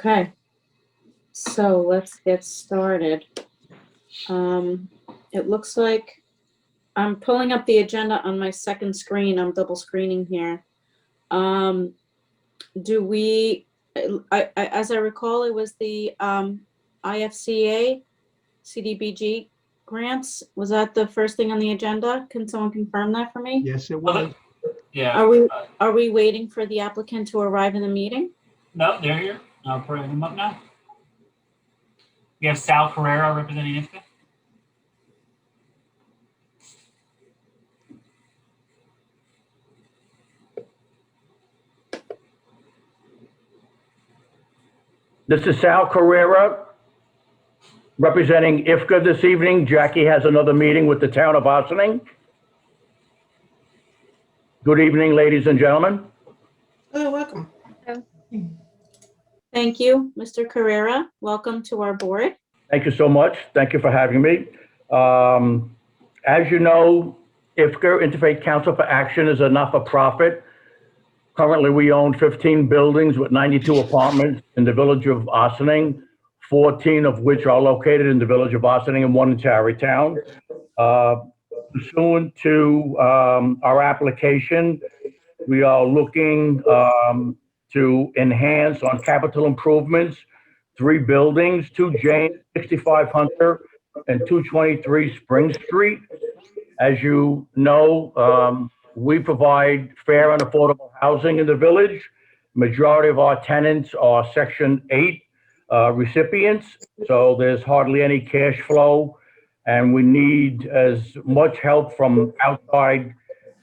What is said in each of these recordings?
Okay, so let's get started. It looks like I'm pulling up the agenda on my second screen. I'm double screening here. Do we, as I recall, it was the IFCA, CDBG grants. Was that the first thing on the agenda? Can someone confirm that for me? Yes, it was. Yeah. Are we waiting for the applicant to arrive in the meeting? No, they're here. I'll bring them up now. We have Sal Carrera representing IFCA. This is Sal Carrera representing IFCA this evening. Jackie has another meeting with the town of Ossining. Good evening, ladies and gentlemen. Oh, welcome. Thank you, Mr. Carrera. Welcome to our board. Thank you so much. Thank you for having me. As you know, IFCA, Interfaith Council for Action, is a not-for-profit. Currently, we own 15 buildings with 92 apartments in the village of Ossining, 14 of which are located in the village of Ossining and one in Tarrytown. Pursuant to our application, we are looking to enhance on capital improvements, 3 buildings, 2 James, 65 Hunter, and 223 Spring Street. As you know, we provide fair and affordable housing in the village. Majority of our tenants are Section 8 recipients, so there's hardly any cash flow, and we need as much help from outside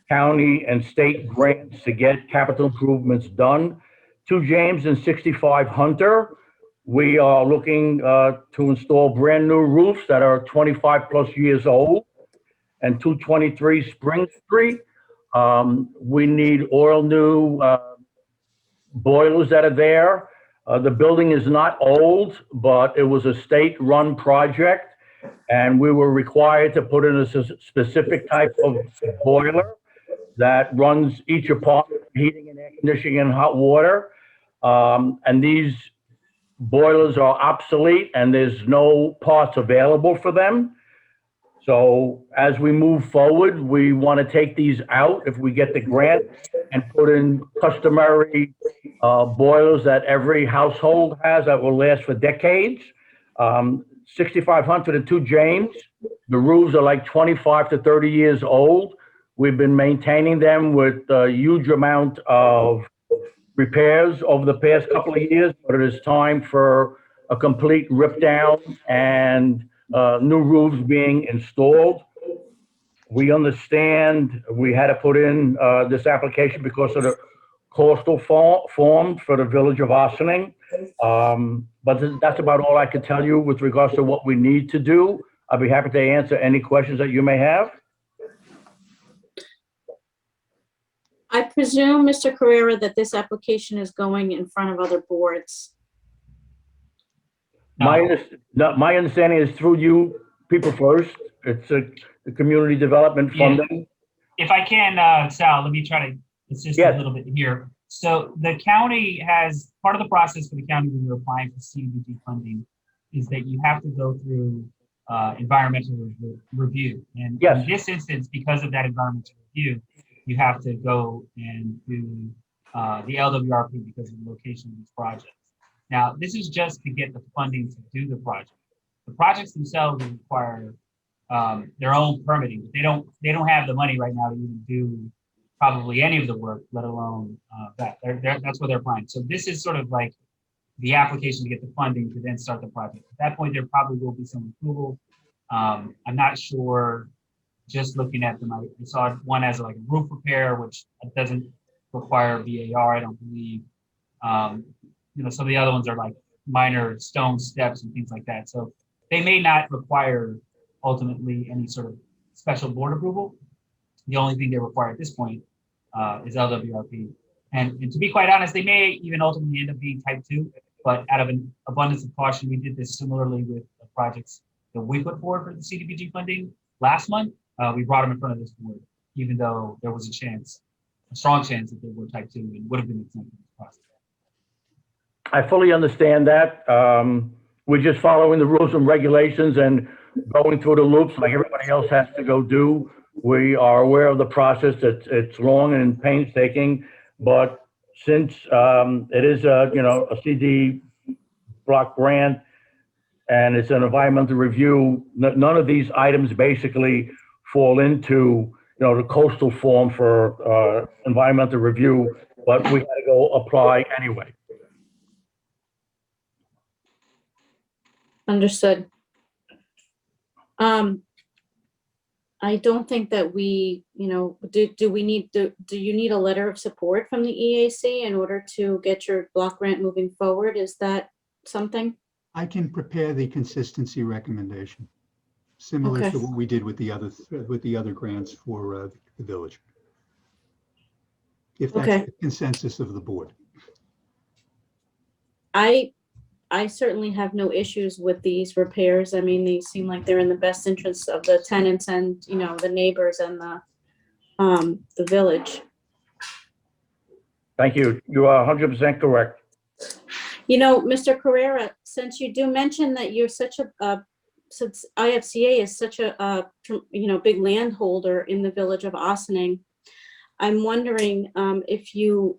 county and state grants to get capital improvements done. 2 James and 65 Hunter, we are looking to install brand new roofs that are 25 plus years old. And 223 Spring Street, we need all new boilers that are there. The building is not old, but it was a state-run project, and we were required to put in a specific type of boiler that runs each apartment, heating and air conditioning and hot water. And these boilers are obsolete, and there's no parts available for them. So as we move forward, we want to take these out if we get the grant and put in customary boilers that every household has that will last for decades. 6500 and 2 James, the roofs are like 25 to 30 years old. We've been maintaining them with a huge amount of repairs over the past couple of years, but it is time for a complete rip down and new roofs being installed. We understand we had to put in this application because of the coastal form for the village of Ossining. But that's about all I can tell you with regards to what we need to do. I'll be happy to answer any questions that you may have. I presume, Mr. Carrera, that this application is going in front of other boards. My understanding is through you people first. It's the community development funding. If I can, Sal, let me try to assist a little bit here. So the county has, part of the process for the county when you're applying for CDBG funding is that you have to go through environmental review. And in this instance, because of that environmental review, you have to go and do the LWRP because of the location of these projects. Now, this is just to get the funding to do the project. The projects themselves require their own permitting. They don't have the money right now to even do probably any of the work, let alone that. That's what they're applying. So this is sort of like the application to get the funding to then start the project. At that point, there probably will be some approval. I'm not sure. Just looking at them, I saw one as like a roof repair, which doesn't require VAR, I don't believe. Some of the other ones are like minor stone steps and things like that. So they may not require ultimately any sort of special board approval. The only thing they require at this point is LWRP. And to be quite honest, they may even ultimately end up being type 2, but out of an abundance of caution, we did this similarly with the projects that we put forward for the CDBG funding last month. We brought them in front of this board, even though there was a strong chance that they were type 2 and would have been exempt from this process. I fully understand that. We're just following the rules and regulations and going through the loops like everybody else has to go do. We are aware of the process. It's long and painstaking, but since it is a CD block grant and it's an environmental review, none of these items basically fall into the coastal form for environmental review, but we had to go apply anyway. Understood. I don't think that we, do we need, do you need a letter of support from the EAC in order to get your block grant moving forward? Is that something? I can prepare the consistency recommendation, similar Okay. to what we did with the other grants for the village. If that's Okay. the consensus of the board. I certainly have no issues with these repairs. I mean, they seem like they're in the best interests of the tenants and, the neighbors and the village. Thank you. You are 100% correct. Mr. Carrera, since you do mention that you're such since IFCA is such a big landholder in the village of Ossining, I'm wondering if you,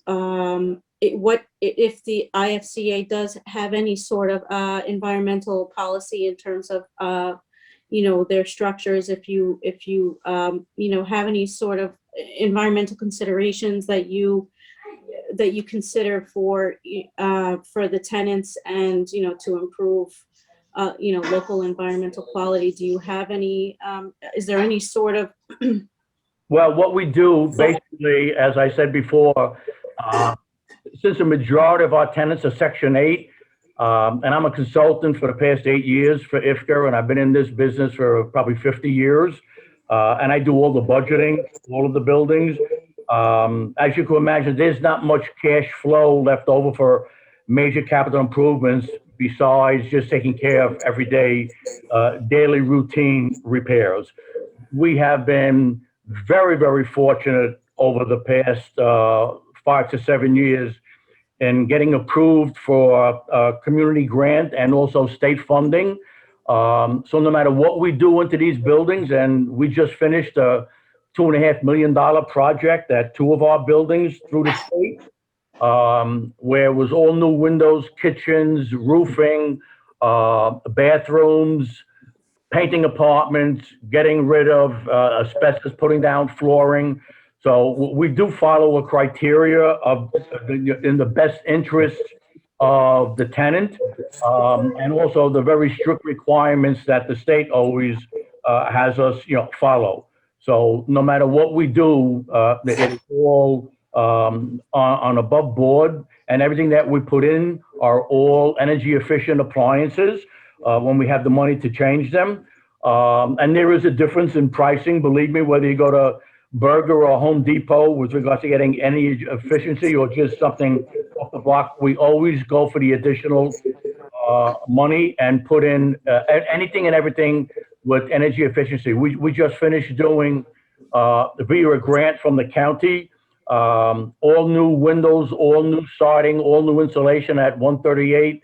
if the IFCA does have any sort of environmental policy in terms of, their structures, if you have any sort of environmental considerations that you consider for the tenants and, to improve, local environmental quality. Do you have any, is there any sort of Well, what we do basically, as I said before, since the majority of our tenants are Section 8, and I'm a consultant for the past 8 years for IFCA, and I've been in this business for probably 50 years, and I do all the budgeting, all of the buildings. As you can imagine, there's not much cash flow left over for major capital improvements besides just taking care of everyday, daily routine repairs. We have been very, very fortunate over the past 5 to 7 years in getting approved for a community grant and also state funding. So no matter what we do into these buildings, and we just finished a $2.5 million project at 2 of our buildings through the state, where it was all new windows, kitchens, roofing, bathrooms, painting apartments, getting rid of asbestos, putting down flooring. So we do follow a criteria of in the best interest of the tenant, and also the very strict requirements that the state always has us, follow. So no matter what we do, it's all on above board, and everything that we put in are all energy efficient appliances when we have the money to change them. And there is a difference in pricing, believe me, whether you go to Burger or Home Depot with regards to getting energy efficiency or just something off the block. We always go for the additional money and put in anything and everything with energy efficiency. We just finished doing via a grant from the county, all new windows, all new siding, all new insulation at 138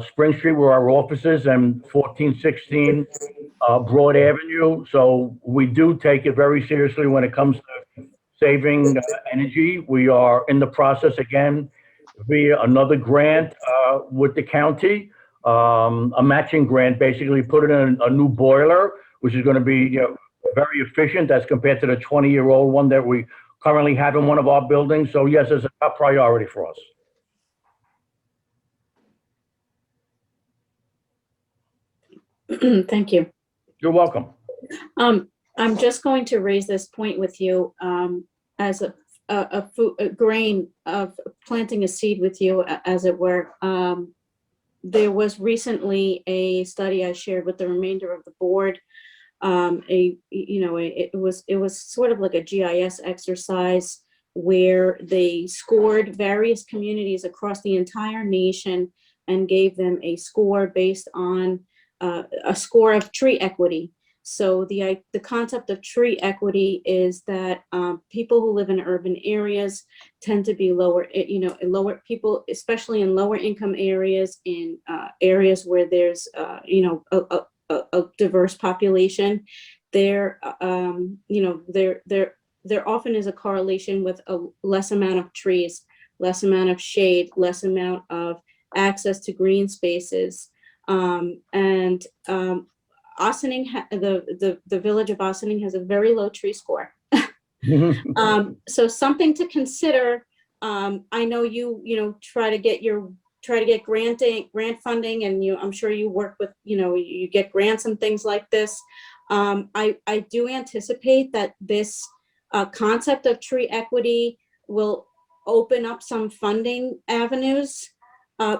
Spring Street, where our office is, and 1416 Broad Avenue. So we do take it very seriously when it comes to saving energy. We are in the process again via another grant with the county, a matching grant, basically put in a new boiler, which is going to be very efficient as compared to the 20-year-old one that we currently have in one of our buildings. So yes, it's a top priority for us. Thank you. You're welcome. I'm just going to raise this point with you as a grain of planting a seed with you, as it were. There was recently a study I shared with the remainder of the board. It was sort of like a GIS exercise where they scored various communities across the entire nation and gave them a score based on a score of tree equity. So the concept of tree equity is that people who live in urban areas tend to be lower, lower people, especially in lower income areas, in areas where there's, a diverse population. There often is a correlation with a less amount of trees, less amount of shade, less amount of access to green spaces. Ossining, the village of Ossining has a very low tree score. So something to consider. I know you try to get grant funding, and I'm sure you work with, you get grants and things like this. I do anticipate that this concept of tree equity will open up some funding avenues,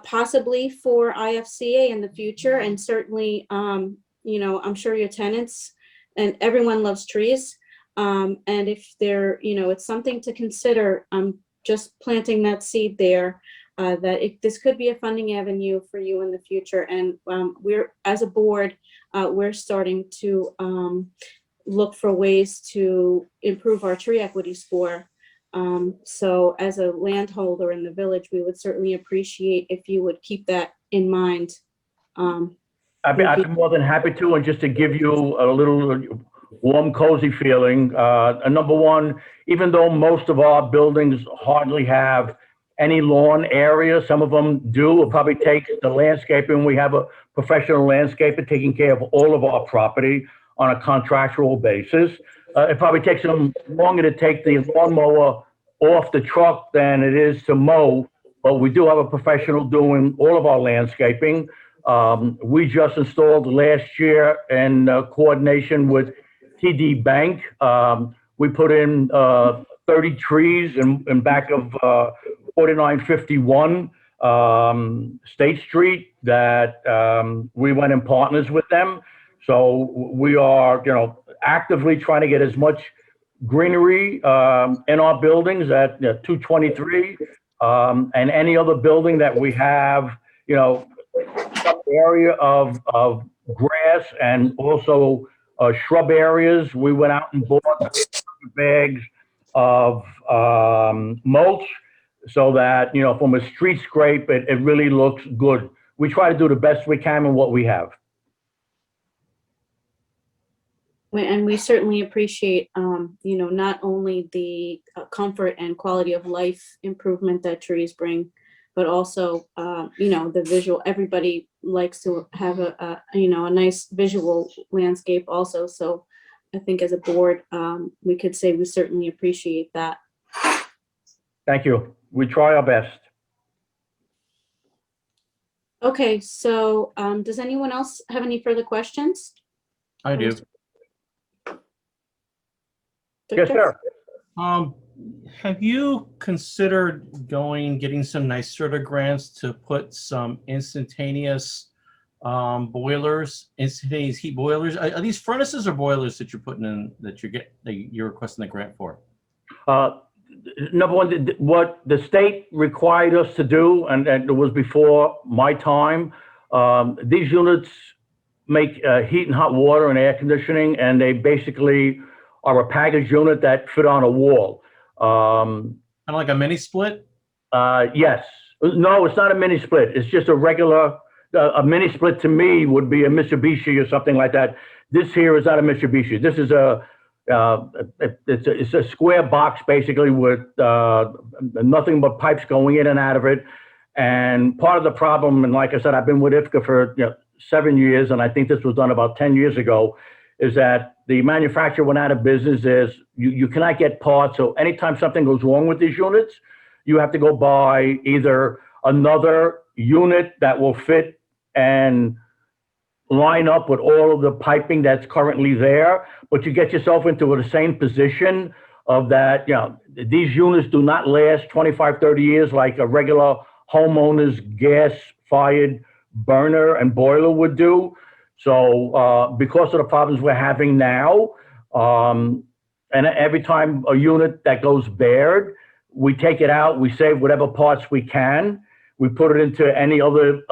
possibly for IFCA in the future, and certainly, I'm sure your tenants and everyone loves trees. And if they're, it's something to consider. I'm just planting that seed there, that this could be a funding avenue for you in the future. And we're, as a board, we're starting to look for ways to improve our tree equity score. So as a landholder in the village, we would certainly appreciate if you would keep that in mind. I'd be more than happy to, and just to give you a little warm, cozy feeling. Number one, even though most of our buildings hardly have any lawn area, some of them do. It probably takes the landscaping. We have a professional landscaper taking care of all of our property on a contractual basis. It probably takes them longer to take the lawnmower off the truck than it is to mow, but we do have a professional doing all of our landscaping. We just installed last year in coordination with TD Bank. We put in 30 trees in back of 4951 State Street that we went in partners with them. So we are, actively trying to get as much greenery in our buildings at 223 and any other building that we have, some area of grass and also shrub areas. We went out and bought bags of mulch so that, from a street scrape, it really looks good. We try to do the best we can in what we have. And we certainly appreciate, not only the comfort and quality of life improvement that trees bring, but also, the visual. Everybody likes to have a nice visual landscape also. So I think as a board, we could say we certainly appreciate that. Thank you. We try our best. Okay, so does anyone else have any further questions? I do. Yes, sir. Have you considered getting some NYSERDA grants to put some instantaneous boilers, instantaneous heat boilers? Are these furnaces or boilers that you're putting in that you're requesting the grant for? Number one, what the state required us to do, and it was before my time, these units make heat and hot water and air conditioning, and they basically are a package unit that fit on a wall. Kind of like a mini split? Yes. No, it's not a mini split. It's just a regular, a mini split to me would be a Mitsubishi or something like that. This here is not a Mitsubishi. This is it's a square box basically with nothing but pipes going in and out of it. And part of the problem, and like I said, I've been with IFCA for 7 years, and I think this was done about 10 years ago, is that the manufacturer went out of business. You cannot get parts. So anytime something goes wrong with these units, you have to go buy either another unit that will fit and line up with all of the piping that's currently there, but you get yourself into the same position of that, these units do not last 25, 30 years like a regular homeowner's gas-fired burner and boiler would do. So because of the problems we're having now, and every time a unit that goes bad, we take it out, we save whatever parts we can, we put it into any other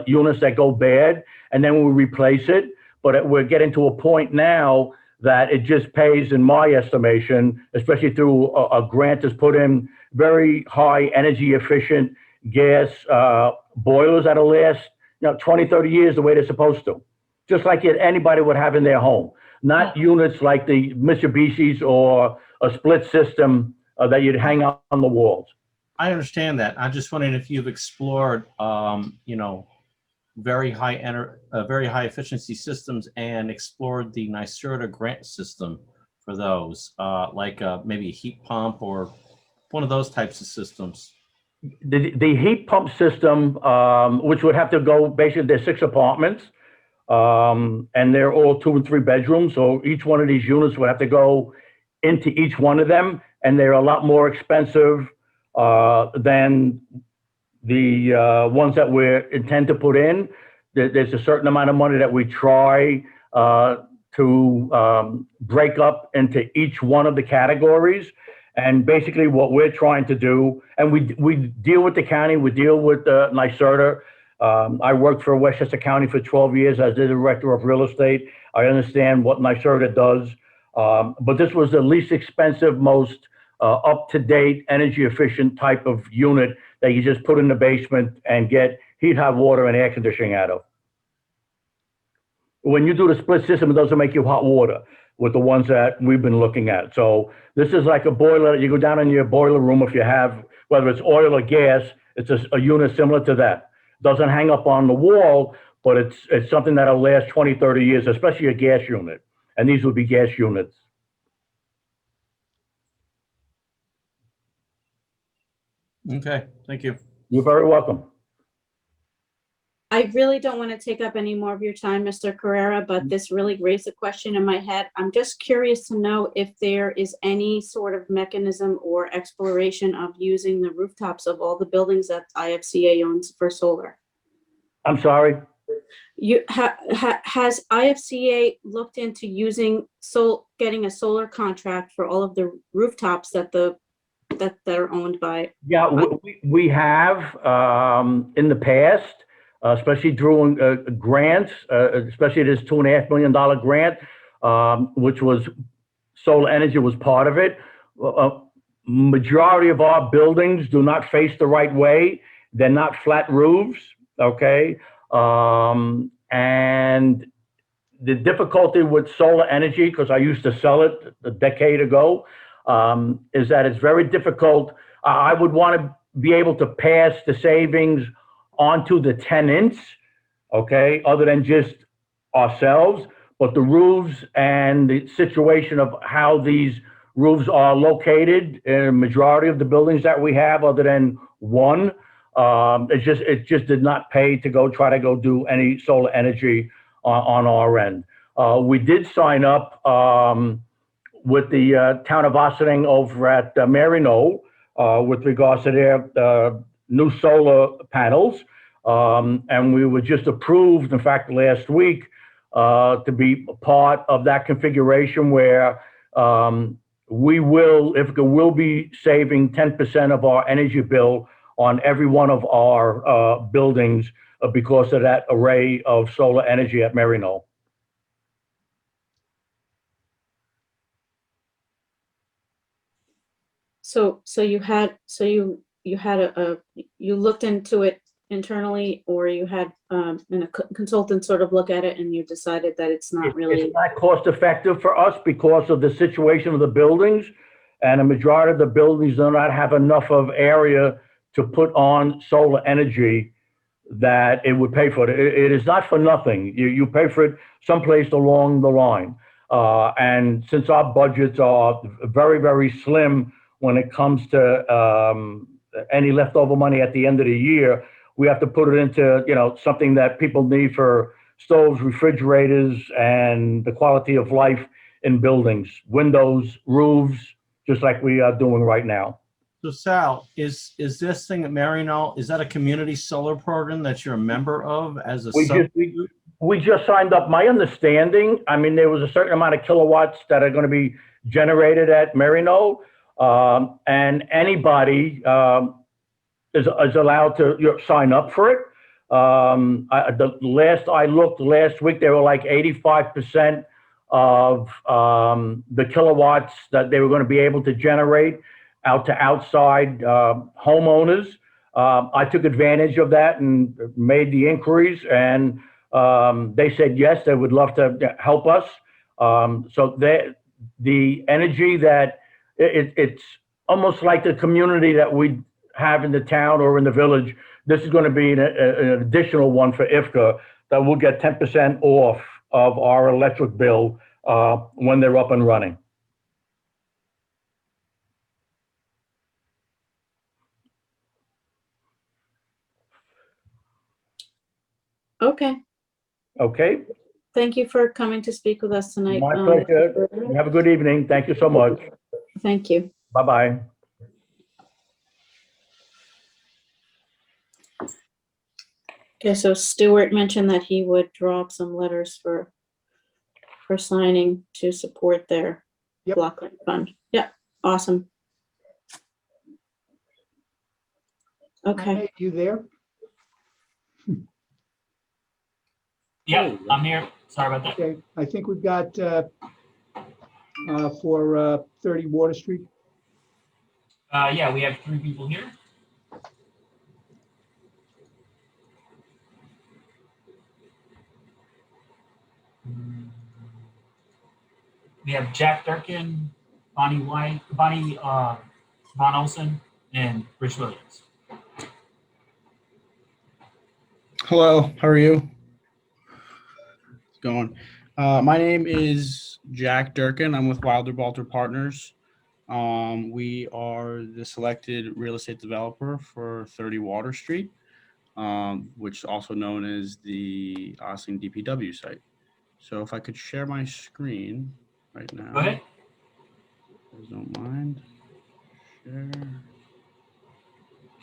units that go bad, and then we replace it. but we're getting to a point now that it just pays, in my estimation, especially through a grant that's put in very high energy efficient gas boilers that'll last 20, 30 years the way they're supposed to. Just like anybody would have in their home. Not units like the Mitsubishis or a split system that you'd hang on the walls. I understand that. I'm just wondering if you've explored, very high efficiency systems and explored the NYSERDA grant system for those, like maybe a heat pump or one of those types of systems. The heat pump system, which would have to go, basically there's 6 apartments, and they're all 2 and 3 bedrooms. So each one of these units would have to go into each one of them, and they're a lot more expensive than the ones that we intend to put in. There's a certain amount of money that we try to break up into each one of the categories. And basically what we're trying to do, and we deal with the county, we deal with NYSERDA. I worked for Westchester County for 12 years as the director of real estate. I understand what NYSERDA does. But this was the least expensive, most up-to-date, energy-efficient type of unit that you just put in the basement and get heat, hot water, and air conditioning out of. When you do the split system, it doesn't make you hot water with the ones that we've been looking at. So this is like a boiler. You go down in your boiler room if you have, whether it's oil or gas, it's a unit similar to that. Doesn't hang up on the wall, but it's something that'll last 20, 30 years, especially a gas unit. And these would be gas units. Okay, thank you. You're very welcome. I really don't want to take up any more of your time, Mr. Carrera, but this really raised a question in my head. I'm just curious to know if there is any sort of mechanism or exploration of using the rooftops of all the buildings that IFCA owns for solar. I'm sorry? Has IFCA looked into getting a solar contract for all of the rooftops that are owned by? Yeah, we have in the past, especially through grants, especially this $2.5 million grant, which was solar energy was part of it. Majority of our buildings do not face the right way. They're not flat roofs, okay? And the difficulty with solar energy, because I used to sell it a decade ago, is that it's very difficult. I would want to be able to pass the savings onto the tenants, okay, other than just ourselves, but the roofs and the situation of how these roofs are located in a majority of the buildings that we have, other than one, it just did not pay to try to do any solar energy on our end. We did sign up with the town of Ossining over at Marino with regards to their new solar panels. And we were just approved, in fact, last week, to be part of that configuration where IFCA will be saving 10% of our energy bill on every one of our buildings because of that array of solar energy at Marino. So you looked into it internally, or you had a consultant sort of look at it and you decided that it's not really. It's not cost effective for us because of the situation of the buildings, and a majority of the buildings do not have enough of area to put on solar energy that it would pay for it. It is not for nothing. You pay for it someplace along the line. And since our budgets are very, very slim when it comes to any leftover money at the end of the year, we have to put it into, something that people need for stoves, refrigerators, and the quality of life in buildings, windows, roofs, just like we are doing right now. So Sal, is this thing at Marino, is that a community solar program that you're a member of as a we just signed up. My understanding, there was a certain amount of kilowatts that are going to be generated at Marino, and anybody is allowed to sign up for it. The last I looked last week, they were like 85% of the kilowatts that they were going to be able to generate out to outside homeowners. I took advantage of that and made the inquiries, and they said yes, they would love to help us. So the energy that it's almost like the community that we have in the town or in the village. This is going to be an additional one for IFCA that will get 10% off of our electric bill when they're up and running. Okay. Okay, Thank you for coming to speak with us tonight. my pleasure. Have a good evening. Thank you so much. Thank you. Bye-bye. Okay, so Stuart mentioned that he would draw up some letters for signing to support their Yep. block grant fund. Yeah, awesome. Okay, Hey, you there? Yep, I'm here. Sorry about that. Okay, I think we've got for 30 Water Street. Yeah, we have 3 people here. We have Jack Durkin, Bonnie White, Von Olson, and Rich Williams. Hello, how are you? How's it going? My name is Jack Durkin. I'm with Wilder Balter Partners. We are the selected real estate developer for 30 Water Street, which is also known as the Ossining DPW site. So if I could share my screen right now. Go ahead. Please don't mind. Share.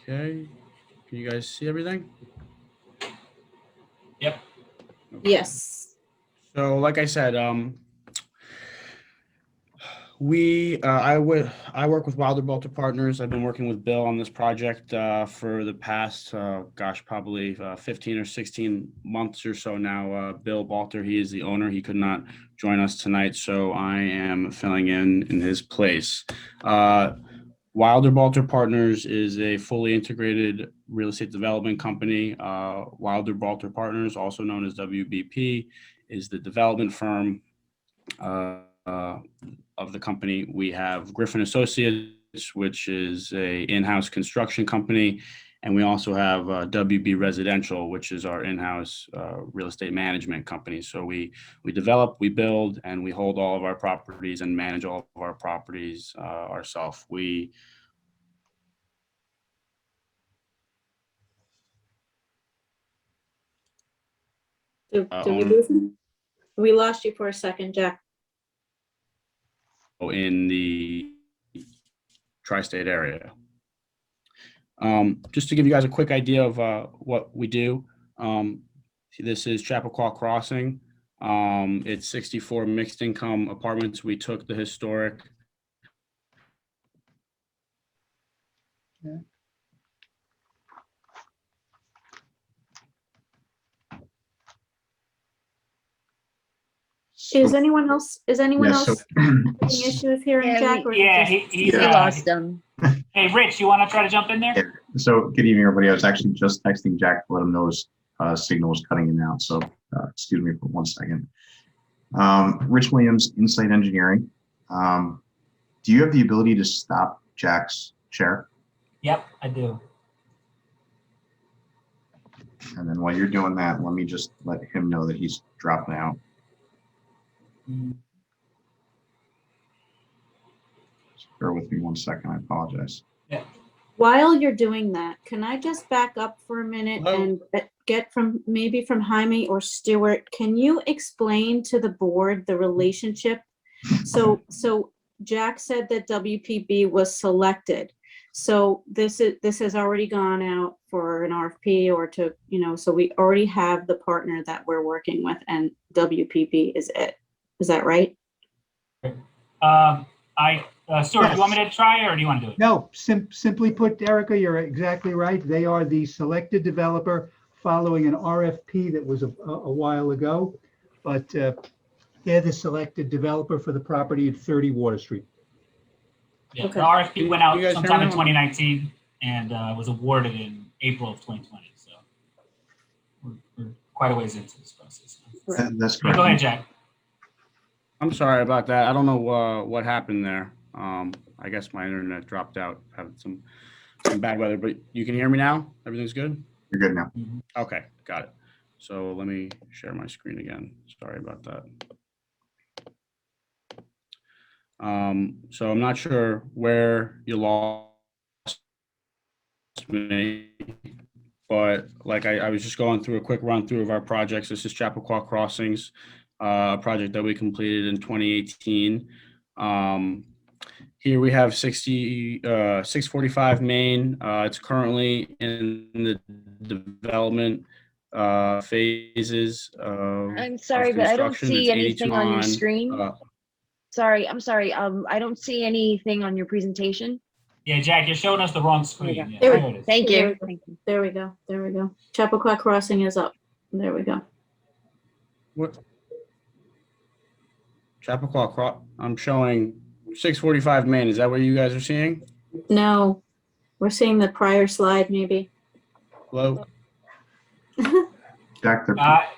Okay. Can you guys see everything? Yep. Okay. yes. So, like I said, I work with Wilder Balter Partners. I've been working with Bill on this project for the past, probably 15 or 16 months or so now. Bill Balter, he is the owner. He could not join us tonight, so I am filling in his place. Wilder Balter Partners is a fully integrated real estate development company. Wilder Balter Partners, also known as WBP, is the development firm of the company. We have Griffin Associates, which is a in-house construction company, and we also have WB Residential, which is our in-house real estate management company. So we develop, we build, and we hold all of our properties and manage all of our properties ourselves. Did we lose him? We lost you for a second, Jack. In the tri-state area. Just to give you guys a quick idea of what we do. This is Chappaqua Crossing. It's 64 mixed income apartments. We took the historic. Is anyone else Yeah, so- having issues hearing Yeah, Jack? Or is it Yeah, just- he's We lost them. Hey, Rich, you want to try to jump in there? Yeah. So good evening, everybody. I was actually just texting Jack to let him know his signal was cutting in and out. So excuse me for 1 second. Rich Williams, Insight Engineering. Do you have the ability to stop Jack's share? Yep, I do. And then while you're doing that, let me just let him know that he's dropping out. Just bear with me 1 second. I apologize. Yeah. While you're doing that, can I just back up for a minute Hello? and get from Jaime or Stuart? Can you explain to the board the relationship? So Jack said that WPB was selected. So this has already gone out for an RFP or to, so we already have the partner that we're working with, and WPB is it. Is that right? Stuart, Yes. you want me to try or do you want to do it? No, simply put, Erica, you're exactly right. They are the selected developer following an RFP that was a while ago, but they're the selected developer for the property at 30 Water Street. Yeah, Okay. the RFP went out You guys hear sometime me in now? 2019 and was awarded in April of 2020. So we're quite a ways into this process. That's Yeah, correct. go ahead, Jack. I'm sorry about that. I don't know what happened there. I guess my internet dropped out, having some bad weather, but you can hear me now? Everything's good? You're good now. Okay, got it. So let me share my screen again. Sorry about that. So I'm not sure where you lost me, but like I was just going through a quick run through of our projects. This is Chappaqua Crossings, a project that we completed in 2018. Here we have 645 Main. It's currently in the development phases of I'm sorry, but I don't construction. see It's anything 82 on your screen. Sorry, I'm sorry. I don't see anything on your presentation. Yeah, Jack, you're showing us the wrong screen. There we Yeah, go. there it is. Thank There you. we go. Thank you. There we go. There we go. Chappaqua Crossing is up. There we go. What? Chappaqua, I'm showing 645 Main. Is that what you guys are seeing? No, we're seeing the prior slide, maybe. Hello? Jack, Yeah, I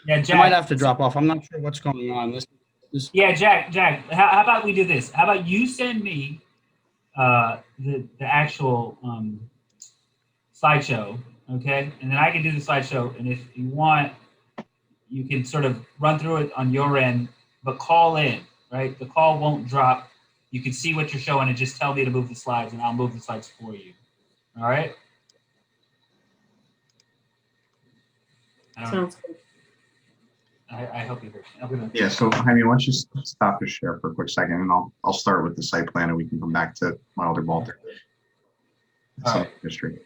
might Jack. have to drop off. I'm not sure what's going on. This Yeah, Jack. How about we do this? How about you send me the actual slideshow, okay? And then I can do the slideshow. And if you want, you can sort of run through it on your end, but call in, right? The call won't drop. You can see what you're showing and just tell me to move the slides, and I'll move the slides for you. All right? Sounds good. I hope you heard. I'm gonna- Yeah, so Jaime, why don't you stop to share for a quick second, and I'll start with the site plan, and we can come back to Wilder Walter. All right. History.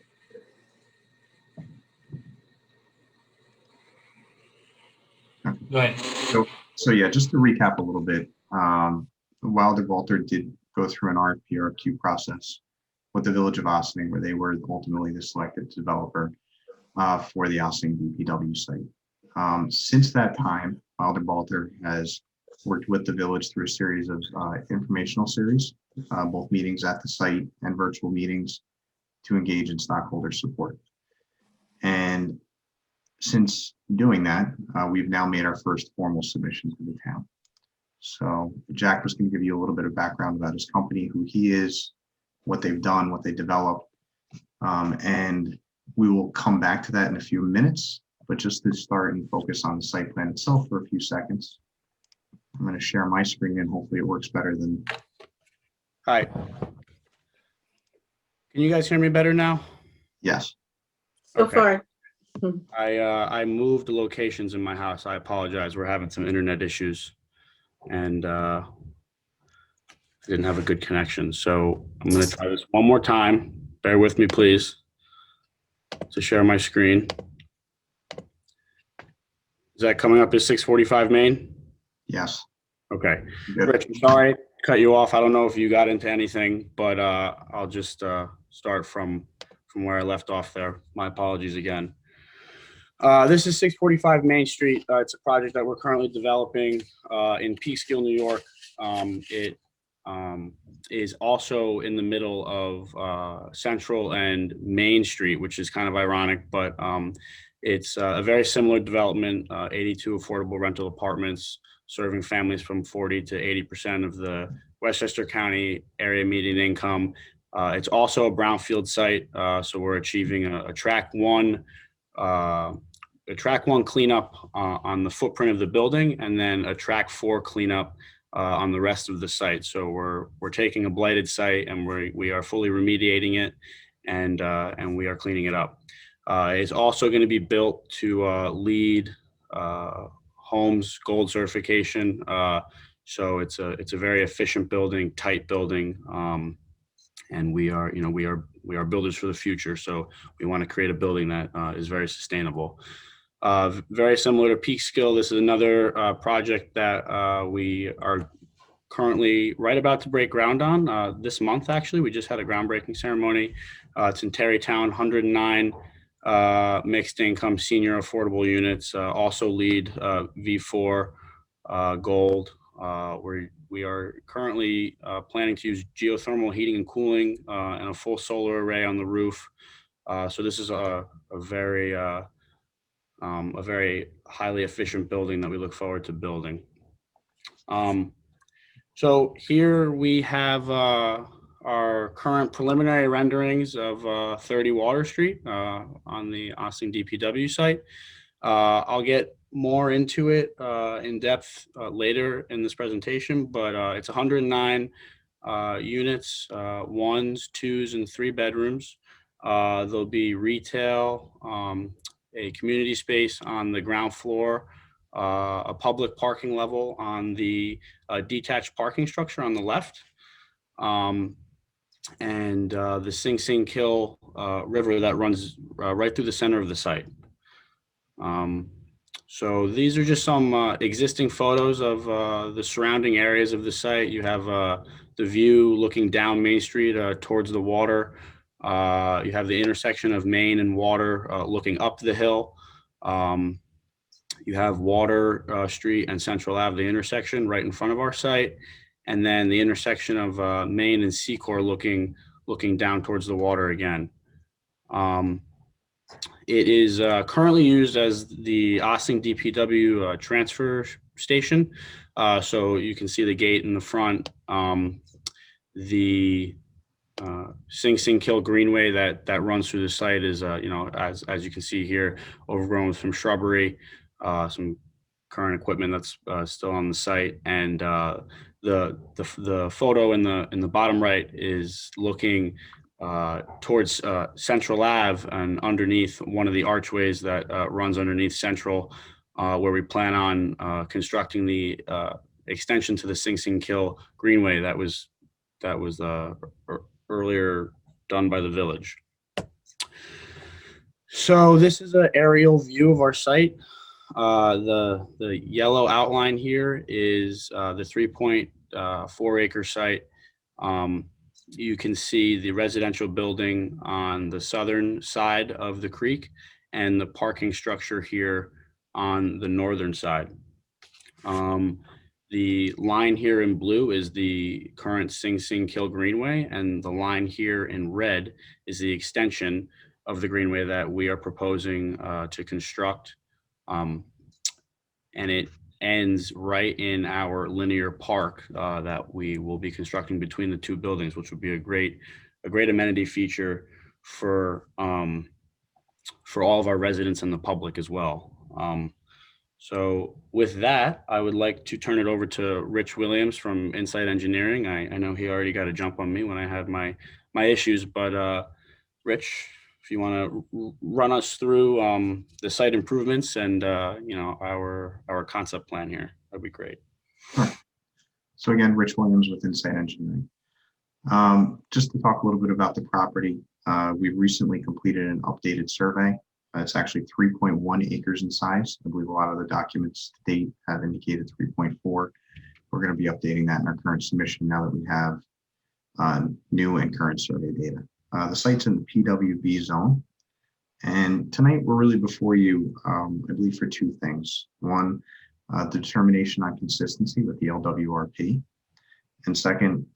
Go ahead. So yeah, just to recap a little bit, Wilder Walter did go through an RFQ process with the Village of Ossining, where they were ultimately the selected developer for the Ossining DPW site. Since that time, Wilder Walter has worked with the village through a series of informational series, both meetings at the site and virtual meetings to engage in stockholder support. And since doing that, we've now made our first formal submission to the town. So Jack was going to give you a little bit of background about his company, who he is, what they've done, what they developed, and we will come back to that in a few minutes. But just to start and focus on the site plan itself for a few seconds, I'm going to share my screen and hopefully it works better than. Hi. Can you guys hear me better now? Yes. So Okay. far, I moved locations in my house. I apologize. We're having some internet issues, and I didn't have a good connection. So I'm going to try this one more time. Bear with me, please, to share my screen. Is that coming up as 645 Main? Yes. Okay. Good. Rich, I'm sorry to cut you off. I don't know if you got into anything, but I'll just start from where I left off there. My apologies again. This is 645 Main Street. It's a project that we're currently developing in Peekskill, New York. It is also in the middle of Central and Main Street, which is kind of ironic, but it's a very similar development, 82 affordable rental apartments serving families from 40 to 80% of the Westchester County area median income. It's also a brownfield site, so we're achieving a track one cleanup on the footprint of the building, and then a track 4 cleanup on the rest of the site. So we're taking a blighted site and we are fully remediating it, and we are cleaning it up. It's also going to be built to LEED Homes Gold certification. So it's a very efficient building, tight building, and we are builders for the future. So we want to create a building that is very sustainable. Very similar to Peekskill, this is another project that we are currently right about to break ground on this month. Actually, we just had a groundbreaking ceremony. It's in Terrytown, 109 mixed income senior affordable units, also LEED V4 gold. We are currently planning to use geothermal heating and cooling and a full solar array on the roof. So this is a very highly efficient building that we look forward to building. So here we have our current preliminary renderings of 30 Water Street on the Ossining DPW site. I'll get more into it in depth later in this presentation, but it's 109 units, 1s, 2s, and 3 bedrooms. There'll be retail, a community space on the ground floor, a public parking level on the detached parking structure on the left, and the Sing Sing Kill River that runs right through the center of the site. So these are just some existing photos of the surrounding areas of the site. You have the view looking down Main Street towards the water. You have the intersection of Main and Water looking up the hill. You have Water Street and Central Ave, the intersection right in front of our site. And then the intersection of Main and Secor looking down towards the water again. It is currently used as the Ossining DPW transfer station. So you can see the gate in the front, the Sing Sing Kill Greenway that runs through the site is, as you can see here, overgrown with some shrubbery, some current equipment that's still on the site, and the photo in the bottom right is looking towards Central Ave and underneath one of the archways that runs underneath Central, where we plan on constructing the extension to the Sing Sing Kill Greenway that was earlier done by the village. So this is an aerial view of our site. The yellow outline here is the 3.4 acre site. You can see the residential building on the southern side of the creek and the parking structure here on the northern side. The line here in blue is the current Sing Sing Kill Greenway, and the line here in red is the extension of the Greenway that we are proposing to construct. And it ends right in our linear park that we will be constructing between the two buildings, which would be a great amenity feature for all of our residents and the public as well. So with that, I would like to turn it over to Rich Williams from Insight Engineering. I know he already got a jump on me when I had my issues, but Rich, if you want to run us through the site improvements and our concept plan here, that'd be great. Sure. So again, Rich Williams with Insight Engineering. Just to talk a little bit about the property, we've recently completed an updated survey. It's actually 3.1 acres in size. I believe a lot of the documents to date have indicated 3.4. We're going to be updating that in our current submission now that we have new and current survey data. The site's in the PWB zone. And tonight we're really before you, I believe, for two things. One, the determination on consistency with the LWRP. And second,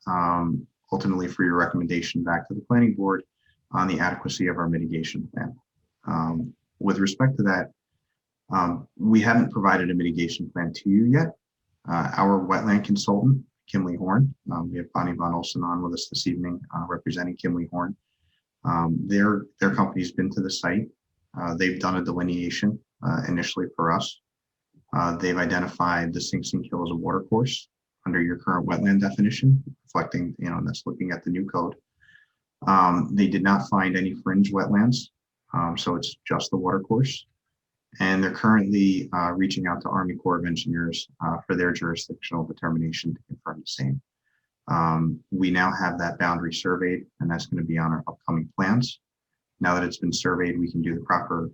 ultimately for your recommendation back to the planning board on the adequacy of our mitigation plan. With respect to that, we haven't provided a mitigation plan to you yet. Our wetland consultant, Kimley Horn, we have Bonnie Von Olson on with us this evening representing Kimley Horn. Their company's been to the site. They've done a delineation initially for us. They've identified the Sing Sing Kill as a water course under your current wetland definition, reflecting, that's looking at the new code. They did not find any fringe wetlands. So it's just the water course. And they're currently reaching out to Army Corps of Engineers for their jurisdictional determination to confirm the same. We now have that boundary surveyed, and that's going to be on our upcoming plans. Now that it's been surveyed, we can do the proper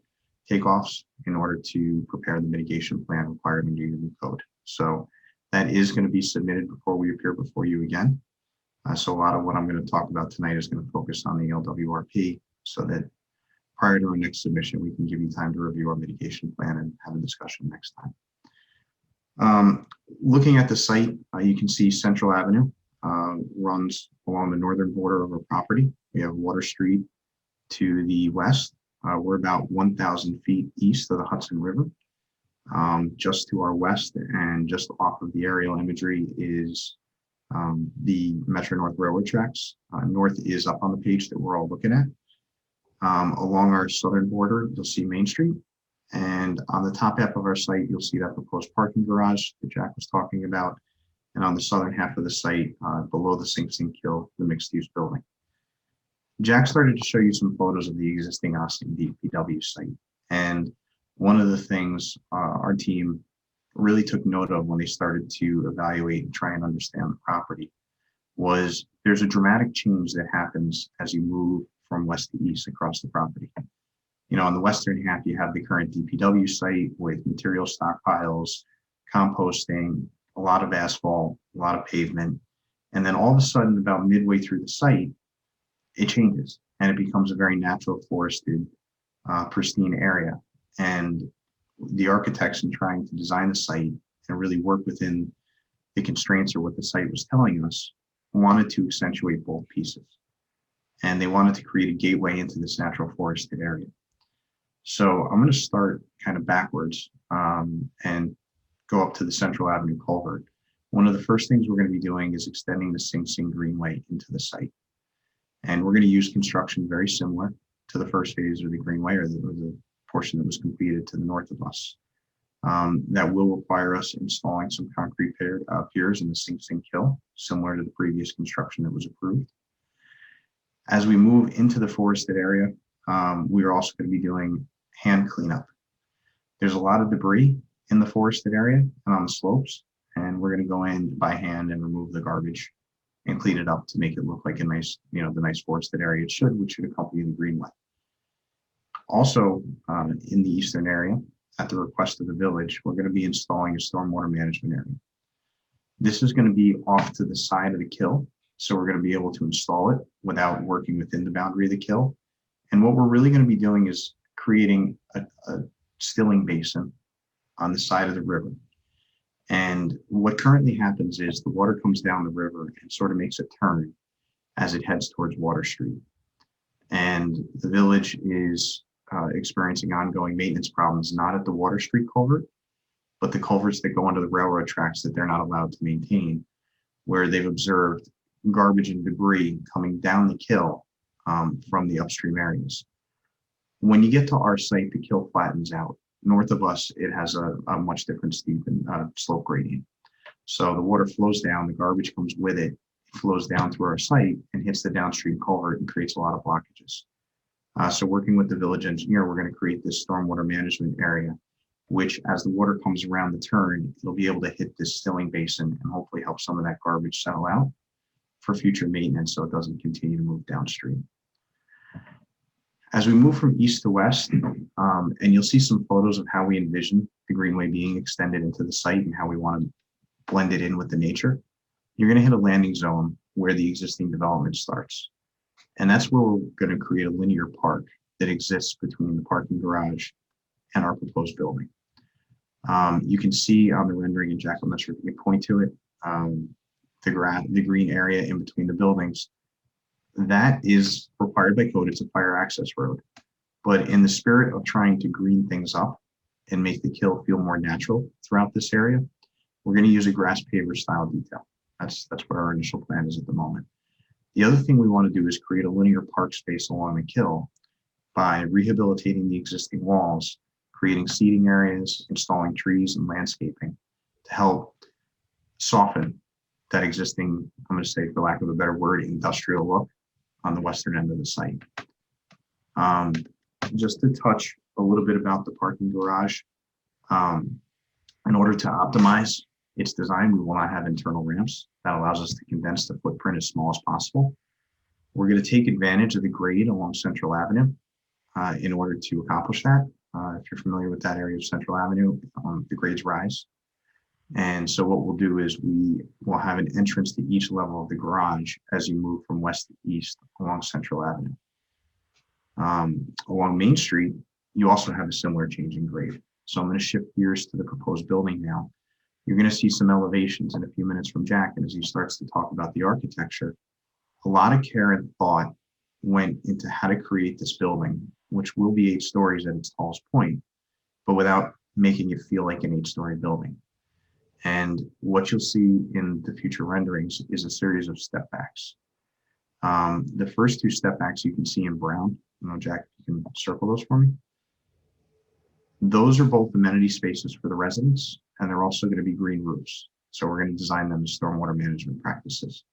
takeoffs in order to prepare the mitigation plan required under your new code. So that is going to be submitted before we appear before you again. So a lot of what I'm going to talk about tonight is going to focus on the LWRP so that prior to our next submission, we can give you time to review our mitigation plan and have a discussion next time. Looking at the site, you can see Central Avenue runs along the northern border of our property. We have Water Street to the west. We're about 1,000 feet east of the Hudson River. Just to our west and just off of the aerial imagery is the Metro North Railroad tracks. North is up on the page that we're all looking at. Along our southern border, you'll see Main Street. And on the top half of our site, you'll see that proposed parking garage that Jack was talking about. And on the southern half of the site, below the Sing Sing Kill, the mixed-use building. Jack started to show you some photos of the existing Ossining DPW site. And one of the things our team really took note of when they started to evaluate and try and understand the property was there's a dramatic change that happens as you move from west to east across the property. You know, on the western half, you have the current DPW site with material stockpiles, composting, a lot of asphalt, a lot of pavement. And then all of a sudden, about midway through the site, it changes and it becomes a very natural forested, pristine area. And the architects, in trying to design the site and really work within the constraints or what the site was telling us, wanted to accentuate both pieces. And they wanted to create a gateway into this natural forested area. So I'm going to start kind of backwards and go up to the Central Avenue culvert. One of the first things we're going to be doing is extending the Sing Sing Greenway into the site. And we're going to use construction very similar to the first phase of the Greenway, or the portion that was completed to the north of us. That will require us installing some concrete piers in the Sing Sing Kill, similar to the previous construction that was approved. As we move into the forested area, we are also going to be doing hand cleanup. There's a lot of debris in the forested area and on the slopes, and we're going to go in by hand and remove the garbage and clean it up to make it look like a nice, the nice forested area it should, which should accompany the greenway. Also, in the eastern area, at the request of the village, we're going to be installing a stormwater management area. This is going to be off to the side of the kill, so we're going to be able to install it without working within the boundary of the kill. And what we're really going to be doing is creating a stilling basin on the side of the river. And what currently happens is the water comes down the river and sort of makes a turn as it heads towards Water Street. And the village is experiencing ongoing maintenance problems, not at the Water Street culvert, but the culverts that go under the railroad tracks that they're not allowed to maintain, where they've observed garbage and debris coming down the kill from the upstream areas. When you get to our site, the kill flattens out. North of us, it has a much different steep and slope gradient. So the water flows down, the garbage comes with it, flows down through our site and hits the downstream culvert and creates a lot of blockages. So working with the village engineer, we're going to create this stormwater management area, which as the water comes around the turn, it'll be able to hit this stilling basin and hopefully help some of that garbage settle out for future maintenance so it doesn't continue to move downstream. As we move from east to west, and you'll see some photos of how we envision the greenway being extended into the site and how we want to blend it in with the nature, you're going to hit a landing zone where the existing development starts. And that's where we're going to create a linear park that exists between the parking garage and our proposed building. You can see on the rendering, and Jack, I'm not sure if you can point to it, the green area in between the buildings. That is required by code. It's a fire access road. But in the spirit of trying to green things up and make the kill feel more natural throughout this area, we're going to use a grass paver style detail. That's what our initial plan is at the moment. The other thing we want to do is create a linear park space along the kill by rehabilitating the existing walls, creating seating areas, installing trees and landscaping to help soften that existing, I'm going to say, for lack of a better word, industrial look on the western end of the site. Just to touch a little bit about the parking garage, in order to optimize its design, we will not have internal ramps. That allows us to condense the footprint as small as possible. We're going to take advantage of the grade along Central Avenue in order to accomplish that. If you're familiar with that area of Central Avenue, the grades rise. And so what we'll do is we will have an entrance to each level of the garage as you move from west to east along Central Avenue. along Main Street, you also have a similar change in grade. So I'm going to shift gears to the proposed building now. You're going to see some elevations in a few minutes from Jack, and as he starts to talk about the architecture, a lot of care and thought went into how to create this building, which will be 8 stories at its tallest point, but without making it feel like an 8-story building. And what you'll see in the future renderings is a series of step backs. The first 2 step backs you can see in brown. Jack, you can circle those for me. Those are both amenity spaces for the residents, and they're also going to be green roofs. So we're going to design them as stormwater management practices.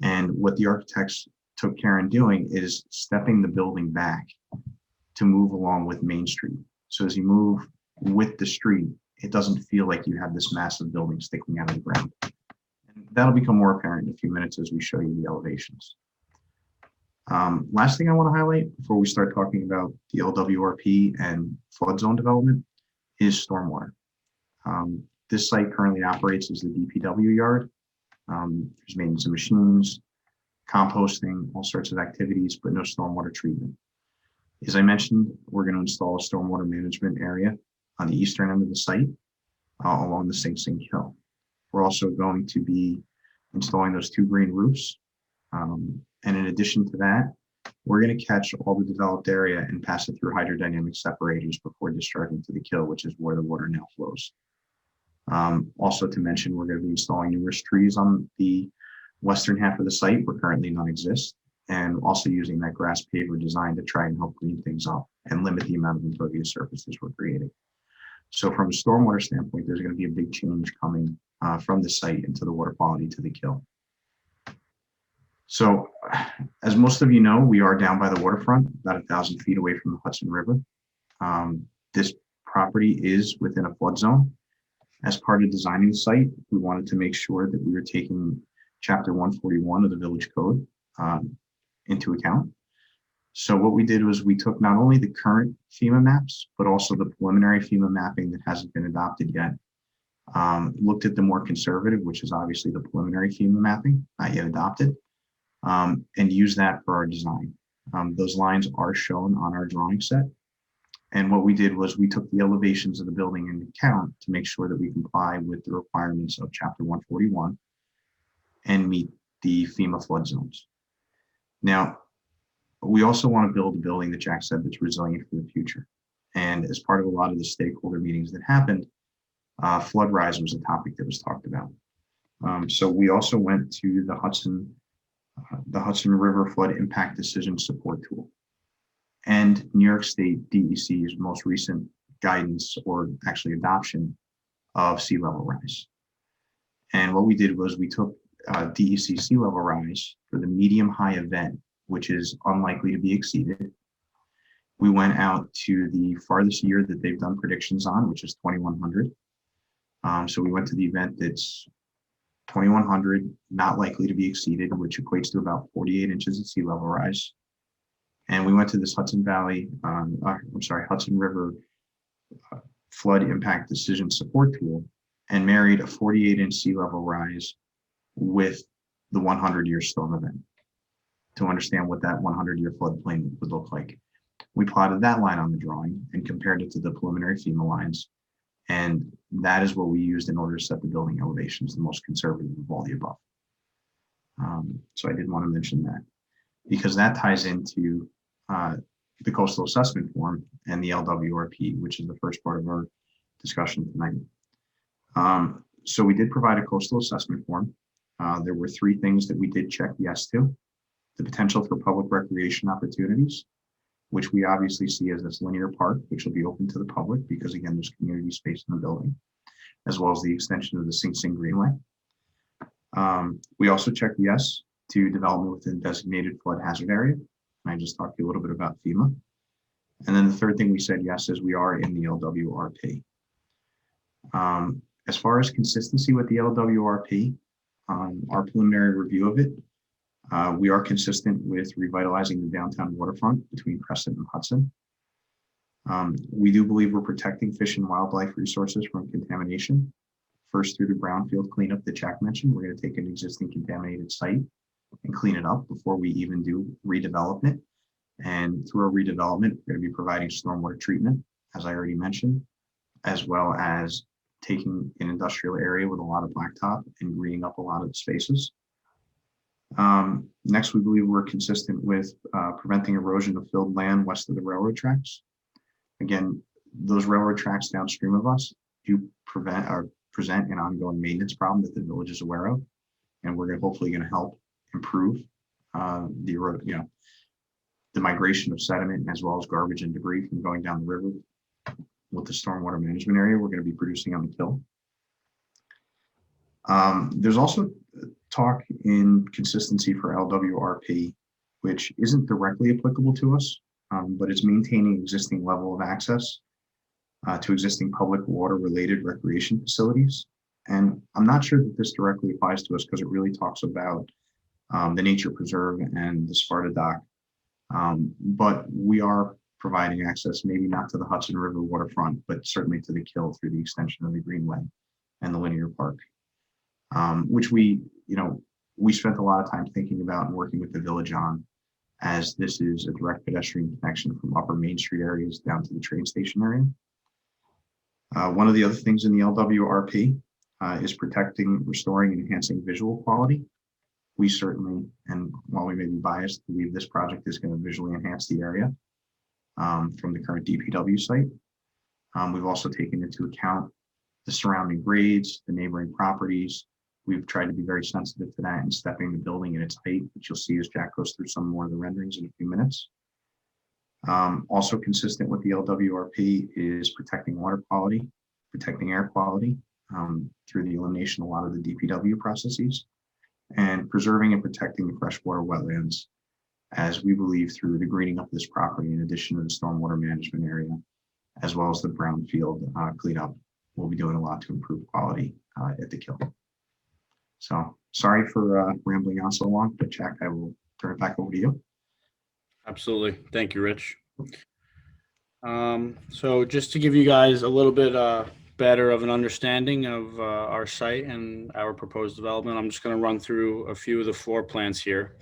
And what the architects took care in doing is stepping the building back to move along with Main Street. So as you move with the street, it doesn't feel like you have this massive building sticking out of the ground. And that'll become more apparent in a few minutes as we show you the elevations. Last thing I want to highlight before we start talking about the LWRP and flood zone development is stormwater. This site currently operates as the DPW yard. There's maintenance of machines, composting, all sorts of activities, but no stormwater treatment. As I mentioned, we're going to install a stormwater management area on the eastern end of the site along the Sing Sing Hill. We're also going to be installing those 2 green roofs. And in addition to that, we're going to catch all the developed area and pass it through hydrodynamic separators before discharging to the kill, which is where the water now flows. Also to mention, we're going to be installing numerous trees on the western half of the site where currently none exist, and also using that grass paver design to try and help clean things up and limit the amount of impervious surfaces we're creating. So from a stormwater standpoint, there's going to be a big change coming from the site into the water quality to the kill. So as most of you know, we are down by the waterfront, about 1,000 feet away from the Hudson River. This property is within a flood zone. As part of designing the site, we wanted to make sure that we were taking Chapter 141 of the Village Code into account. So what we did was we took not only the current FEMA maps, but also the preliminary FEMA mapping that hasn't been adopted yet. Looked at the more conservative, which is obviously the preliminary FEMA mapping, not yet adopted, and used that for our design. Those lines are shown on our drawing set. And what we did was we took the elevations of the building into account to make sure that we comply with the requirements of Chapter 141 and meet the FEMA flood zones. Now, we also want to build a building that Jack said that's resilient for the future. And as part of a lot of the stakeholder meetings that happened, flood rise was a topic that was talked about. So we also went to the Hudson River Flood Impact Decision Support Tool and New York State DEC's most recent guidance, or actually adoption, of sea level rise. And what we did was we took DEC sea level rise for the medium high event, which is unlikely to be exceeded. We went out to the farthest year that they've done predictions on, which is 2100. So we went to the event that's 2100, not likely to be exceeded, which equates to about 48 inches of sea level rise. And we went to this Hudson River Flood Impact Decision Support Tool and married a 48-inch sea level rise with the 100-year storm event to understand what that 100-year floodplain would look like. We plotted that line on the drawing and compared it to the preliminary FEMA lines. And that is what we used in order to set the building elevations, the most conservative of all the above. So I did want to mention that because that ties into the coastal assessment form and the LWRP, which is the first part of our discussion tonight. So we did provide a coastal assessment form. There were 3 things that we did check yes to: the potential for public recreation opportunities, which we obviously see as this linear park, which will be open to the public because, again, there's community space in the building, as well as the extension of the Sing Sing Greenway. We also checked yes to development within designated flood hazard area. I just talked to you a little bit about FEMA. And then the third thing we said yes is we are in the LWRP. As far as consistency with the LWRP, our preliminary review of it, we are consistent with revitalizing the downtown waterfront between Crescent and Hudson. We do believe we're protecting fish and wildlife resources from contamination. First, through the brownfield cleanup that Jack mentioned, we're going to take an existing contaminated site and clean it up before we even do redevelopment And through a redevelopment, we're going to be providing stormwater treatment, as I already mentioned, as well as taking an industrial area with a lot of blacktop and greening up a lot of the spaces. Next, we believe we're consistent with preventing erosion of filled land west of the railroad tracks. Again, those railroad tracks downstream of us do present an ongoing maintenance problem that the village is aware of, and we're hopefully going to help improve the migration of sediment as well as garbage and debris from going down the river with the stormwater management area we're going to be producing on the kill. There's also talk in consistency for LWRP, which isn't directly applicable to us, but it's maintaining existing level of access to existing public water related recreation facilities. And I'm not sure that this directly applies to us because it really talks about the nature preserve and the Sparta dock. But we are providing access, maybe not to the Hudson River waterfront, but certainly to the kill through the extension of the Greenway and the linear park, which we spent a lot of time thinking about and working with the village on, as this is a direct pedestrian connection from upper Main Street areas down to the train station area. One of the other things in the LWRP is protecting, restoring, and enhancing visual quality. We certainly, and while we may be biased, believe this project is going to visually enhance the area from the current DPW site. We've also taken into account the surrounding grades, the neighboring properties. We've tried to be very sensitive to that and stepping the building in its height, which you'll see as Jack goes through some more of the renderings in a few minutes. Also consistent with the LWRP is protecting water quality, protecting air quality through the elimination of a lot of the DPW processes, and preserving and protecting the freshwater wetlands, as we believe through the greening up of this property, in addition to the stormwater management area, as well as the brownfield cleanup, we'll be doing a lot to improve quality at the kill. So sorry for rambling on so long, but Jack, I will turn it back over to you. Absolutely. Thank you, Rich. So just to give you guys a little bit better of an understanding of our site and our proposed development, I'm just going to run through a few of the floor plans here.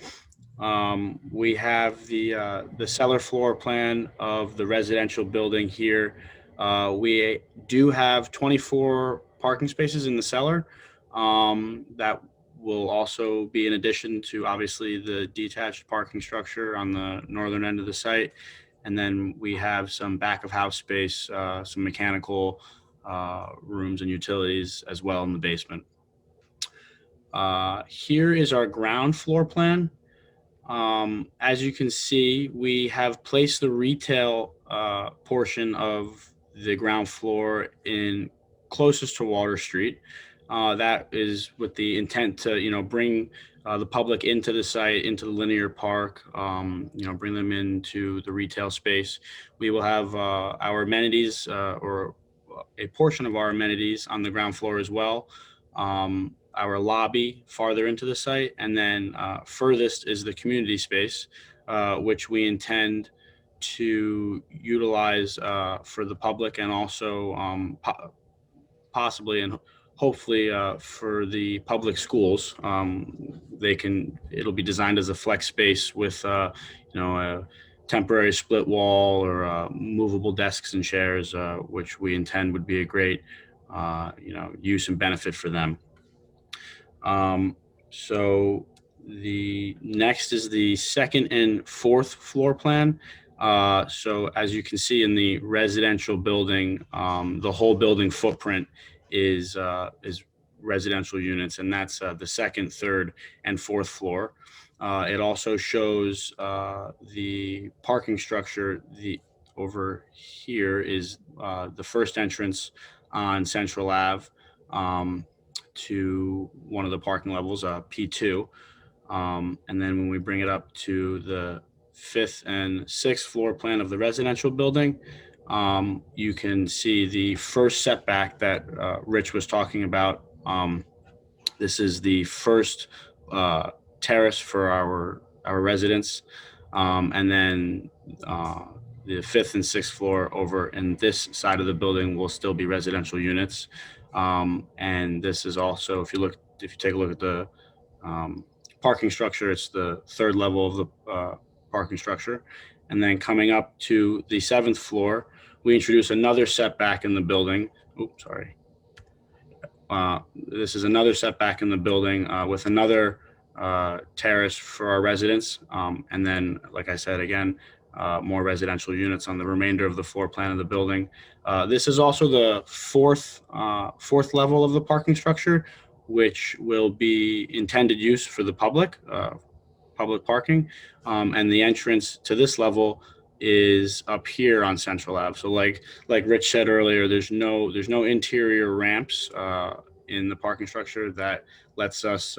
We have the cellar floor plan of the residential building here. We do have 24 parking spaces in the cellar. That will also be in addition to obviously the detached parking structure on the northern end of the site. And then we have some back of house space, some mechanical rooms and utilities as well in the basement. Here is our ground floor plan. As you can see, we have placed the retail portion of the ground floor in closest to Water Street. That is with the intent to, bring the public into the site, into the linear park, bring them into the retail space. We will have our amenities or a portion of our amenities on the ground floor as well. Our lobby farther into the site, and then furthest is the community space, which we intend to utilize for the public, and also possibly and hopefully for the public schools. It'll be designed as a flex space with a temporary split wall or movable desks and chairs, which we intend would be a great use and benefit for them. So the next is the second and fourth floor plan. So as you can see in the residential building, the whole building footprint is residential units, and that's the second, third, and fourth floor. It also shows the parking structure. Over here is the first entrance on Central Ave to one of the parking levels, P2. And then when we bring it up to the fifth and sixth floor plan of the residential building, you can see the first setback that Rich was talking about. This is the first terrace for our residents. And then the fifth and sixth floor over in this side of the building will still be residential units. And this is also, if you take a look at the parking structure, it's the third level of the parking structure. And then coming up to the 7th floor, we introduce another setback in the building. Oops, sorry. This is another setback in the building with another terrace for our residents. And then, like I said, again, more residential units on the remainder of the floor plan of the building. This is also the fourth level of the parking structure, which will be intended use for the public parking. And the entrance to this level is up here on Central Ave. So like Rich said earlier, there's no interior ramps in the parking structure that lets us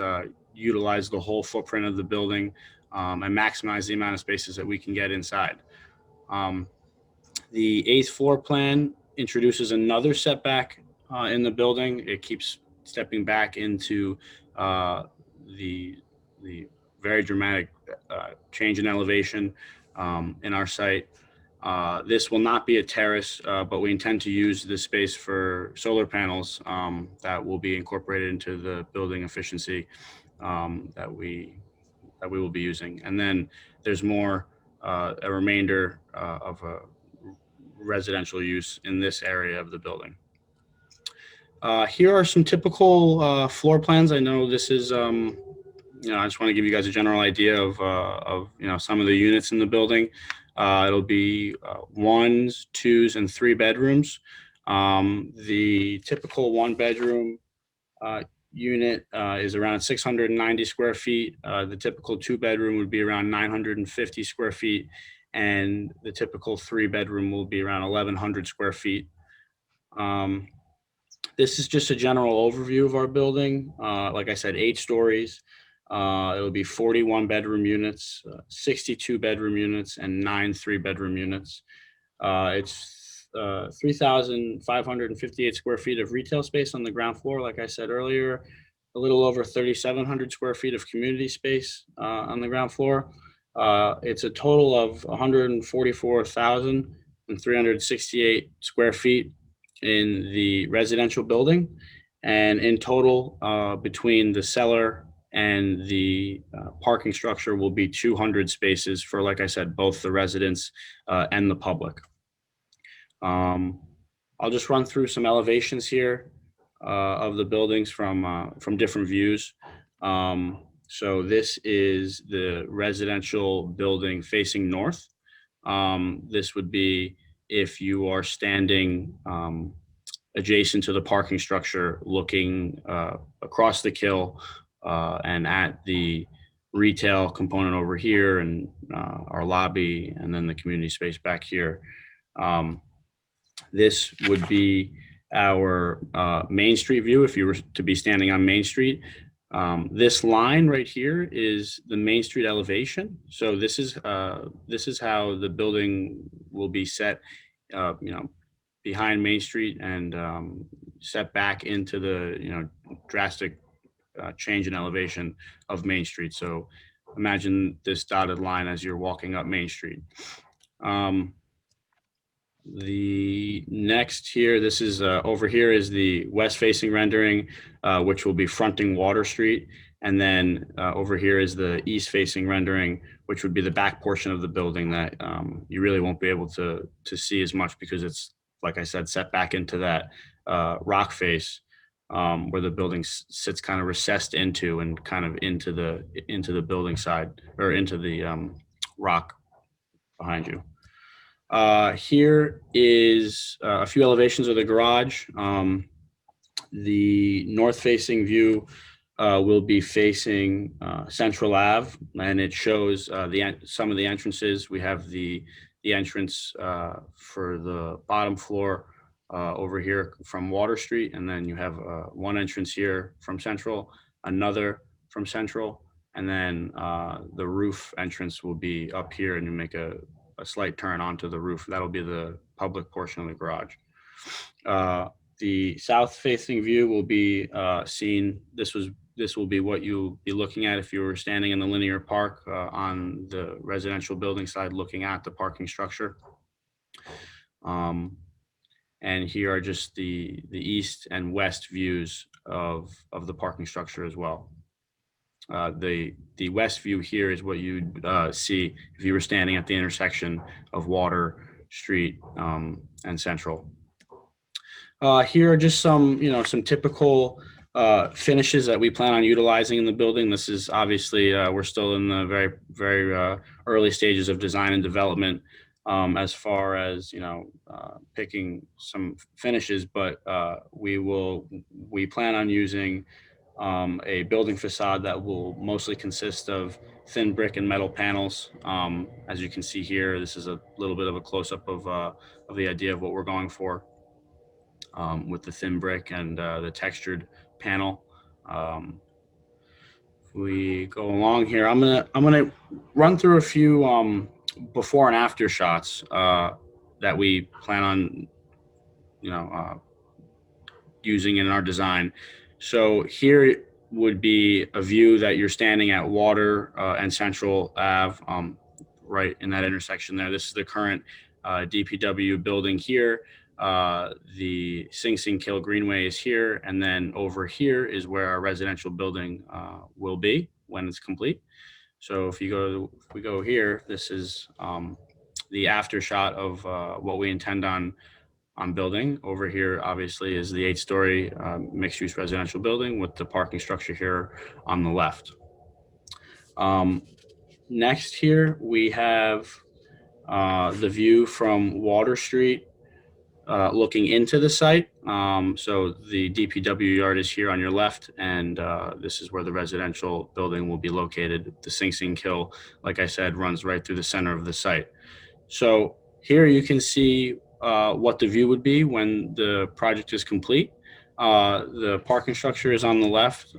utilize the whole footprint of the building and maximize the amount of spaces that we can get inside. The 8th floor plan introduces another setback in the building. It keeps stepping back into the very dramatic change in elevation in our site. This will not be a terrace, but we intend to use this space for solar panels that will be incorporated into the building efficiency that we will be using. And then there's more, a remainder of a residential use in this area of the building. Here are some typical floor plans. I know this is, I just want to give you guys a general idea of some of the units in the building. It'll be 1s, 2s, and 3 bedrooms. The typical 1-bedroom unit is around 690 square feet. The typical 2-bedroom would be around 950 square feet. And the typical 3-bedroom will be around 1,100 square feet. This is just a general overview of our building. Like I said, 8 stories. It'll be 41 bedroom units, 62 bedroom units, and 9 3-bedroom units. It's 3,558 square feet of retail space on the ground floor. Like I said earlier, a little over 3,700 square feet of community space on the ground floor. It's a total of 144,368 square feet in the residential building. And in total, between the cellar and the parking structure will be 200 spaces for, like I said, both the residents and the public. I'll just run through some elevations here of the buildings from different views. So this is the residential building facing north. This would be if you are standing adjacent to the parking structure, looking across the kill and at the retail component over here and our lobby, and then the community space back here. This would be our Main Street view if you were to be standing on Main Street. This line right here is the Main Street elevation. So this is how the building will be set, behind Main Street and set back into the drastic change in elevation of Main Street. So imagine this dotted line as you're walking up Main Street. The next here, this is over here is the west facing rendering, which will be fronting Water Street. And then over here is the east facing rendering, which would be the back portion of the building that you really won't be able to see as much because it's, like I said, set back into that rock face where the building sits kind of recessed into and kind of into the building side or into the rock behind you. Here is a few elevations of the garage. The north-facing view will be facing Central Ave, and it shows some of the entrances. We have the entrance for the bottom floor over here from Water Street, and then you have one entrance here from Central, another from Central, and then the roof entrance will be up here, and you make a slight turn onto the roof. That'll be the public portion of the garage. The south-facing view will be seen. This will be what you'll be looking at if you were standing in the linear park on the residential building side, looking at the parking structure. And here are just the east and west views of the parking structure as well. the west view here is what you'd see if you were standing at the intersection of Water Street and Central. Here are just some, some typical finishes that we plan on utilizing in the building. This is obviously, we're still in the very, very early stages of design and development as far as, picking some finishes, but we plan on using a building facade that will mostly consist of thin brick and metal panels. As you can see here, this is a little bit of a close-up of the idea of what we're going for. With the thin brick and the textured panel. If we go along here, I'm gonna run through a few before and after shots that we plan on, using in our design. So here would be a view that you're standing at Water and Central Ave, right in that intersection there. This is the current DPW building here. The Sing Sing Kill Greenway is here, and then over here is where our residential building will be when it's complete. So if we go here, this is the after shot of what we intend on building. Over here, obviously, is the 8-story mixed-use residential building with the parking structure here on the left. Next here, we have the view from Water Street looking into the site. So the DPW yard is here on your left, and this is where the residential building will be located. The Sing Sing Kill, like I said, runs right through the center of the site. So here you can see what the view would be when the project is complete. The parking structure is on the left.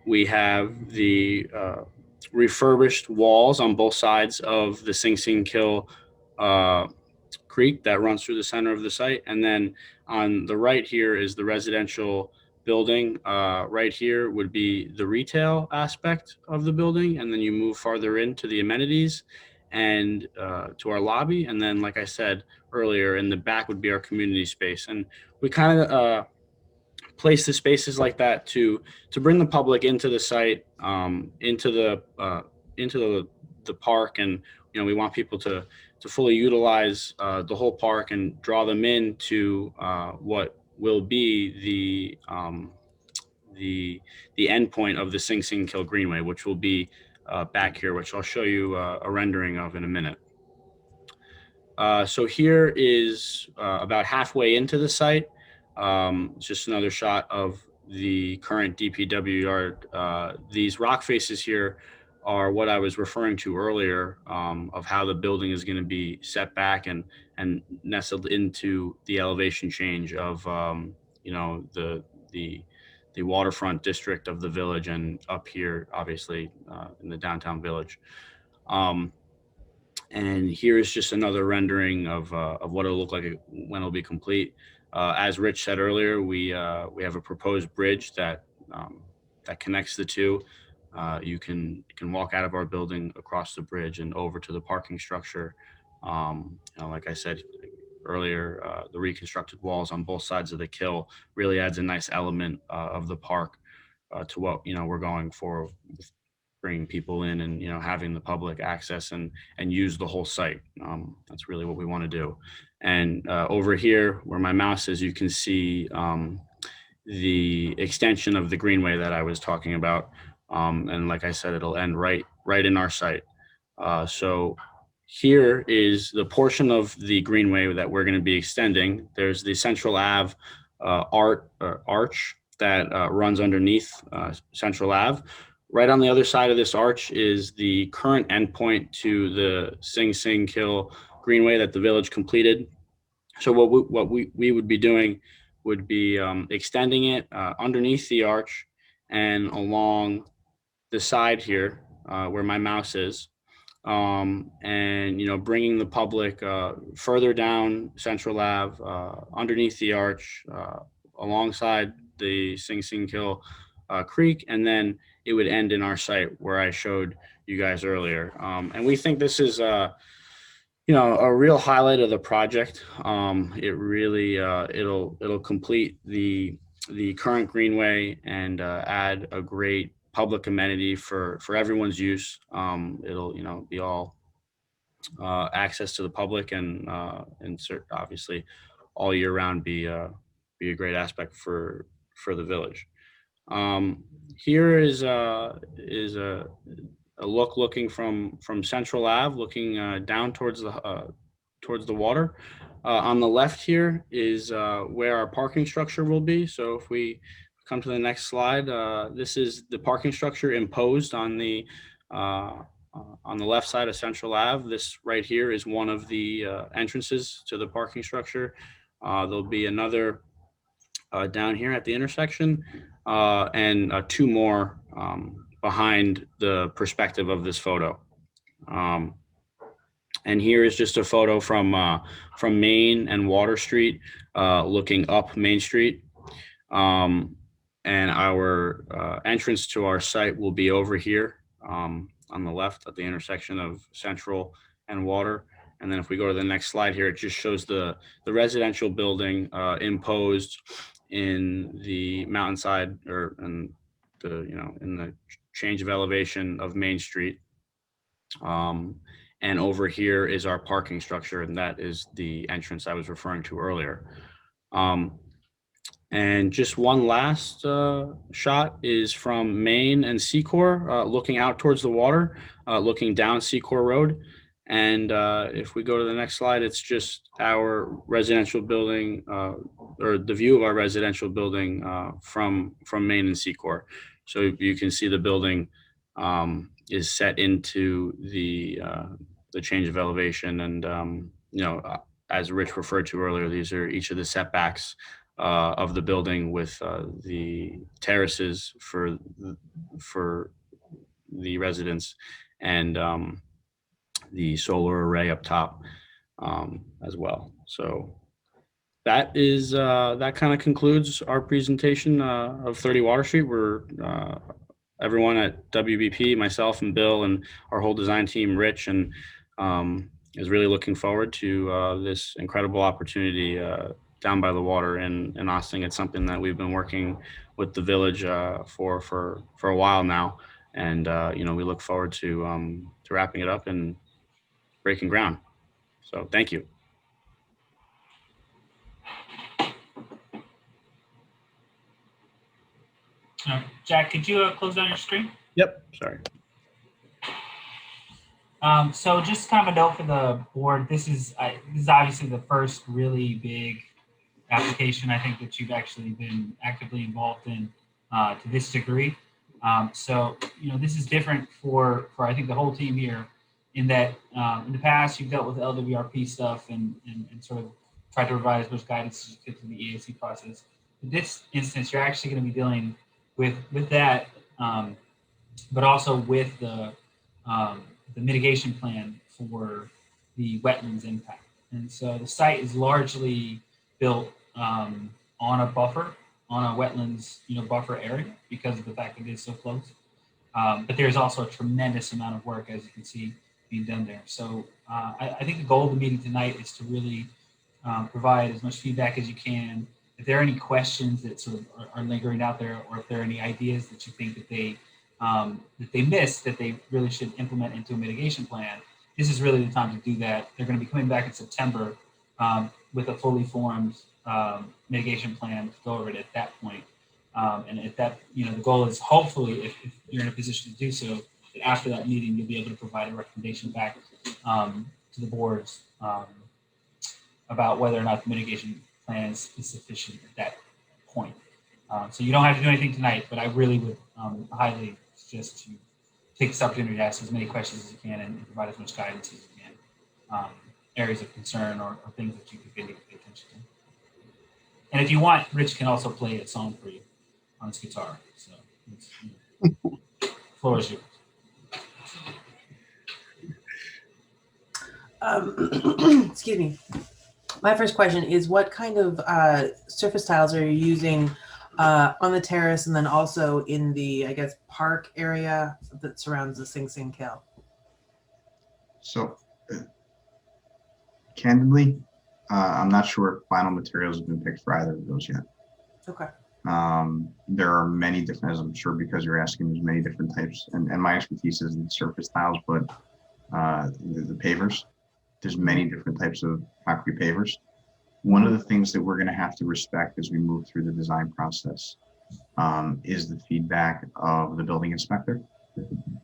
We have the refurbished walls on both sides of the Sing Sing Kill creek that runs through the center of the site. And then on the right here is the residential building. Right here would be the retail aspect of the building. And then you move farther into the amenities and to our lobby. And then, like I said earlier, in the back would be our community space. And we kind of place the spaces like that to bring the public into the site, into the park. And, we want people to fully utilize the whole park and draw them into what will be the end point of the Sing Sing Kill Greenway, which will be back here, which I'll show you a rendering of in a minute. So here is about halfway into the site. Just another shot of the current DPW yard. These rock faces here are what I was referring to earlier, of how the building is going to be set back and nestled into the elevation change of the waterfront district of the village, and up here obviously in the downtown village. And here is just another rendering of what it'll look like when it'll be complete. As Rich said earlier, we have a proposed bridge that connects the two. You can walk out of our building across the bridge and over to the parking structure. Like I said earlier, the reconstructed walls on both sides of the kill really adds a nice element of the park to what we're going for, with bringing people in and having the public access and use the whole site. That's really what we want to do. And over here where my mouse is, you can see the extension of the greenway that I was talking about. And like I said, it'll end right in our site. So here is the portion of the greenway that we're going to be extending. There's the Central Ave arch that runs underneath Central Ave. Right on the other side of this arch is the current endpoint to the Sing Sing Kill Greenway that the village completed. So what we would be doing would be extending it underneath the arch and along the side here where my mouse is, and bringing the public further down Central Ave, underneath the arch, alongside the Sing Sing Kill Creek, and then it would end in our site where I showed you guys earlier. And we think this is a real highlight of the project. It really it'll complete the current greenway and add a great public amenity for everyone's use. It'll, you know, be all access to the public, and obviously all year round be a great aspect for the village. Here is a looking from Central Ave, looking down towards the water. On the left here is where our parking structure will be. So if we come to the next slide, this is the parking structure imposed on the left side of Central Ave. This right here is one of the entrances to the parking structure. There'll be another down here at the intersection, and two more behind the perspective of this photo. And here is just a photo from Main and Water Street, looking up Main Street. And our entrance to our site will be over here on the left at the intersection of Central and Water. And then if we go to the next slide here, it just shows the residential building imposed in the mountainside, or in the change of elevation of Main Street. And over here is our parking structure, and that is the entrance I was referring to earlier. And just one last shot is from Main and Secor, looking out towards the water, looking down Secor Road. And if we go to the next slide, it's just our residential building, or the view of our residential building from Main and Secor. So you can see the building is set into the change of elevation. And, as Rich referred to earlier, these are each of the setbacks of the building, with the terraces for the residents, and the solar array up top as well. So that is that kind of concludes our presentation of 30 Water Street. We're everyone at WBP, myself and Bill, and our whole design team, Rich, and is really looking forward to this incredible opportunity down by the water in Ossining. It's something that we've been working with the village for a while now, and we look forward to wrapping it up and breaking ground. So thank you. Jack, could you close down your screen? Yep. Sorry. So just kind of a note for the board. This is obviously the first really big application I think that you've actually been actively involved in to this degree. So this is different for I think the whole team here, in that in the past you've dealt with LWRP stuff and sort of tried to provide as much guidance as you could through the EAC process. In this instance, you're actually going to be dealing with that, but also with the mitigation plan for the wetlands impact. And so the site is largely built on a buffer, on a wetlands buffer area, because of the fact that it is so close. But there's also a tremendous amount of work, as you can see, being done there. So I think the goal of the meeting tonight is to really provide as much feedback as you can. If there are any questions that sort of are lingering out there, or if there are any ideas that you think that they missed that they really should implement into a mitigation plan, this is really the time to do that. They're going to be coming back in September with a fully formed mitigation plan to go over it at that point. And if that, the goal is, hopefully, if you're in a position to do so, that after that meeting, you'll be able to provide a recommendation back to the boards about whether or not the mitigation plan is sufficient at that point. So you don't have to do anything tonight, but I really would highly suggest you take this opportunity to ask as many questions as you can and provide as much guidance as you can. Areas of concern or things that you could really pay attention to. And if you want, Rich can also play a song for you on his guitar. So floor is yours. Excuse me. My first question is, what kind of surface tiles are you using on the terrace, and then also in the, I guess, park area that surrounds the Sing Sing Kill? So candidly, I'm not sure if final materials have been picked for either of those yet. Okay. There are many different, as I'm sure because you're asking, there's many different types, and my expertise is in surface tiles, but the pavers, there's many different types of concrete pavers. One of the things that we're going to have to respect as we move through the design process is the feedback of the building inspector,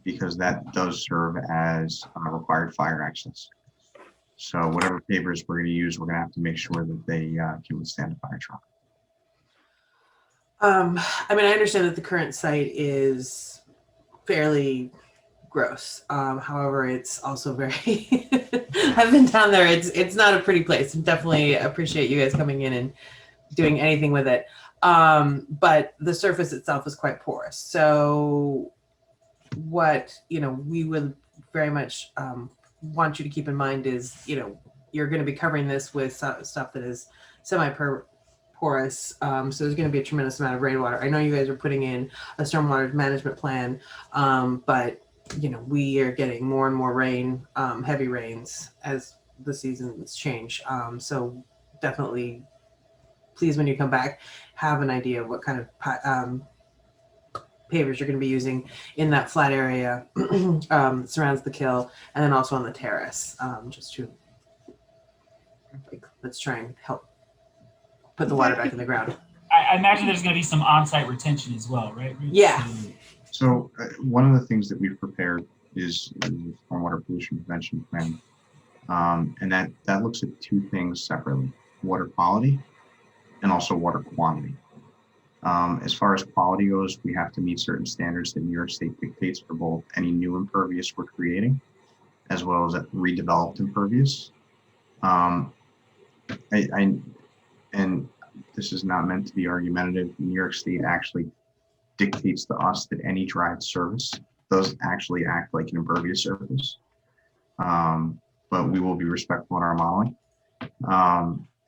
because that does serve as required fire access. So whatever pavers we're going to use, we're going to have to make sure that they can withstand a fire truck. I mean, I understand that the current site is fairly gross. However, it's also very, I've been down there. It's not a pretty place. Definitely appreciate you guys coming in and doing anything with it. But the surface itself is quite porous. So what, we would very much want you to keep in mind is, you're going to be covering this with stuff that is semi-porous. So there's going to be a tremendous amount of rainwater. I know you guys are putting in a stormwater management plan, but we are getting more and more rain, heavy rains as the seasons change. So definitely, please, when you come back, have an idea of what kind of pavers you're going to be using in that flat area surrounds the kill, and then also on the terrace, just to let's try and help put the water back in the ground. I imagine there's going to be some on-site retention as well, right? Yeah. So one of the things that we've prepared is the stormwater pollution prevention plan, and that looks at two things separately: water quality and also water quantity. As far as quality goes, we have to meet certain standards that New York State dictates for both any new impervious we're creating, as well as redeveloped impervious. And this is not meant to be argumentative. New York State actually dictates to us that any drive service does actually act like an impervious surface. But we will be respectful in our modeling.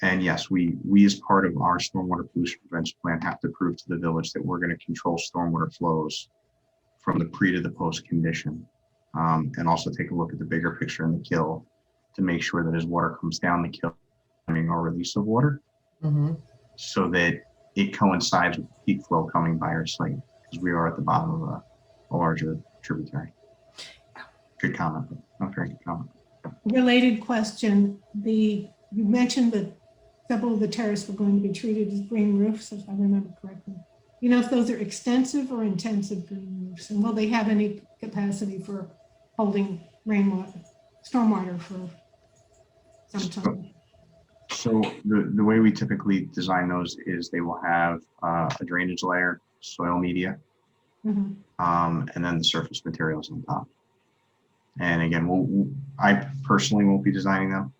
And yes, we as part of our stormwater pollution prevention plan have to prove to the village that we're going to control stormwater flows from the pre to the post condition, and also take a look at the bigger picture in the kill to make sure that as water comes down the kill, or release of water, so that it coincides with peak flow coming by our site, because we are at the bottom of a larger tributary. Good comment. Not very good comment. Related question: you mentioned that several of the terraces were going to be treated as green roofs, if I remember correctly. You know if those are extensive or intensive green roofs, and will they have any capacity for holding rainwater, stormwater for some time? So the way we typically design those is they will have a drainage layer, soil media, and then the surface materials on top. And again, I personally won't be designing them.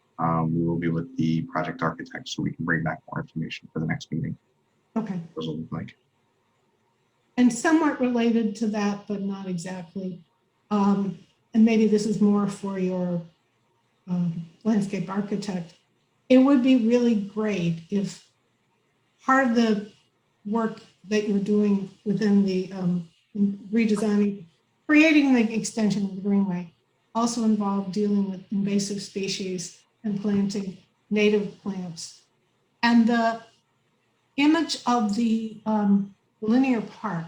We will be with the project architect, so we can bring back more information for the next meeting. Okay. What those will look like. And somewhat related to that, but not exactly. And maybe this is more for your landscape architect. It would be really great if part of the work that you're doing within the redesigning, creating the extension of the greenway, also involved dealing with invasive species and planting native plants. And the image of the linear park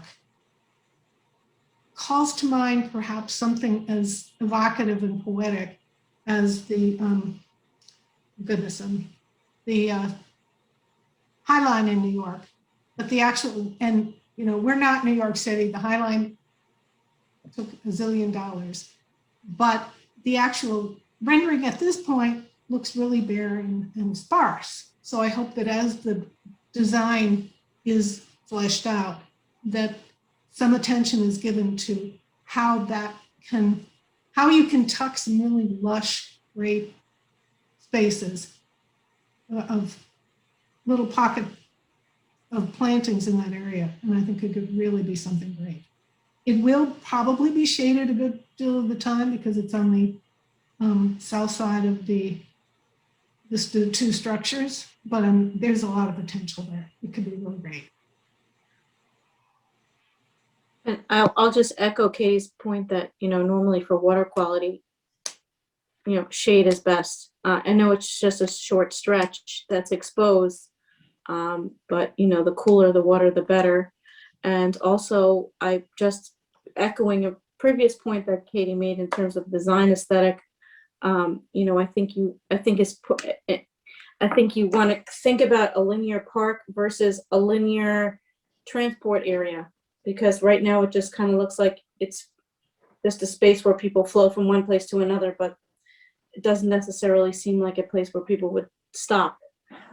calls to mind perhaps something as evocative and poetic as the the High Line in New York, but the actual, and we're not New York City, the High Line took $1 zillion, but the actual rendering at this point looks really bare and sparse. So I hope that as the design is fleshed out, that some attention is given to how you can tuck some really lush, great spaces of little pocket of plantings in that area. And I think it could really be something great. It will probably be shaded a good deal of the time because it's on the south side of the two structures, but there's a lot of potential there. It could be really great. And I'll just echo Katie's point that, normally for water quality, shade is best. I know it's just a short stretch that's exposed, But the cooler the water, the better. And also, I just echoing a previous point that Katie made in terms of design aesthetic. I think you want to think about a linear park versus a linear transport area, because right now it just kind of looks like it's just a space where people flow from one place to another, but it doesn't necessarily seem like a place where people would stop,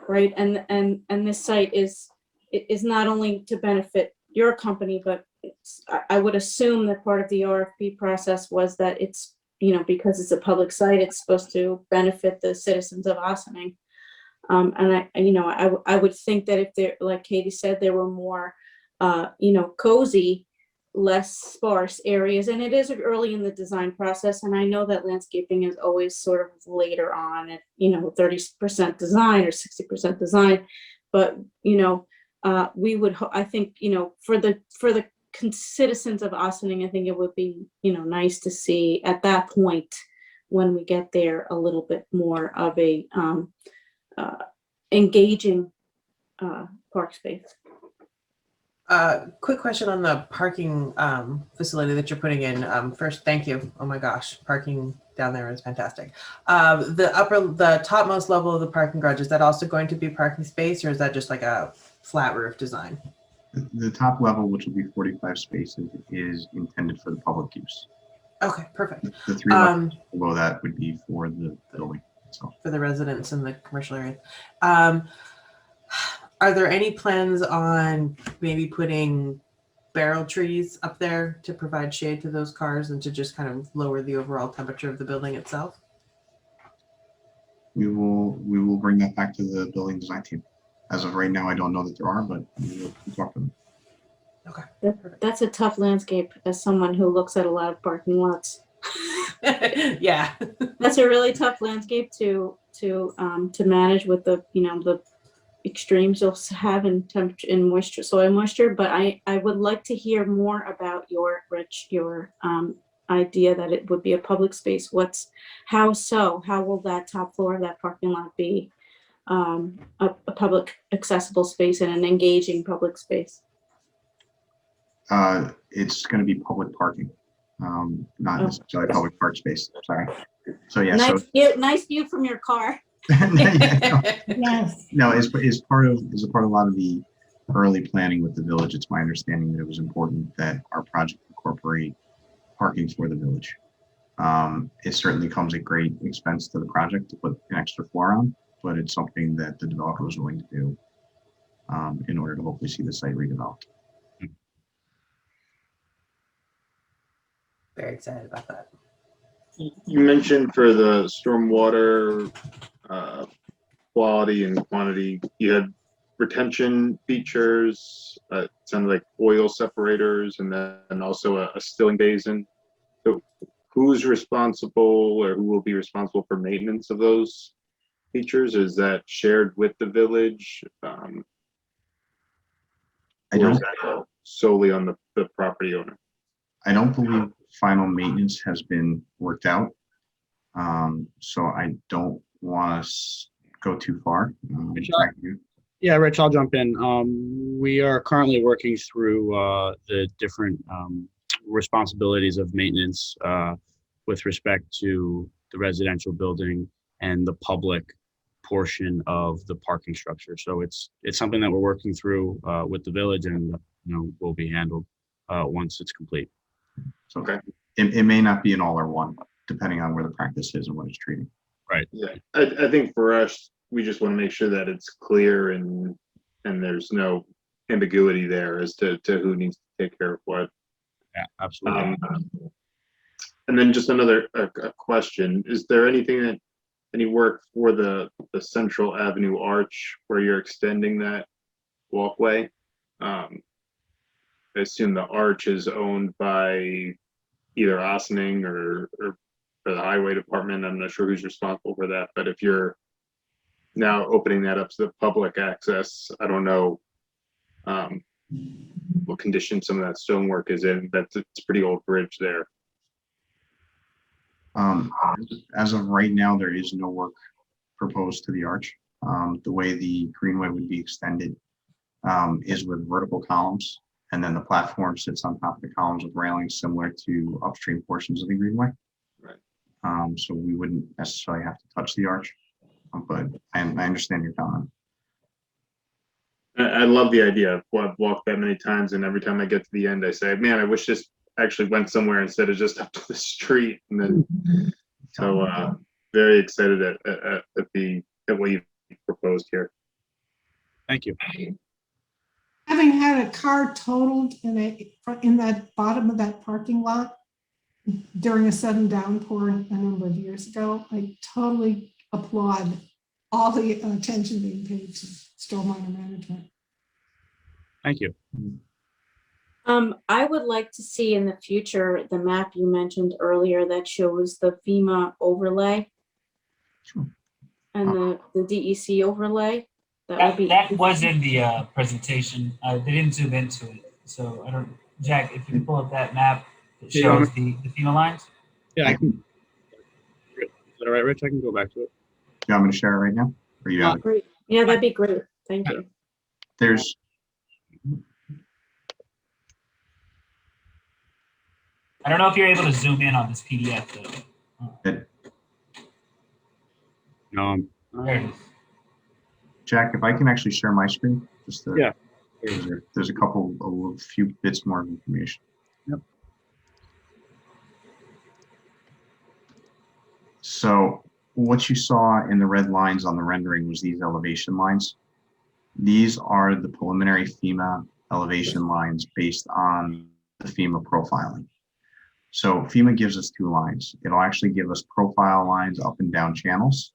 right? And this site is not only to benefit your company, but I would assume that part of the RFP process was that it's, because it's a public site, it's supposed to benefit the citizens of Ossining. And I would think that if there, like Katie said, there were more, cozy, less sparse areas, and it is early in the design process. And I know that landscaping is always sort of later on at, 30% design or 60% design. But, we would, I think, for the citizens of Ossining, I think it would be, nice to see at that point, when we get there, a little bit more of a engaging park space. Quick question on the parking facility that you're putting in. First, thank you. Oh my gosh, parking down there is fantastic. The topmost level of the parking garage, is that also going to be parking space, or is that just like a flat roof design? The top level, which will be 45 spaces, is intended for the public use. Okay, perfect. The 3 levels below that would be for the building itself. For the residents in the commercial area. Are there any plans on maybe putting barrel trees up there to provide shade to those cars and to just kind of lower the overall temperature of the building itself? We will bring that back to the building design team. As of right now, I don't know that there are, but we will talk to them. Okay. That's a tough landscape as someone who looks at a lot of parking lots. Yeah. That's a really tough landscape to manage with the the extremes you'll have in temperature, in moisture, soil moisture. But I would like to hear more about your idea that it would be a public space. How will that top floor of that parking lot be a public accessible space and an engaging public space? It's going to be public parking, not necessarily public park space. Sorry. So yeah. Nice view from your car. Yes. No, as part of a lot of the early planning with the village, it's my understanding that it was important that our project incorporate parking for the village. It certainly comes at great expense to the project to put an extra floor on, but it's something that the developer was willing to do in order to hopefully see the site redeveloped. Very excited about that. You mentioned for the stormwater quality and quantity, you had retention features, it sounded like oil separators, and then also a stilling basin. So who's responsible, or who will be responsible for maintenance of those features? Is that shared with the village? I Or don't. is that solely on the property owner? I don't believe final maintenance has been worked out. So I don't want to go too far. Yeah, Rich, I'll jump in. We are currently working through the different responsibilities of maintenance with respect to the residential building and the public portion of the parking structure. So it's something that we're working through with the village, and will be handled once it's complete. So okay. It may not be an all or one, depending on where the practice is and what it's treating. Right. Yeah, I think for us, we just want to make sure that it's clear and there's no ambiguity there as to who needs to take care of what. Yeah, absolutely. And then just another question: is there any work for the Central Avenue arch where you're extending that walkway? I assume the arch is owned by either Ossining or the highway department. I'm not sure who's responsible for that, but if you're now opening that up to the public access, I don't know what condition some of that stonework is in, but it's a pretty old bridge there. As of right now, there is no work proposed to the arch. The way the greenway would be extended is with vertical columns, and then the platform sits on top of the columns with railings similar to upstream portions of the greenway. Right. So we wouldn't necessarily have to touch the arch, but I understand your comment. I love the idea. I've walked that many times, and every time I get to the end, I say, "Man, I wish this actually went somewhere instead of just up to the street." And then, so very excited at what you proposed here. Thank you. Having had a car totaled in that bottom of that parking lot during a sudden downpour a number of years ago, I totally applaud all the attention being paid to stormwater management. Thank you. I would like to see in the future the map you mentioned earlier that shows the FEMA overlay and the DEC overlay. That was in the presentation. They didn't zoom into it. So I don't, Jack, if you can pull up that map that shows the FEMA lines. Yeah, I can. Is that all right, Rich? I can go back to it. You want me to share it right now? Or you have it? Great. Yeah, that'd be great. Thank you. There's I don't know if you're able to zoom in on this PDF though. No, There it is. Jack, if I can actually share my screen, just to, Yeah. There's a few bits more of information. Yep. So what you saw in the red lines on the rendering was these elevation lines. These are the preliminary FEMA elevation lines based on the FEMA profiling. So FEMA gives us two lines. It'll actually give us profile lines up and down channels.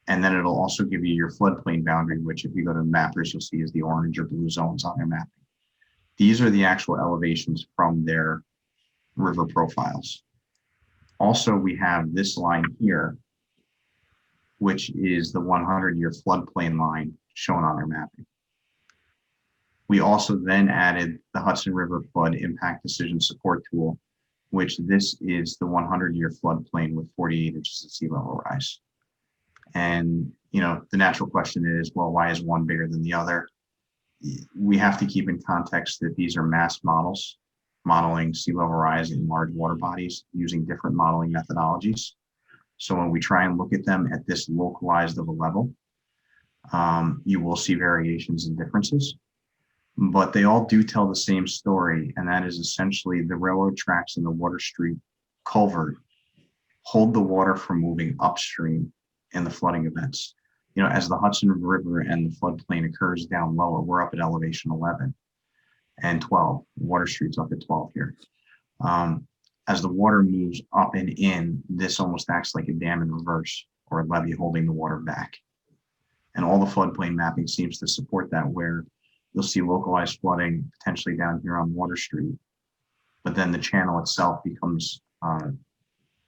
And then it'll also give you your floodplain boundary, which if you go to mappers, you'll see is the orange or blue zones on their mapping. These are the actual elevations from their river profiles. Also, we have this line here, which is the 100-year floodplain line shown on their mapping. We also then added the Hudson River Flood Impact Decision Support Tool, which this is the 100-year floodplain with 48 inches of sea level rise. And, you know, the natural question is, well, why is one bigger than the other? We have to keep in context that these are mass models, modeling sea level rise in large water bodies using different modeling methodologies. So when we try and look at them at this localized of a level, you will see variations and differences, but they all do tell the same story. And that is essentially the railroad tracks and the Water Street culvert hold the water from moving upstream in the flooding events. You know, as the Hudson River and the floodplain occurs down lower, we're up at elevation 11 and 12. Water Street's up at 12 here. As the water moves up and in, this almost acts like a dam in reverse or a levee holding the water back. And all the floodplain mapping seems to support that, where you'll see localized flooding potentially down here on Water Street, but then the channel itself becomes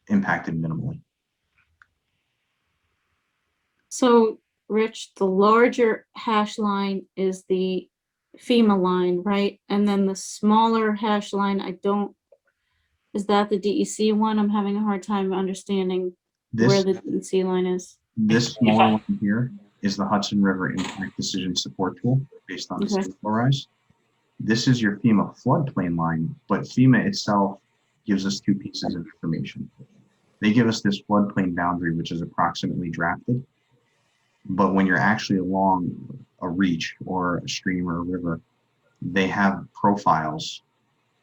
impacted minimally. So, Rich, the larger hash line is the FEMA line, right? And then the smaller hash line, is that the DEC one? I'm having a hard time understanding where the DEC line is. This smaller one here is the Hudson River Impact Decision Support Tool based on the sea level rise. This is your FEMA floodplain line, but FEMA itself gives us two pieces of information. They give us this floodplain boundary, which is approximately drafted. But when you're actually along a reach or a stream or a river, they have profiles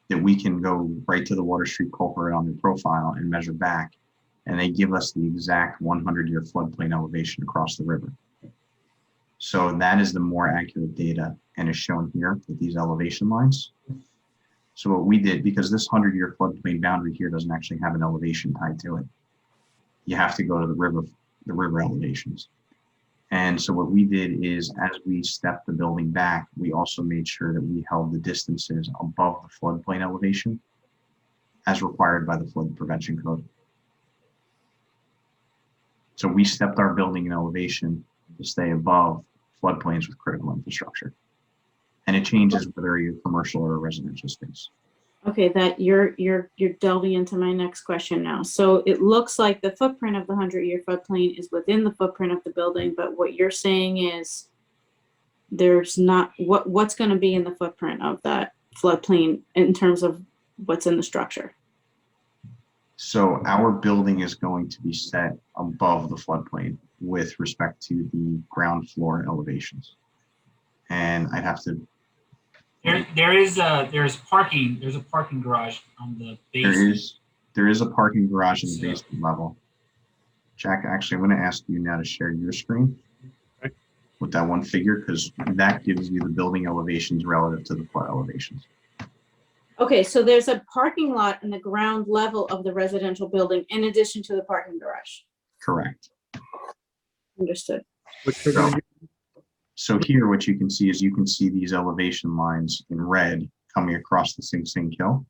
that we can go right to the Water Street culvert on the profile and measure back. And they give us the exact 100-year floodplain elevation across the river. So that is the more accurate data and is shown here with these elevation lines. So what we did, because this 100-year floodplain boundary here doesn't actually have an elevation tied to it, you have to go to the river elevations. And so what we did is, as we stepped the building back, we also made sure that we held the distances above the floodplain elevation as required by the flood prevention code. So we stepped our building in elevation to stay above floodplains with critical infrastructure. And it changes whether you're commercial or a residential space. Okay, that you're delving into my next question now. So it looks like the footprint of the 100-year floodplain is within the footprint of the building, but what you're saying is there's not, what's going to be in the footprint of that floodplain in terms of what's in the structure? So our building is going to be set above the floodplain with respect to the ground floor elevations. And I'd have to, There's parking. There's a parking garage on the basement. there is a parking garage in the basement level. Jack, actually, I'm going to ask you now to share your screen with that one figure, because that gives you the building elevations relative to the flood elevations. Okay, so there's a parking lot in the ground level of the residential building in addition to the parking garage. Correct. Understood. So here, what you can see is you can see these elevation lines in red coming across the Sing Sing Kill.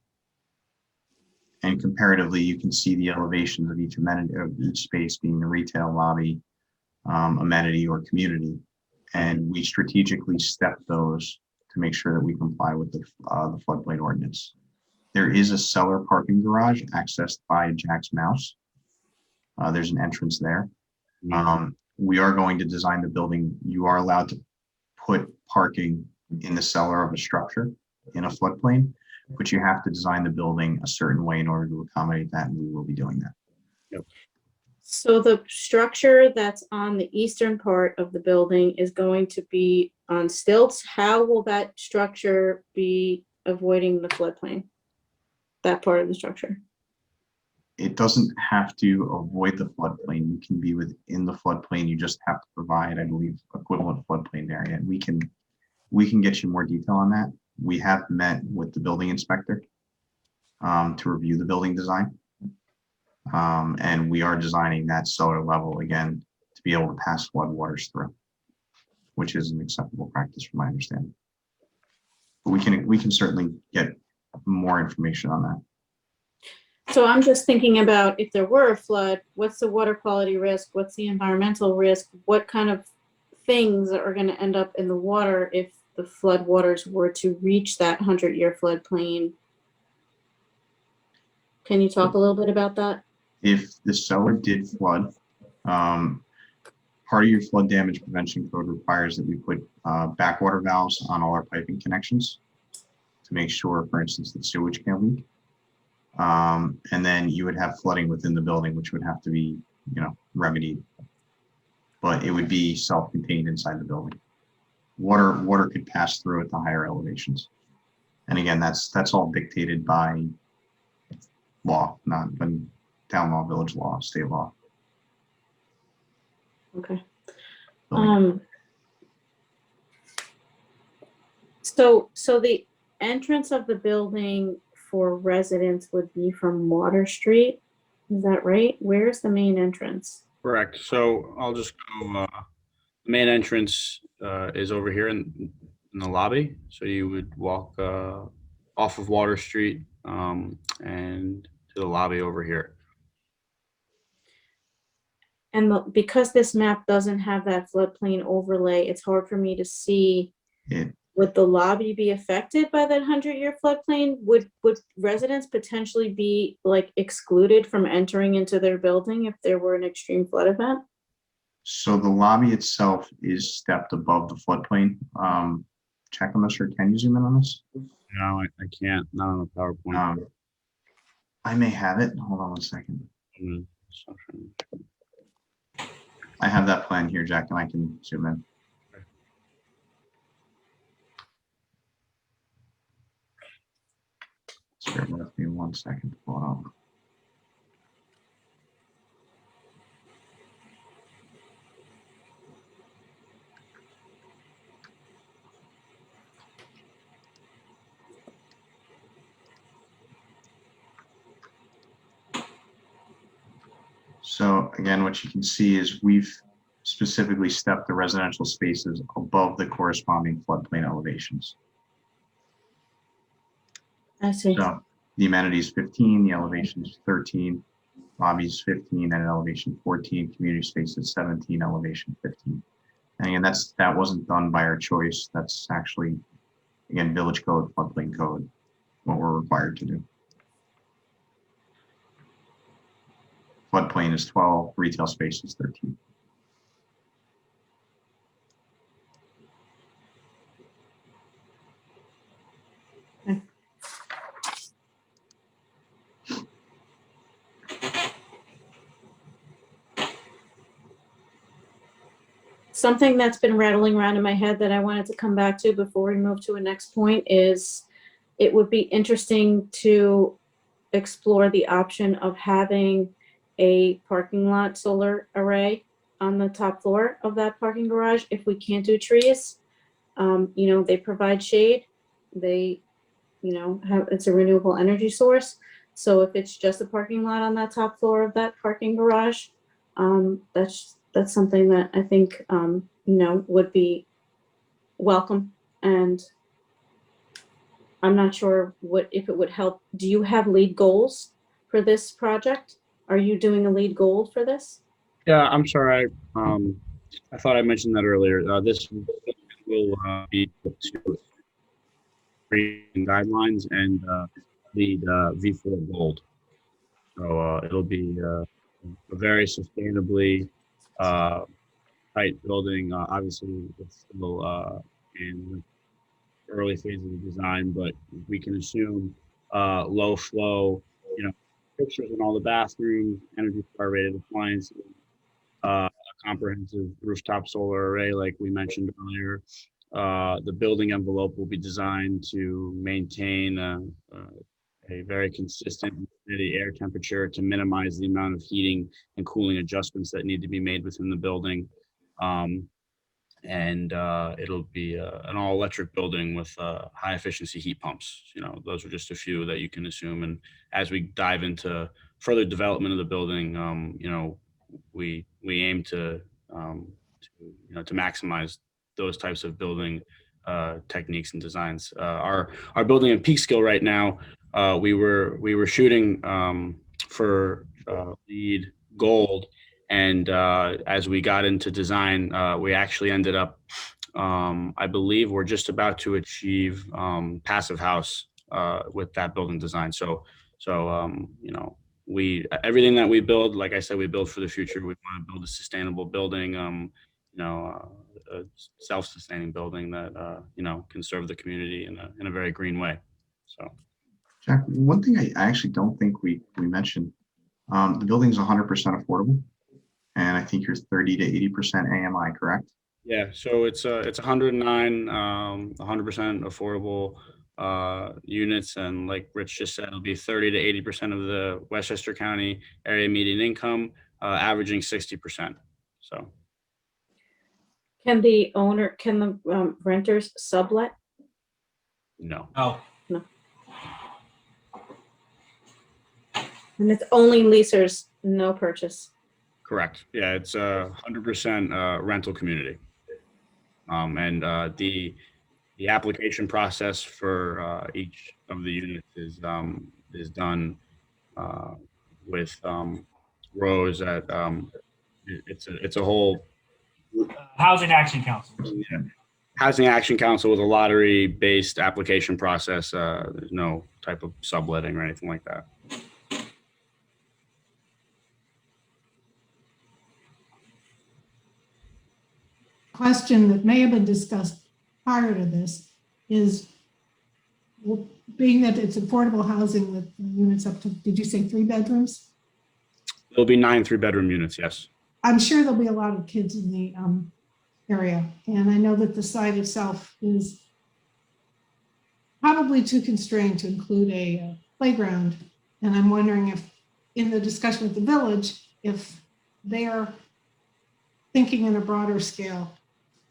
And comparatively, you can see the elevations of each amenity, of each space being the retail lobby, amenity, or community. And we strategically step those to make sure that we comply with the floodplain ordinance. There is a cellar parking garage accessed by Jack's Mouse. There's an entrance there. We are going to design the building. You are allowed to put parking in the cellar of a structure in a floodplain, but you have to design the building a certain way in order to accommodate that, and we will be doing that. Yep. So the structure that's on the eastern part of the building is going to be on stilts. How will that structure be avoiding the floodplain? That part of the structure? It doesn't have to avoid the floodplain. You can be within the floodplain. You just have to provide, I believe, equivalent floodplain area. And we can get you more detail on that. We have met with the building inspector to review the building design. And we are designing that cellar level again to be able to pass flood waters through, which is an acceptable practice from my understanding. But we can certainly get more information on that. So I'm just thinking about if there were a flood, what's the water quality risk? What's the environmental risk? What kind of things are going to end up in the water if the flood waters were to reach that 100-year floodplain? Can you talk a little bit about that? If the cellar did flood, part of your flood damage prevention code requires that we put backwater valves on all our piping connections to make sure, for instance, that sewage can't leak. And then you would have flooding within the building, which would have to be, remedied. But it would be self-contained inside the building. Water could pass through at the higher elevations. And again, that's all dictated by law, not town law, village law, state law. Okay. Building. So the entrance of the building for residents would be from Water Street. Is that right? Where's the main entrance? Correct. So I'll just go, the main entrance is over here in the lobby. So you would walk off of Water Street and to the lobby over here. And because this map doesn't have that floodplain overlay, it's hard for me to see. Would the lobby be affected by that 100-year floodplain? Would residents potentially be excluded from entering into their building if there were an extreme flood event? So the lobby itself is stepped above the floodplain. Check, I'm not sure. Can you zoom in on this? No, I can't. Not on the PowerPoint. I may have it. Hold on one second. Mm-hmm. I have that plan here, Jack, and I can zoom in. Bear with me 1 second to pull it up. So again, what you can see is we've specifically stepped the residential spaces above the corresponding floodplain elevations. I see. So the amenity is 15, the elevation is 13, lobby is 15, and elevation 14, community space is 17, elevation 15. And again, that wasn't done by our choice. That's actually, again, village code, floodplain code. what we're required to do. Floodplain is 12, retail space is 13. Something that's been rattling around in my head that I wanted to come back to before we move to a next point is it would be interesting to explore the option of having a parking lot solar array on the top floor of that parking garage if we can't do trees. You know, they provide shade. They, you know, it's a renewable energy source. So if it's just a parking lot on that top floor of that parking garage, that's something that I think, you know, would be welcome. And I'm not sure if it would help. Do you have lead goals for this project? Are you doing a lead goal for this? Yeah, I'm sorry. I thought I mentioned that earlier. This will be to green guidelines and lead V4 Gold. So it'll be a very sustainably tight building. Obviously, it's still in early phase of the design, but we can assume low flow, you know, fixtures in all the bathrooms, Energy Star rated appliances, a comprehensive rooftop solar array, like we mentioned earlier. The building envelope will be designed to maintain a very consistent and steady air temperature to minimize the amount of heating and cooling adjustments that need to be made within the building. And it'll be an all-electric building with high efficiency heat pumps. You know, those are just a few that you can assume. And as we dive into further development of the building, you know, we aim to you know, to maximize those types of building techniques and designs. Our building in Peekskill right now, we were shooting for LEED Gold. And as we got into design, we actually ended up, I believe we're just about to achieve Passive House with that building design. So you know, everything that we build, like I said, we build for the future. We want to build a sustainable building, you know, a self-sustaining building that, you know, can serve the community in a very green way. So. Jack, one thing I actually don't think we mentioned, the building is 100% affordable. And I think you're 30 to 80% AMI, correct? Yeah, so it's 109, 100% affordable units, and like Rich just said, it'll be 30 to 80% of the Westchester County area median income, averaging 60%. So. Can the renters sublet? No. Oh, No. And it's only leasers, no purchase. Correct. Yeah, it's 100% rental community. And the application process for each of the units is done with Rose at it's a whole Housing Action Council. yeah, Housing Action Council with a lottery-based application process. There's no type of subletting or anything like that. Question that may have been discussed prior to this is, well, being that it's affordable housing with units up to, did you say 3 bedrooms? There'll be 9 3-bedroom units, yes. I'm sure there'll be a lot of kids in the area. And I know that the site itself is probably too constrained to include a playground. And I'm wondering if in the discussion with the village, if they're thinking in a broader scale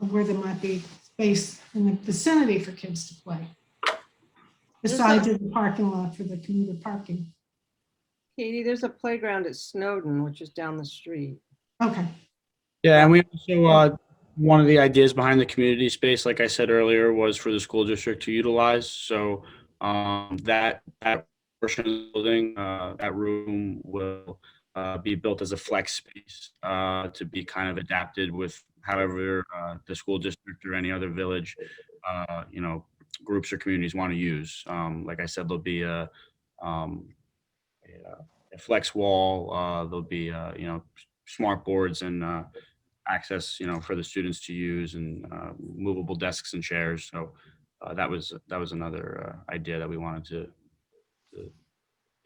of where there might be space in the vicinity for kids to play, besides in the parking lot for the commuter parking. Katie, there's a playground at Snowden, which is down the street. Okay. Yeah, and we also, one of the ideas behind the community space, like I said earlier, was for the school district to utilize. So that portion of the building, that room will be built as a flex space to be kind of adapted with however the school district or any other village, you know, groups or communities want to use. Like I said, there'll be a flex wall. There'll be smart boards and access for the students to use, and movable desks and chairs. So that was another idea that we wanted to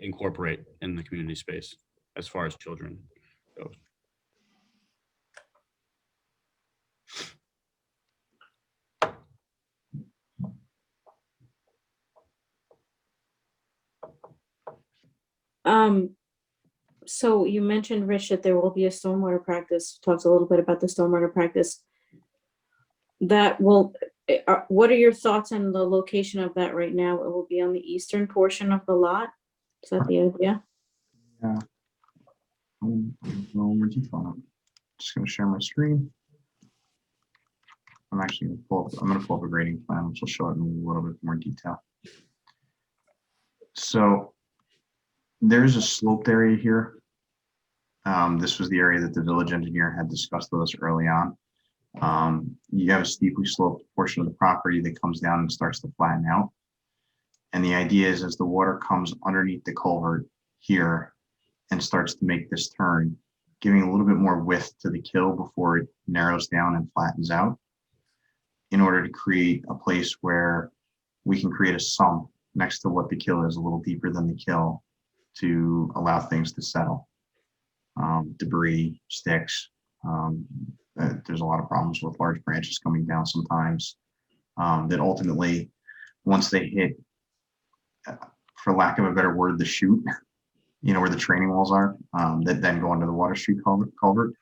incorporate in the community space as far as children goes. So you mentioned, Rich, that there will be a stormwater practice, talks a little bit about the stormwater practice. That will, what are your thoughts on the location of that right now? It will be on the eastern portion of the lot? Is that the idea? Yeah. Just gonna share my screen. I'm actually gonna pull up a grading plan, which will show it in a little bit more detail. So there's a sloped area here. This was the area that the village engineer had discussed with us early on. You have a steeply sloped portion of the property that comes down and starts to flatten out. And the idea is as the water comes underneath the culvert here and starts to make this turn, giving a little bit more width to the kill before it narrows down and flattens out, in order to create a place where we can create a sump next to what the kill is, a little deeper than the kill, to allow things to settle. Debris, sticks. There's a lot of problems with large branches coming down sometimes, that ultimately, once they hit, for lack of a better word, the chute, where the training walls are, that then go into the Water Street culvert,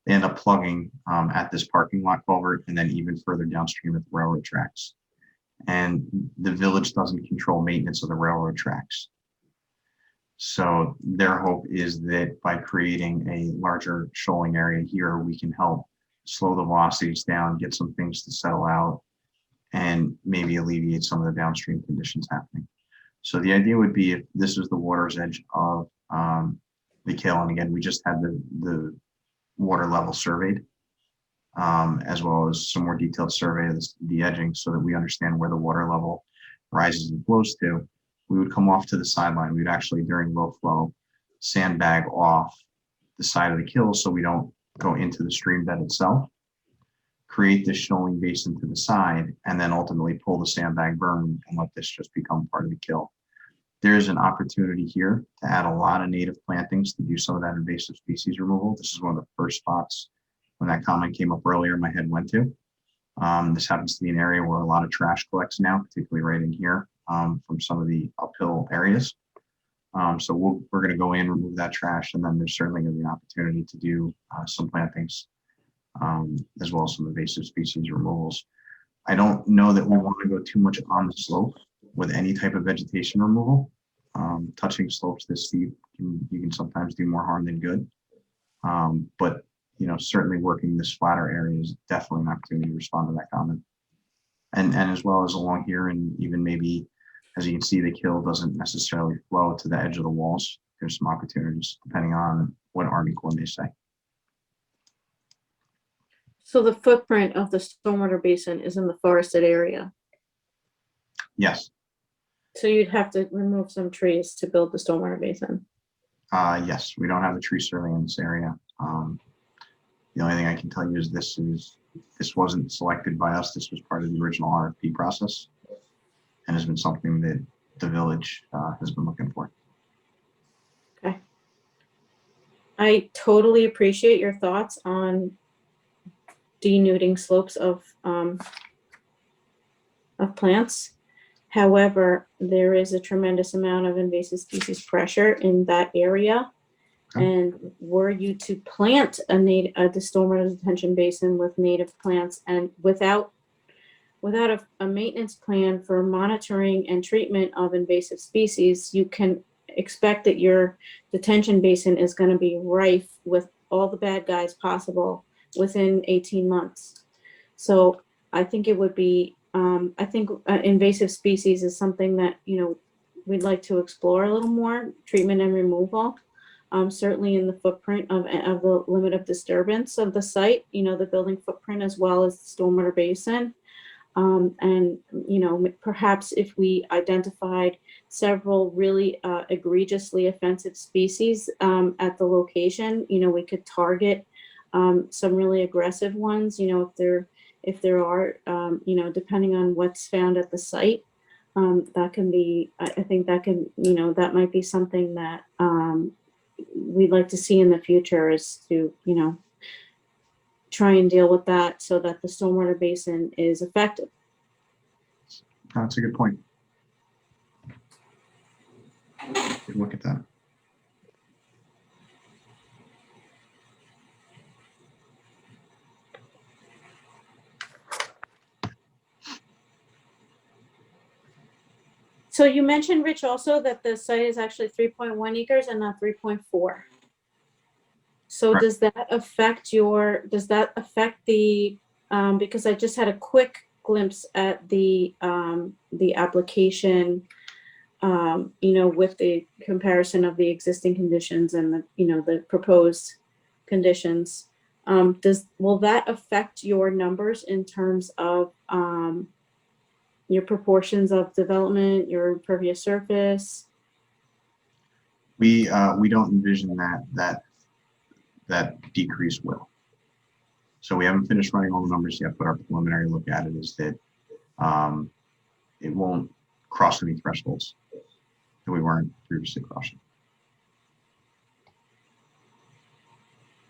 they end up plugging at this parking lot culvert and then even further downstream at the railroad tracks. And the village doesn't control maintenance of the railroad tracks. So their hope is that by creating a larger shoaling area here, we can help slow the velocities down, get some things to settle out, and maybe alleviate some of the downstream conditions happening. So the idea would be, if this is the water's edge of the kill, and again, we just had the water level surveyed, as well as some more detailed survey of the edging, so that we understand where the water level rises and flows to. We would come off to the sideline. We'd actually, during low flow, sandbag off the side of the kill so we don't go into the stream bed itself, create this shoaling basin to the side, and then ultimately pull the sandbag berm and let this just become part of the kill. There's an opportunity here to add a lot of native plantings to do some of that invasive species removal. This is one of the first spots when that comment came up earlier, my head went to. This happens to be an area where a lot of trash collects now, particularly right in here, from some of the uphill areas. So we're going to go in, remove that trash, and then there's certainly going to be an opportunity to do some plantings, as well as some invasive species removals. I don't know that we want to go too much on the slope with any type of vegetation removal. Touching slopes this steep, you can sometimes do more harm than good. But certainly working this flatter area is definitely an opportunity to respond to that comment. And as well as along here, and even maybe, as you can see, the kill doesn't necessarily flow to the edge of the walls. There's some opportunities depending on what Army Corps may say. So the footprint of the stormwater basin is in the forested area. Yes. So you'd have to remove some trees to build the stormwater basin. Yes, we don't have a tree survey in this area. The only thing I can tell you is this wasn't selected by us. This was part of the original RFP process, and has been something that the village has been looking for. Okay. I totally appreciate your thoughts on denuding slopes of plants. However, there is a tremendous amount of invasive species pressure in that area. Okay. And were you to plant the stormwater detention basin with native plants and without a maintenance plan for monitoring and treatment of invasive species, you can expect that your detention basin is going to be rife with all the bad guys possible within 18 months. So I think it would be, invasive species is something that, we'd like to explore a little more, treatment and removal. Certainly in the footprint of the limit of disturbance of the site, the building footprint as well as the stormwater basin. And, you know, perhaps if we identified several really egregiously offensive species at the location, you know, we could target some really aggressive ones, you know, if there are, you know, depending on what's found at the site. That can be, I think that can, you know, that might be something that we'd like to see in the future, is to, you know, try and deal with that so that the stormwater basin is effective. That's a good point. Good look at that. So you mentioned, Rich, also that the site is actually 3.1 acres and not 3.4. So Correct. does that affect the, because I just had a quick glimpse at the application, you know, with the comparison of the existing conditions and the, you know, the proposed conditions. Will that affect your numbers in terms of your proportions of development, your impervious surface? We don't envision that decrease will. So we haven't finished running all the numbers yet, but our preliminary look at it is that it won't cross any thresholds that we weren't previously crossing.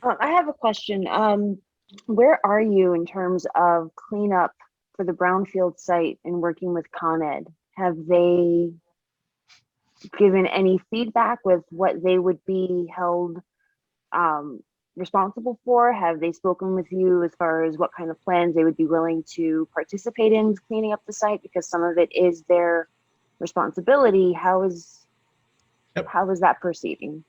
I have a question. Where are you in terms of cleanup for the brownfield site and working with Con Ed? Have they given any feedback with what they would be held responsible for? Have they spoken with you as far as what kind of plans they would be willing to participate in cleaning up the site? Because some of it is their responsibility. How is that proceeding?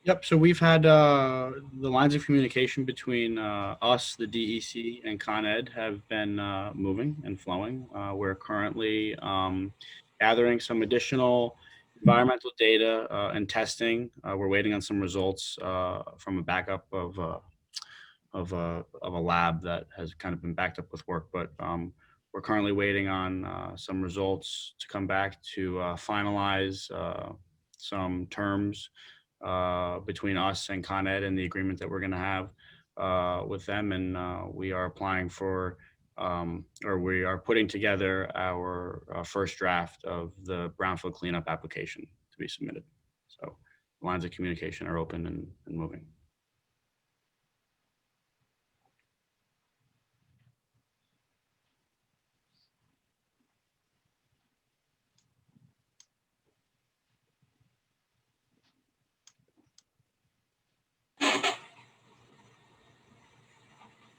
Yep. So we've had the lines of communication between us, the DEC, and Con Ed have been moving and flowing. We're currently gathering some additional environmental data and testing. We're waiting on some results from a backup of a lab that has kind of been backed up with work, but we're currently waiting on some results to come back to finalize some terms between us and Con Ed and the agreement that we're going to have with them. And we are applying for, or we are putting together our first draft of the brownfield cleanup application to be submitted. So lines of communication are open and moving.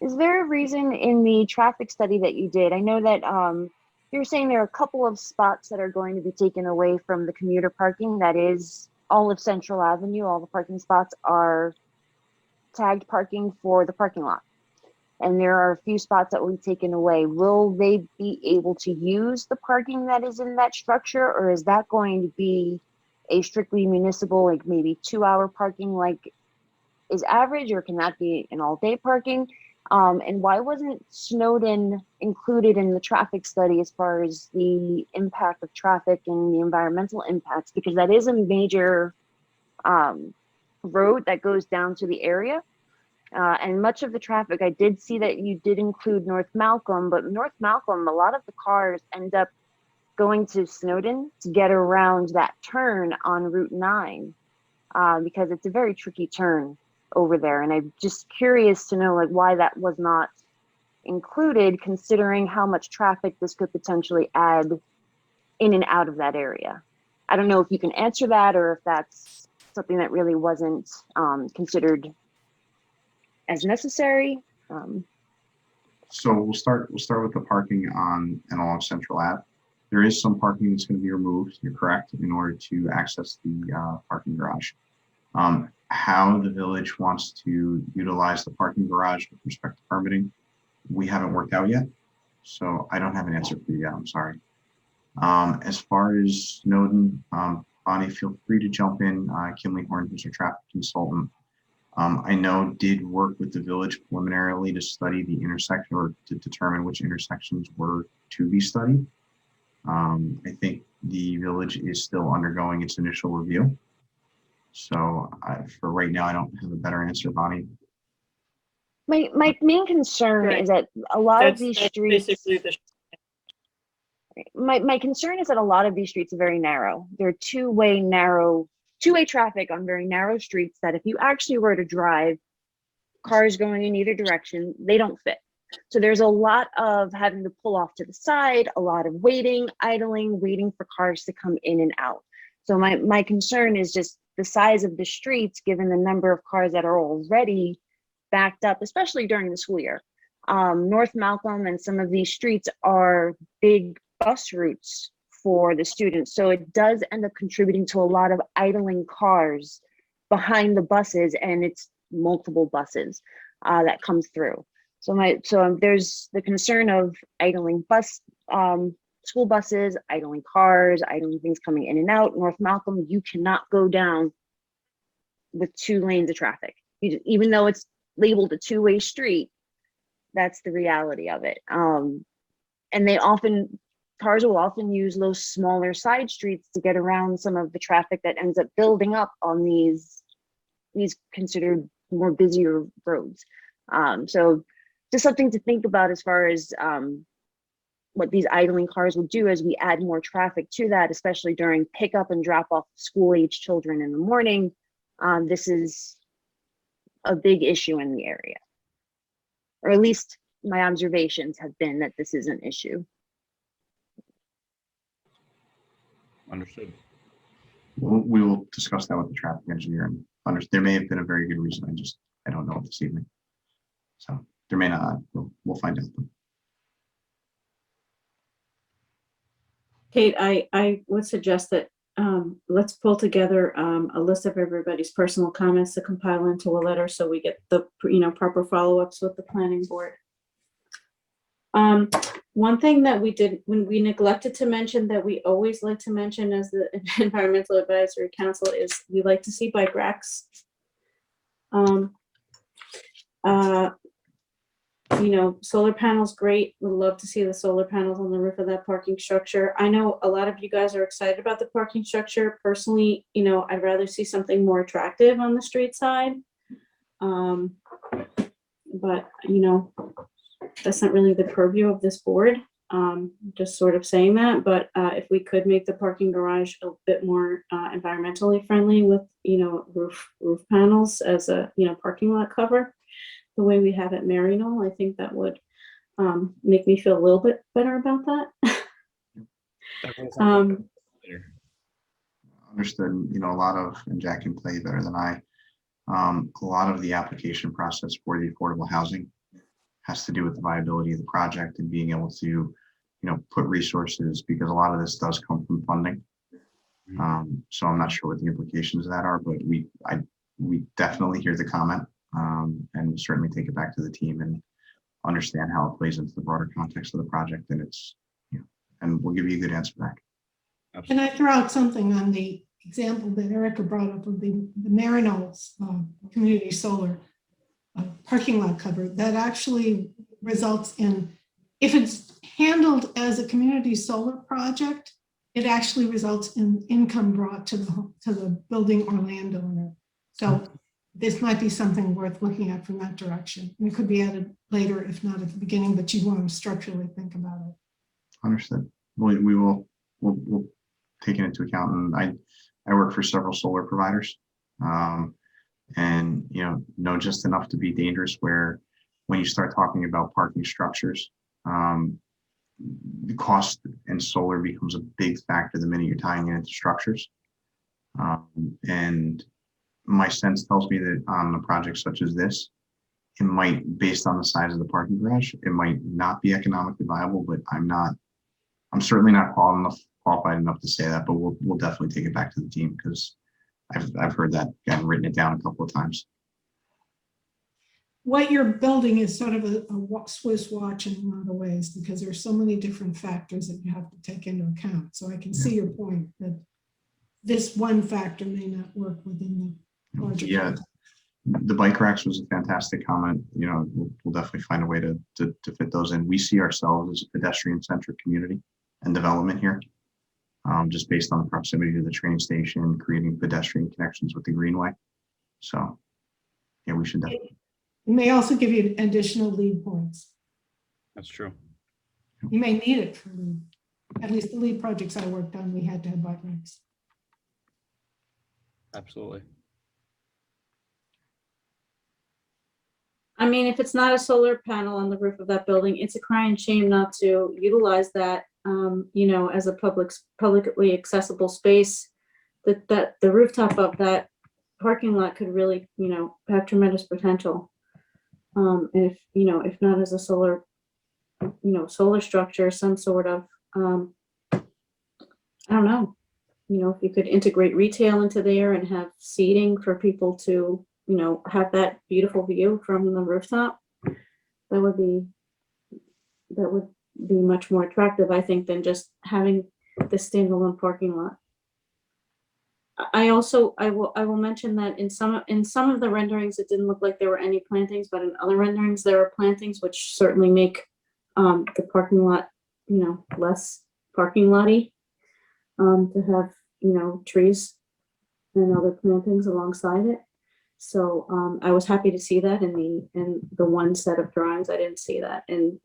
Is there a reason in the traffic study that you did? I know that you're saying there are a couple of spots that are going to be taken away from the commuter parking. That is all of Central Avenue. All the parking spots are tagged parking for the parking lot. And there are a few spots that will be taken away. Will they be able to use the parking that is in that structure, or is that going to be a strictly municipal, like maybe 2-hour parking like is average, or can that be an all-day parking? And why wasn't Snowden included in the traffic study as far as the impact of traffic and the environmental impacts? Because that is a major road that goes down to the area. And much of the traffic, I did see that you did include North Malcolm, but North Malcolm, a lot of the cars end up going to Snowden to get around that turn on Route 9 because it's a very tricky turn over there. And I'm just curious to know like why that was not included, considering how much traffic this could potentially add in and out of that area. I don't know if you can answer that, or if that's something that really wasn't considered as necessary. So we'll start with the parking on and along Central Ave. There is some parking that's going to be removed, you're correct, in order to access the parking garage. How the village wants to utilize the parking garage with respect to permitting, we haven't worked out yet. So I don't have an answer for you yet, I'm sorry. As far as Snowden, Bonnie, feel free to jump in. Kimley Horn, who's our traffic consultant, I know did work with the village preliminarily to study the intersection or to determine which intersections were to be studied. I think the village is still undergoing its initial review. So for right now, I don't have a better answer, Bonnie. My main concern Right. is that a lot of these That's streets, basically the my concern is that a lot of these streets are very narrow. They're two-way traffic on very narrow streets that if you actually were to drive cars going in either direction, they don't fit. So there's a lot of having to pull off to the side, a lot of waiting, idling, waiting for cars to come in and out. So my concern is just the size of the streets, given the number of cars that are already backed up, especially during the school year. North Malcolm and some of these streets are big bus routes for the students. So it does end up contributing to a lot of idling cars behind the buses, and it's multiple buses that comes through. So there's the concern of idling school buses, idling cars, idling things coming in and out. North Malcolm, you cannot go down with 2 lanes of traffic. Even though it's labeled a 2-way street, that's the reality of it. And cars will often use those smaller side streets to get around some of the traffic that ends up building up on these considered more busier roads. So just something to think about as far as what these idling cars will do as we add more traffic to that, especially during pickup and drop off school-age children in the morning. This is a big issue in the area, or at least my observations have been that this is an issue. Understood. We will discuss that with the traffic engineer and there may have been a very good reason. I don't know this evening. So there may not, we'll find out. Kate, I would suggest that let's pull together a list of everybody's personal comments to compile into a letter so we get the proper follow-ups with the planning board. One thing that we did when we neglected to mention that we always like to mention as the Environmental Advisory Council is we like to see bike racks. Solar panels, great. Would love to see the solar panels on the roof of that parking structure. I know a lot of you guys are excited about the parking structure. Personally, I'd rather see something more attractive on the street side. But that's not really the purview of this board. Just sort of saying that, but if we could make the parking garage a bit more environmentally friendly with roof panels as a parking lot cover, the way we have at Maryknoll, I think that would make me feel a little bit better about that. Understood. A lot of, and Jack can play better than I, a lot of the application process for the affordable housing has to do with the viability of the project and being able to, put resources, because a lot of this does come from funding. So I'm not sure what the implications of that are, but we definitely hear the comment, and we'll certainly take it back to the team and understand how it plays into the broader context of the project. And it's, and we'll give you a good answer back. Can I throw out something on the example that Erica brought up of the Maryknoll community solar parking lot cover that actually results in, if it's handled as a community solar project, it actually results in income brought to the building or landowner. So this might be something worth looking at from that direction. And it could be added later, if not at the beginning, but you want to structurally think about it. Understood. We'll take it into account. And I work for several solar providers, and know just enough to be dangerous where when you start talking about parking structures, the cost in solar becomes a big factor the minute you're tying it into structures. And my sense tells me that on a project such as this, it might, based on the size of the parking garage, it might not be economically viable, but I'm certainly not qualified enough to say that, but we'll definitely take it back to the team because I've heard that and written it down a couple of times. What you're building is sort of a Swiss watch in a lot of ways, because there's so many different factors that you have to take into account. So I can see your point that this one factor may not work within the larger context. the bike racks was a fantastic comment. You know, we'll definitely find a way to fit those in. We see ourselves as a pedestrian-centric community and development here, just based on the proximity to the train station, creating pedestrian connections with the greenway. So, yeah, we should definitely. It may also give you additional lead points. That's true. You may need it for lead. At least the lead projects I worked on, we had to have bike racks. Absolutely. I mean, if it's not a solar panel on the roof of that building, it's a crying shame not to utilize that, you know, as a publicly accessible space. That the rooftop of that parking lot could really, you know, have tremendous potential. And if, you know, if not as a solar, you know, solar structure, some sort of, I don't know, you know, if you could integrate retail into there and have seating for people to, you know, have that beautiful view from the rooftop, that would be much more attractive, I think, than just having the standalone parking lot. I will mention that in some of the renderings, it didn't look like there were any plantings, but in other renderings, there are plantings, which certainly make the parking lot, you know, less parking lot-y, to have, you know, trees and other plantings alongside it. So I was happy to see that in the one set of drawings. I didn't see that in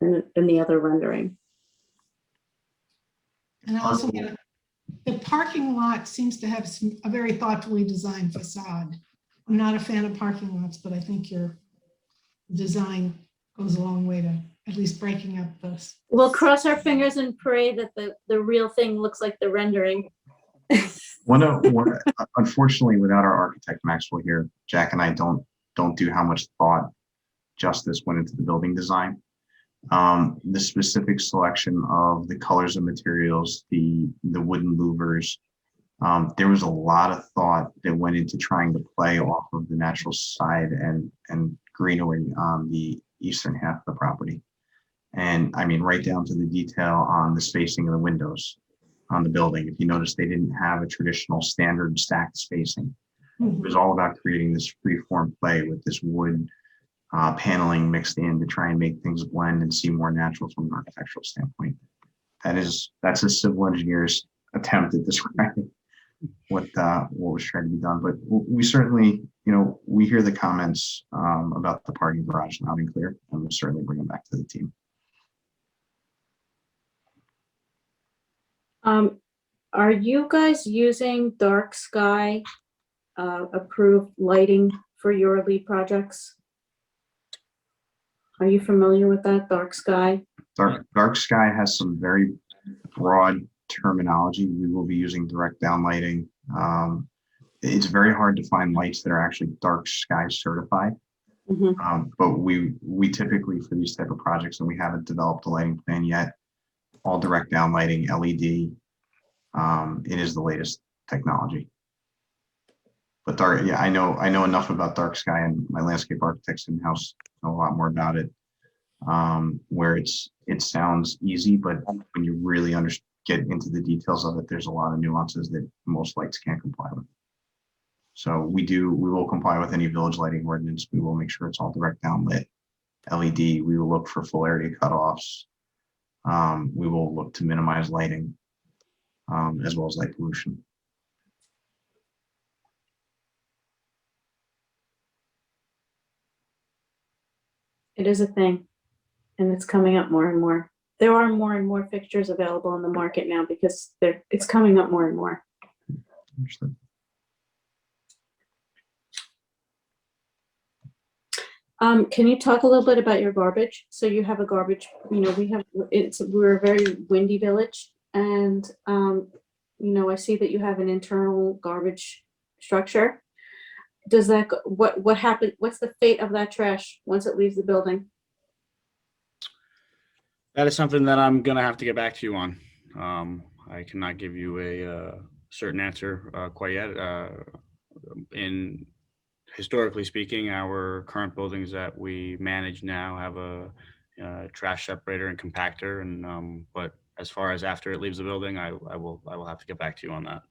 the other rendering. And also, the parking lot seems to have a very thoughtfully designed facade. I'm not a fan of parking lots, but I think your design goes a long way to at least breaking up this. We'll cross our fingers and pray that the real thing looks like the rendering. Unfortunately, without our architect Maxwell here, Jack and I don't do how much thought justice went into the building design. The specific selection of the colors and materials, the wooden louvers, there was a lot of thought that went into trying to play off of the natural side and greenery on the eastern half of the property. And I mean, right down to the detail on the spacing of the windows on the building. If you notice, they didn't have a traditional standard stacked spacing. It was all about creating this free-form play with this wood paneling mixed in to try and make things blend and seem more natural from an architectural standpoint. That's a civil engineer's attempt at describing what was trying to be done. But we certainly, you know, we hear the comments about the parking garage loud and clear, and we'll certainly bring them back to the team. Are you guys using dark sky approved lighting for your lead projects? Are you familiar with that, dark sky? Dark sky has some very broad terminology. We will be using direct downlighting. It's very hard to find lights that are actually dark sky certified. But we typically, for these type of projects, and we haven't developed a lighting plan yet, all direct downlighting, LED. It is the latest technology. But I know enough about dark sky, and my landscape architects in-house know a lot more about it. Where it sounds easy, but when you really get into the details of it, there's a lot of nuances that most lights can't comply with. So we will comply with any village lighting ordinance. We will make sure it's all direct downlit, LED. We will look for full area cutoffs. We will look to minimize lighting, as well as light pollution. It is a thing, and it's coming up more and more. There are more and more fixtures available in the market now because it's coming up more and more. Understood. Can you talk a little bit about your garbage? So you have a garbage, you know, we're a very windy village, and you know, I see that you have an internal garbage structure. Does that, what happened? What's the fate of that trash once it leaves the building? That is something that I'm gonna have to get back to you on. I cannot give you a certain answer quite yet. Historically speaking, our current buildings that we manage now have a trash separator and compactor, and but as far as after it leaves the building, I will have to get back to you on that.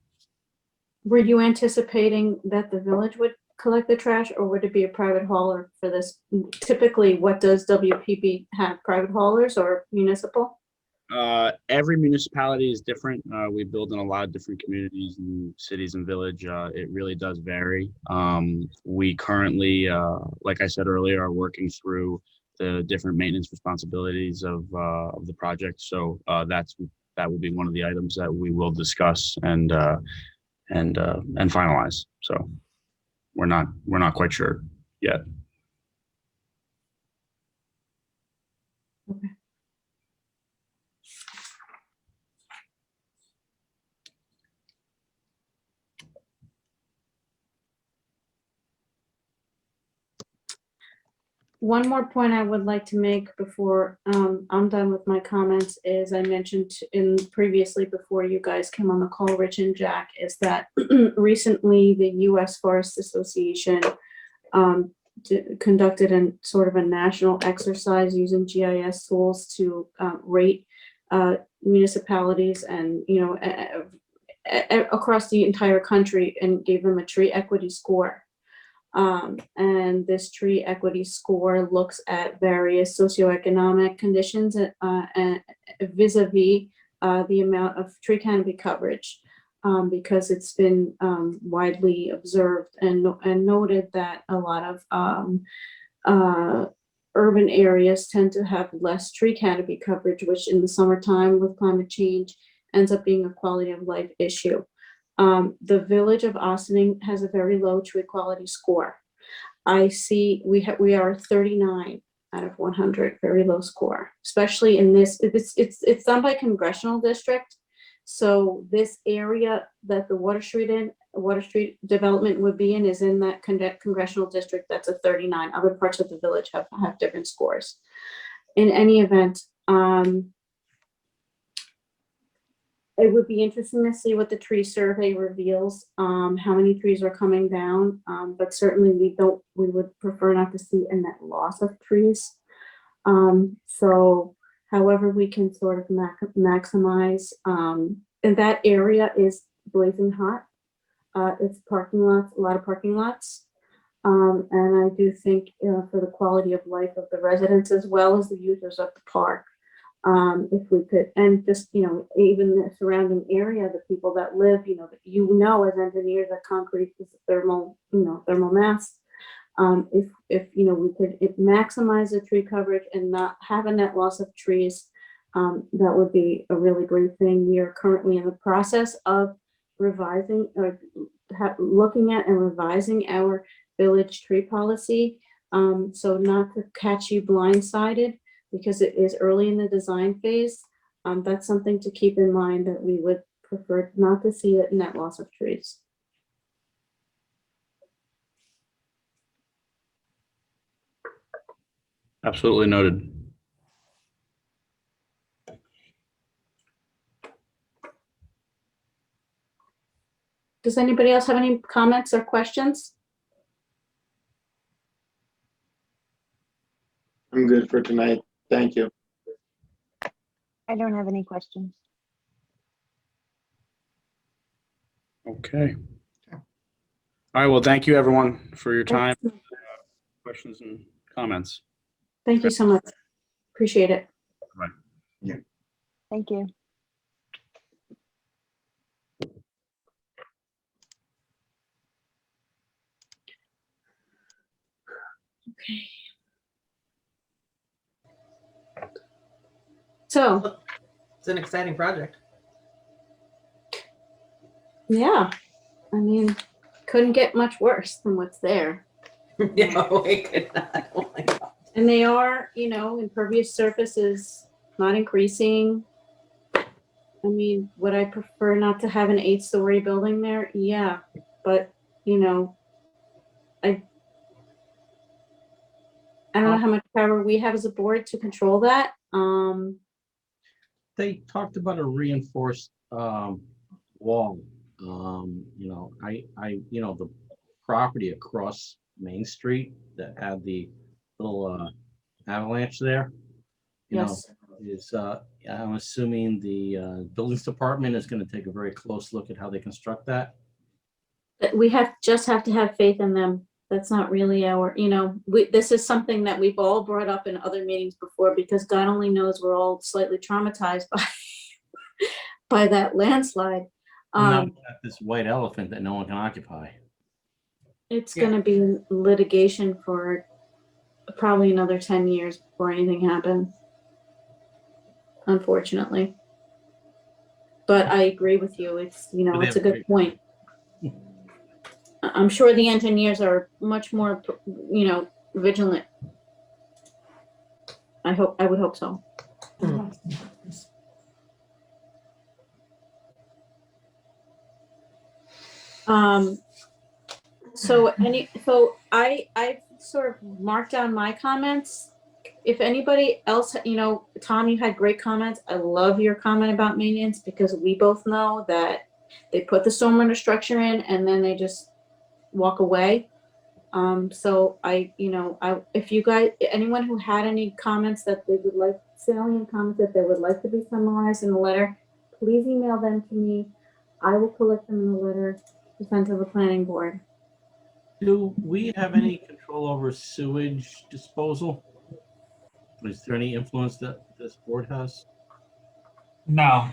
Were you anticipating that the village would collect the trash, or would it be a private hauler for this? Typically, what does WPB have, private haulers or municipal? Every municipality is different. We build in a lot of different communities and cities and village. It really does vary. We currently, like I said earlier, are working through the different maintenance responsibilities of the project. So that will be one of the items that we will discuss and finalize. So we're not quite sure yet. Okay. One more point I would like to make before I'm done with my comments is I mentioned previously before you guys came on the call, Rich and Jack, is that recently the U.S. Forest Association conducted a national exercise using GIS tools to rate municipalities and across the entire country, and gave them a tree equity score. And this tree equity score looks at various socioeconomic conditions and vis-a-vis the amount of tree canopy coverage, because it's been widely observed and noted that a lot of urban areas tend to have less tree canopy coverage, which in the summertime with climate change ends up being a quality of life issue. The village of Ossining has a very low tree quality score. I see we are 39 out of 100, very low score, especially in this. It's done by congressional district. So this area that the Water Street development would be in is in that congressional district. That's a 39. Other parts of the village have different scores. In any event, it would be interesting to see what the tree survey reveals, how many trees are coming down, but certainly we would prefer not to see a net loss of trees. So however we can sort of maximize, and that area is blazing hot. It's parking lots, a lot of parking lots. And I do think for the quality of life of the residents as well as the users of the park, if we could, and just, even the surrounding area, the people that live, as engineers, that concrete is thermal mass. If we could maximize the tree coverage and not have a net loss of trees, that would be a really great thing. We are currently in the process of revising or looking at and revising our village tree policy. So not to catch you blindsided, because it is early in the design phase. That's something to keep in mind, that we would prefer not to see a net loss of trees. Absolutely noted. Does anybody else have any comments or questions? I'm good for tonight. Thank you. I don't have any questions. Okay. All right. Well, thank you everyone for your time, questions and comments. Thank you so much. Appreciate it. Bye. Yeah. Thank you. Okay. So, It's an exciting project. yeah, I mean, couldn't get much worse than what's there. No, it could not. Oh my God. And they are, impervious surface is not increasing. I mean, would I prefer not to have an 8-story building there? Yeah, but I don't know how much power we have as a board to control that. They talked about a reinforced wall. The property across Main Street that had the little avalanche there. Yes. I'm assuming the buildings department is going to take a very close look at how they construct that. We just have to have faith in them That's not really our, this is something that we've all brought up in other meetings before, because God only knows we're all slightly traumatized by that landslide. And now we got this white elephant that no one can occupy. It's gonna be litigation for probably another 10 years before anything happens, unfortunately. But I agree with you. It's, it's a good point. I'm sure the engineers are much more, vigilant. I would hope so. So I sort of marked down my comments. If anybody else, Tom, you had great comments. I love your comment about maintenance, because we both know that they put the stormwater structure in and then they just walk away. So if you guys, anyone who had any comments that they would like, salient comments that they would like to be summarized in a letter, please email them to me. I will collect them in a letter to send to the planning board. Do we have any control over sewage disposal? Is there any influence that this board has? No.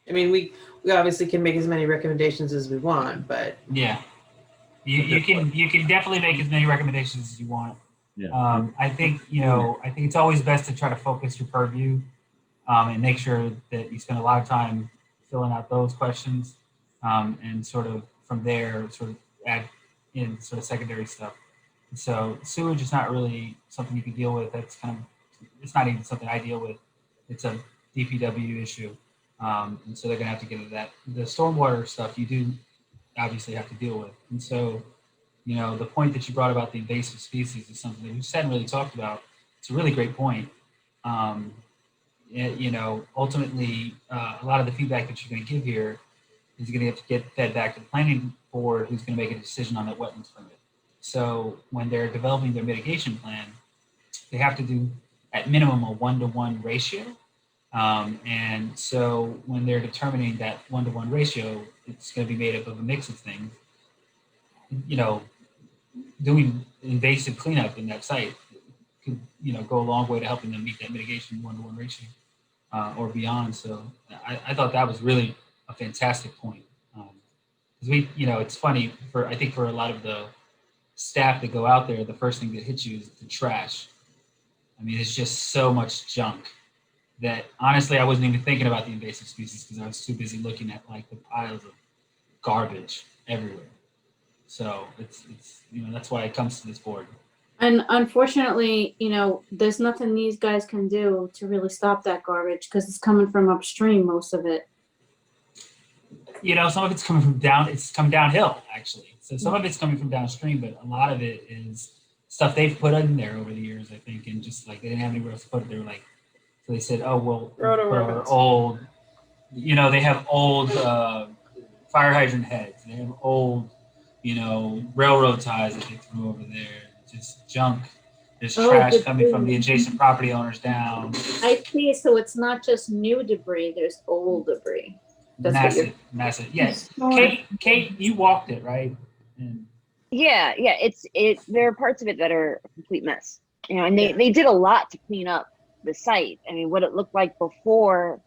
I mean, we obviously can make as many recommendations as we want, but Yeah. You can definitely make as many recommendations as you want. Yeah. I think it's always best to try to focus your purview, and make sure that you spend a lot of time filling out those questions, and sort of from there sort of add in sort of secondary stuff. So sewage is not really something you can deal with. It's not even something I deal with. It's a DPW issue, and so they're gonna have to get into that. The stormwater stuff you do obviously have to deal with. And so, the point that you brought about the invasive species is something that we just hadn't really talked about. It's a really great point. Ultimately, a lot of the feedback that you're going to give here is going to have to get fed back to the planning board, who's going to make a decision on that wetlands permit. So when they're developing their mitigation plan, they have to do at minimum a 1-to-1 ratio. And so when they're determining that 1-to-1 ratio, it's going to be made up of a mix of things. Doing invasive cleanup in that site could, go a long way to helping them meet that mitigation 1-to-1 ratio, or beyond. So I thought that was really a fantastic point. Because it's funny I think for a lot of the staff that go out there, the first thing that hits you is the trash. I mean, it's just so much junk that honestly, I wasn't even thinking about the invasive species because I was too busy looking at like the piles of garbage everywhere. So it's that's why it comes to this board. And unfortunately, there's nothing these guys can do to really stop that garbage, because it's coming from upstream, most of it. Some of it's coming from downhill actually. So some of it's coming from downstream, but a lot of it is stuff they've put in there over the years, I think, and just like they didn't have anywhere else to put it. They were like, so they said, oh, well, for old, they have old fire hydrant heads. They have old, railroad ties that they threw over there. Just junk. There's trash coming from the adjacent property owners down. I see. So it's not just new debris. There's old debris. That's massive. Yes. Kate, you walked it, right? And Yeah. There are parts of it that are a complete mess, and they did a lot to clean up the site. I mean, what it looked like before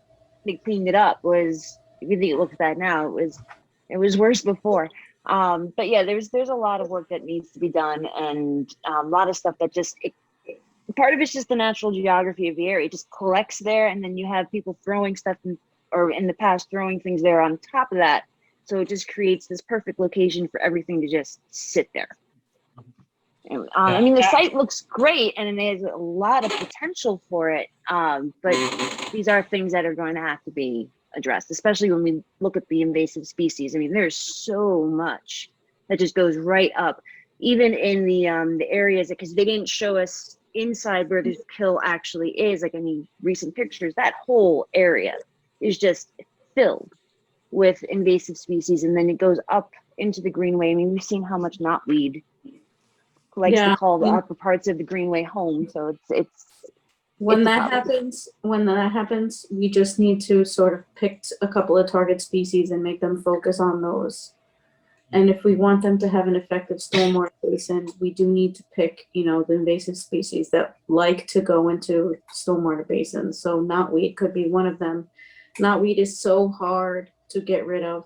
they cleaned it up was, if you think it looks bad now, it was worse before. But yeah, there's a lot of work that needs to be done, and a lot of stuff that just part of it's just the natural geography of the area. It just collects there, and then you have people throwing stuff or in the past throwing things there on top of that. So it just creates this perfect location for everything to just sit there. And, I mean, the site looks great, and there's a lot of potential for it. But these are things that are going to have to be addressed, especially when we look at the invasive species. I mean, there's so much that just goes right up, even in the areas, because they didn't show us inside where the kill actually is. Like any recent pictures, that whole area is just filled with invasive species, and then it goes up into the greenway. I mean, we've seen how much knotweed likes to call the upper parts of the greenway home. So it's when that happens, we just need to sort of pick a couple of target species and make them focus on those. And if we want them to have an effective stormwater basin, we do need to pick, the invasive species that like to go into stormwater basins. So knotweed could be one of them. Knotweed is so hard to get rid of,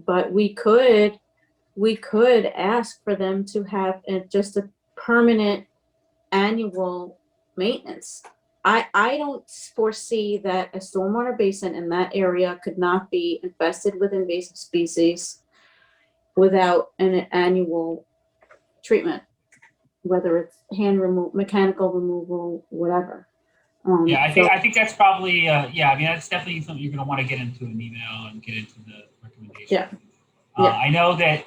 but we could ask for them to have just a permanent annual maintenance. I don't foresee that a stormwater basin in that area could not be infested with invasive species without an annual treatment, whether it's hand removal, mechanical removal, whatever. Yeah, I think that's probably, that's definitely something you're going to want to get into an email and get into the recommendation. Yeah. I know that,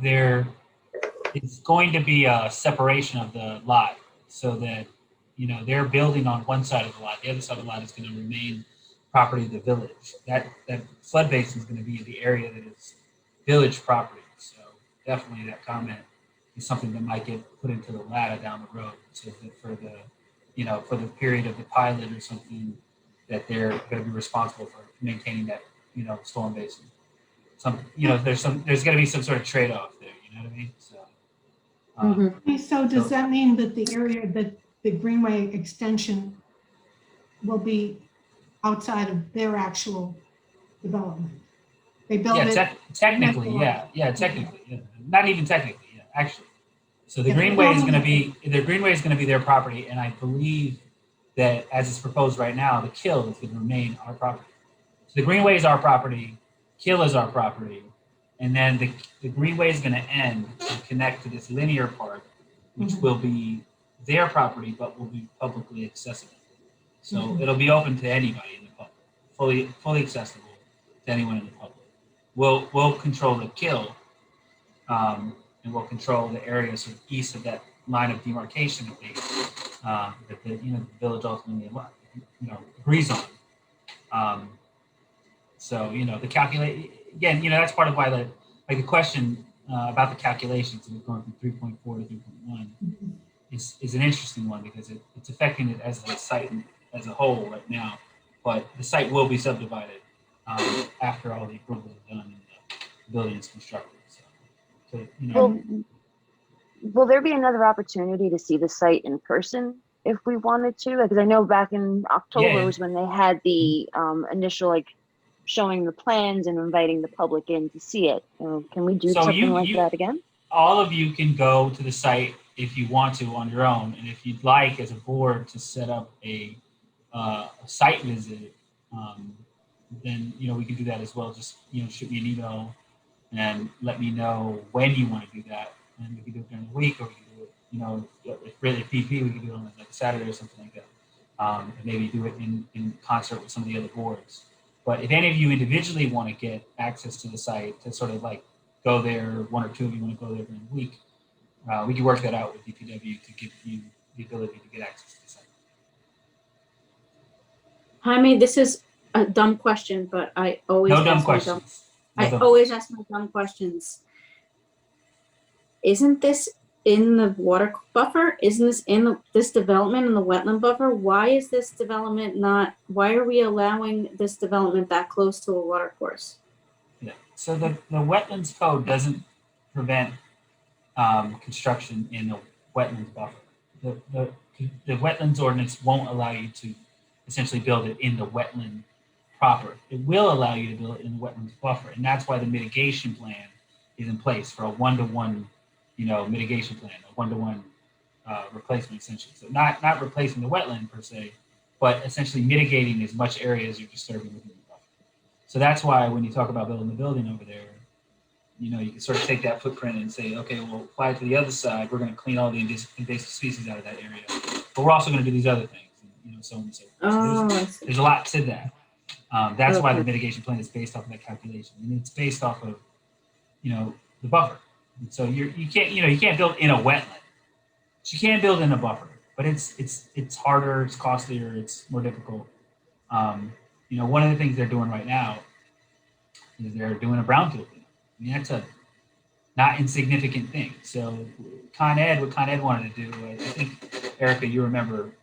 there is going to be a separation of the lot so that, they're building on one side of the lot. The other side of the lot is going to remain property of the village. That flood basin is going to be in the area that is village property. So definitely that comment is something that might get put into the ladder down the road. So that for the period of the pilot or something, that they're going to be responsible for maintaining that, storm basin. There's going to be some sort of trade-off there. You know what I mean? So. Okay, so does that mean that the area that the Greenway extension will be outside of their actual development? They build it. Technically, yeah. Not even technically, yeah, actually. So the Greenway is going to be their property, and I believe that as it's proposed right now, the kill is going to remain our property. So the Greenway is our property, kill is our property, and then the Greenway is going to end and connect to this linear part, which will be their property, but will be publicly accessible. So it'll be open to anybody in the public, fully accessible to anyone in the public. We'll control the kill, and we'll control the area sort of east of that line of demarcation that the village ultimately agrees on. So the calculate again, that's part of why the question about the calculations of going from 3.4 to 3.1 is an interesting one because it's affecting it as a site as a whole right now, but the site will be subdivided after all the approvals are done and the building is constructed. So Will there be another opportunity to see the site in person if we wanted to? Because I know back in October was when they had the initial showing the plans and inviting the public in to see it. Can we do something like that again? All of you can go to the site if you want to on your own, and if you'd like as a board to set up a site visit, then we can do that as well. Just shoot me an email and let me know when you want to do that, and we can do it during the week, or we can do it, if really PP, we can do it on like a Saturday or something like that, and maybe do it in concert with some of the other boards. But if any of you individually want to get access to the site to sort of go there, one or two of you want to go there during the week, we can work that out with DPW to give you the ability to get access to the site. Jaime, this is a dumb question, but I always always ask my dumb questions. Isn't this in the water buffer? Isn't this in this development in the wetland buffer? Why is this development why are we allowing this development that close to a water course? Yeah, so the wetlands code doesn't prevent construction in a wetlands buffer. The wetlands ordinance won't allow you to essentially build it in the wetland proper. It will allow you to build it in the wetlands buffer, and that's why the mitigation plan is in place for a one-to-one, mitigation plan, a one-to-one replacement essentially. So not replacing the wetland per se, but essentially mitigating as much area as you're disturbing within the buffer. So that's why when you talk about building the building over there, you can sort of take that footprint and say, okay, we'll apply it to the other side. We're going to clean all the invasive species out of that area, but we're also going to do these other things, and, so on and so forth. So there's a lot to that. That's why the mitigation plan is based off of that calculation, and it's based off of, the buffer. And so you can't build in a wetland. But you can build in a buffer, but it's harder, it's costlier, it's more difficult. One of the things they're doing right now is they're doing a brownfield thing. I mean, that's a not insignificant thing. So what Con Ed wanted to do, I think, Erica, you remember,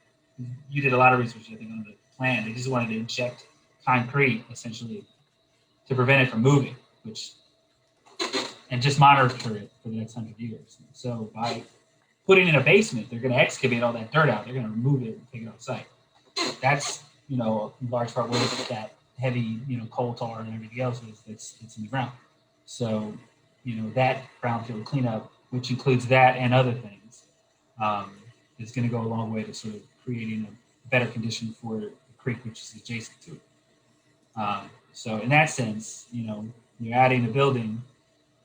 you did a lot of research, I think, on the plan. They just wanted to inject concrete, essentially, to prevent it from moving, which and just monitor it for the next 100 years. So by putting in a basement, they're going to excavate all that dirt out. They're going to remove it and take it off site. That's, in large part where that heavy, coal tar and everything else is that's in the ground. So, that brownfield cleanup, which includes that and other things, is going to go a long way to sort of creating a better condition for the creek, which is adjacent to it. So in that sense, you're adding a building,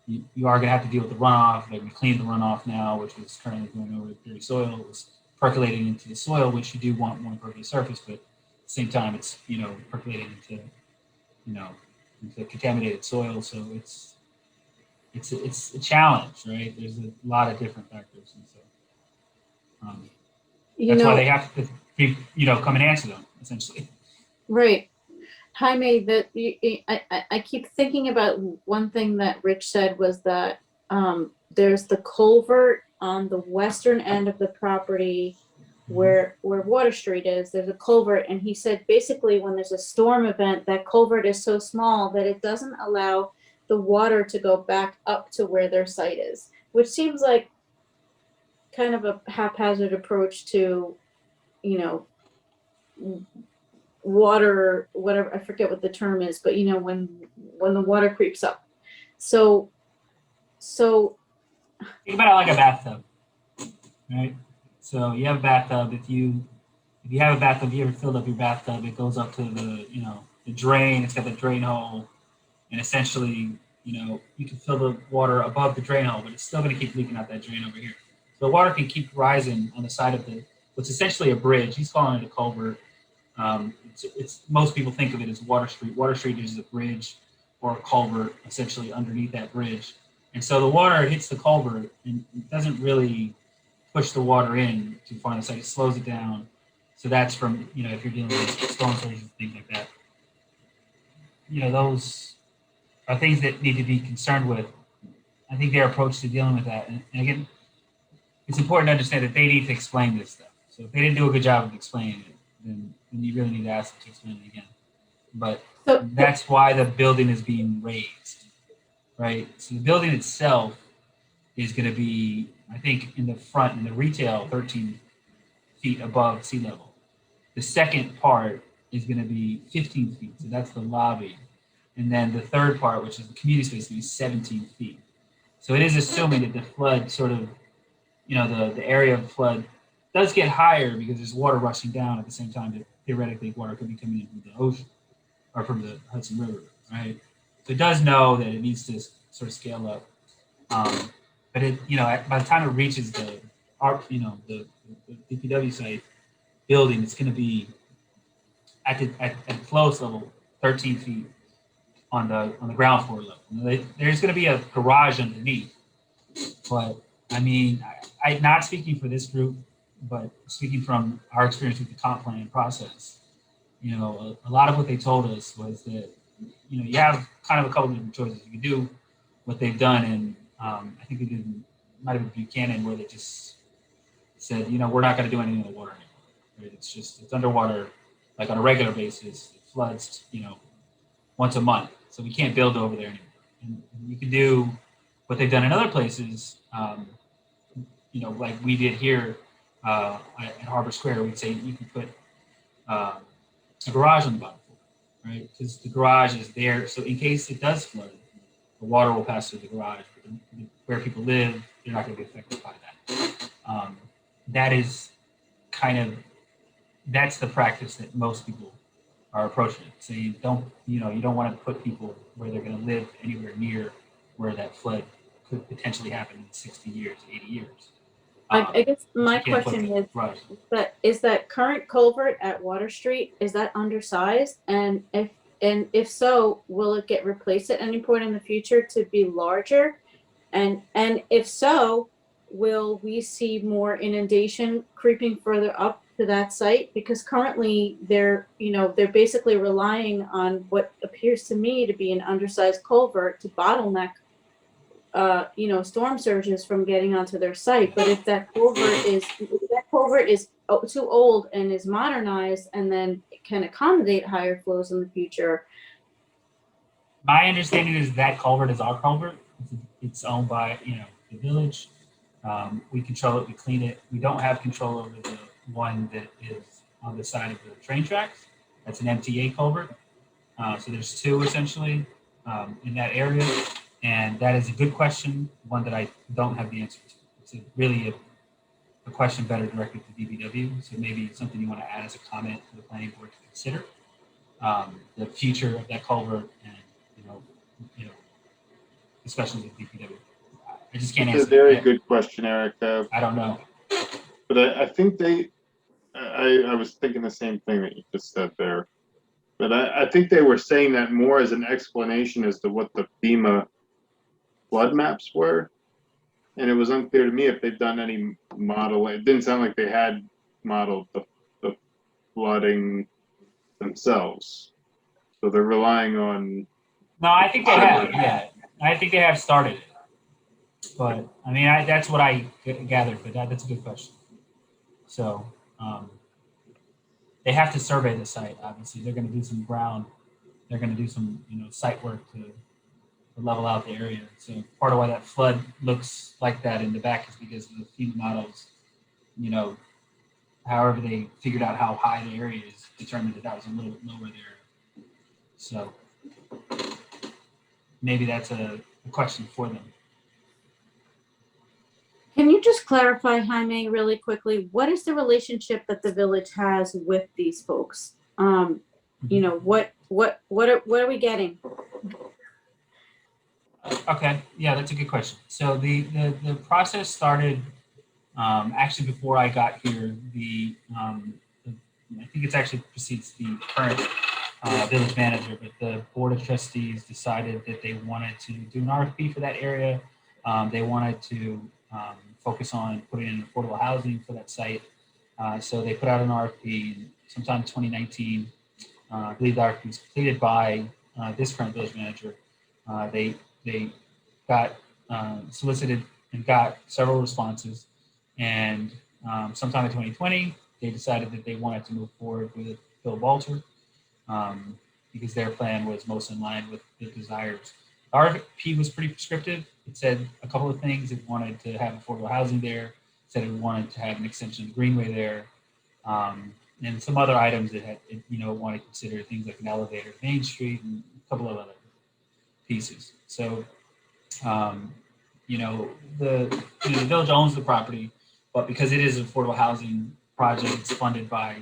you are going to have to deal with the runoff. They're going to clean the runoff now, which is currently going over dirty soil. It was percolating into the soil, which you do want more impervious surface, but at the same time, it's percolating into contaminated soil. So it's a challenge, right? There's a lot of different factors, and so that's why they have to be, come and answer them essentially. Right. Jaime, I keep thinking about one thing that Rich said was that there's the culvert on the western end of the property where Water Street is. There's a culvert, and he said basically when there's a storm event, that culvert is so small that it doesn't allow the water to go back up to where their site is, which seems like kind of a haphazard approach to, water, whatever, I forget what the term is, but when the water creeps up. So think about it like a bathtub, right? So you have a bathtub. If you have a bathtub, you ever filled up your bathtub, it goes up to the drain. It's got the drain hole, and essentially, you can fill the water above the drain hole, but it's still going to keep leaking out that drain over here. So the water can keep rising on the side of what's essentially a bridge. He's calling it a culvert. It's most people think of it as Water Street. Water Street is a bridge or a culvert essentially underneath that bridge. And so the water hits the culvert and it doesn't really push the water in too far on the side. It slows it down. So that's from, if you're dealing with storm surges and things like that. Those are things that need to be concerned with. I think their approach to dealing with that. And again, it's important to understand that they need to explain this stuff. So if they didn't do a good job of explaining it, then you really need to ask them to explain it again. But that's why the building is being raised, right? So the building itself is going to be, I think, in the front, in the retail, 13 feet above sea level. The second part is going to be 15 feet, so that's the lobby. And then the third part, which is the community space, is going to be 17 feet. So it is assuming that the flood sort of, the area of the flood does get higher because there's water rushing down at the same time that theoretically water could be coming in from the ocean or from the Hudson River, right? So it does know that it needs to sort of scale up. But it, by the time it reaches the DPW site building, it's going to be at the lowest level, 13 feet on the ground floor level. There's going to be a garage underneath, but I mean, I'm not speaking for this group, but speaking from our experience with the comp plan process, a lot of what they told us was that, you have kind of a couple of different choices. You can do what they've done, and I think they might have been Buchanan, where they just said, we're not going to do anything with the water anymore. Right? It's underwater, like on a regular basis. It floods, once a month, so we can't build over there anymore. And you can do what they've done in other places, like we did here at Harbor Square. We'd say you can put a garage on the bottom floor, right? Because the garage is there, so in case it does flood, the water will pass through the garage. But where people live, they're not going to be affected by that. That is that's the practice that most people are approaching it. So you don't want to put people where they're going to live anywhere near where that flood could potentially happen in 60 years, 80 years. I guess my question is that current culvert at Water Street, is that undersized? And if so, will it get replaced at any point in the future to be larger? And if so, will we see more inundation creeping further up to that site? Because currently they're basically relying on what appears to me to be an undersized culvert to bottleneck storm surges from getting onto their site. But if that culvert is too old and is modernized and then can accommodate higher flows in the future. My understanding is that culvert is our culvert. it's owned by, the village. We control it, we clean it. We don't have control over the one that is on the side of the train tracks. That's an MTA culvert. So there's two essentially in that area. And that is a good question, one that I don't have the answer to. It's really a question better directed to DPW. So maybe something you want to add as a comment to the planning board to consider. The future of that culvert and, discussions with DPW. I just can't answer. It's a very good question, Eric. I don't know. But I think I was thinking the same thing that you just said there. But I think they were saying that more as an explanation as to what the FEMA flood maps were. And it was unclear to me if they've done any model. It didn't sound like they had modeled the flooding themselves. So they're relying on. No, I think they have. Yeah, I think they have started it. But I mean, that's what I gathered. But that's a good question. So they have to survey the site. Obviously, they're going to do some ground. They're going to do some site work to level out the area. So part of why that flood looks like that in the back is because of the FEMA models. However they figured out how high the area is, determined that was a little bit lower there. So maybe that's a question for them. Can you just clarify, Jaime, really quickly, what is the relationship that the village has with these folks? What are we getting? Okay, yeah, that's a good question. So the process started actually before I got here. I think it's actually precedes the current village manager, but the board of trustees decided that they wanted to do an RFP for that area. They wanted to focus on putting in affordable housing for that site. So they put out an RFP sometime in 2019. I believe the RFP was completed by this current village manager. They got solicited and got several responses. And sometime in 2020, they decided that they wanted to move forward with Bill Balter because their plan was most in line with the desires. The RFP was pretty prescriptive. It said a couple of things. It wanted to have affordable housing there. It said it wanted to have an extension of the Greenway there. And some other items that had, want to consider things like an elevator at Main Street and a couple of other pieces. So, the village owns the property, but because it is an affordable housing project, it's funded by,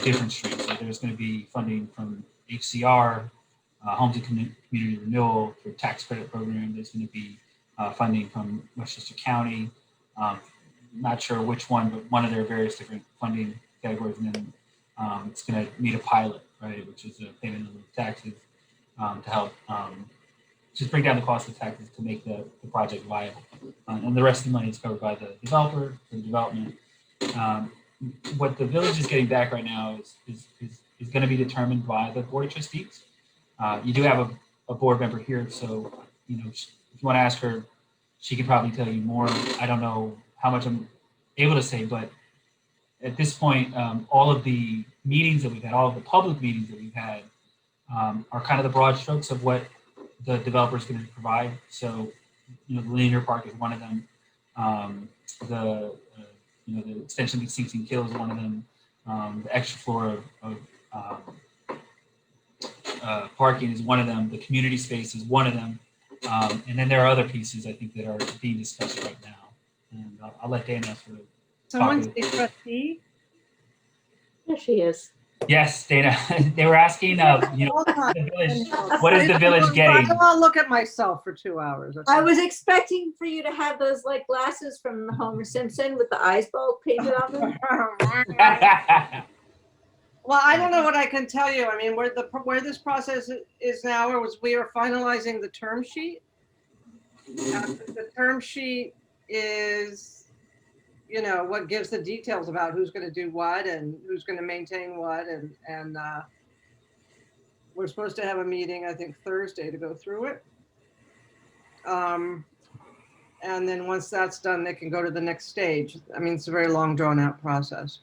different streams. So there's going to be funding from HCR, Homes and Community Renewal for tax credit program. There's going to be funding from Westchester County. Not sure which one, but one of their various different funding categories. And then it's going to need a pilot, right, which is a payment of taxes to help just bring down the cost of taxes to make the project viable. And the rest of the money is covered by the developer for the development. What the village is getting back right now is going to be determined by the board of trustees. You do have a board member here, so if you want to ask her, she could probably tell you more. I don't know how much I'm able to say, but at this point, all of the meetings that we've had, all of the public meetings that we've had, are kind of the broad strokes of what the developer is going to provide. So, the linear park is one of them. The extension of Sinking Kill is one of them. The extra floor of parking is one of them. The community space is one of them. And then there are other pieces I think that are being discussed right now. And I'll let Dana sort of. Someone's a trustee? There she is. Yes, Dana. They were asking, the village, what is the village getting? I'll look at myself for 2 hours. I was expecting for you to have those like glasses from Homer Simpson with the eyes bulb painted on them. Well, I don't know what I can tell you. I mean, where this process is now we are finalizing the term sheet. The term sheet is, what gives the details about who's going to do what and who's going to maintain what. And we're supposed to have a meeting, I think, Thursday to go through it. And then once that's done, they can go to the next stage. I mean, it's a very long, drawn out process.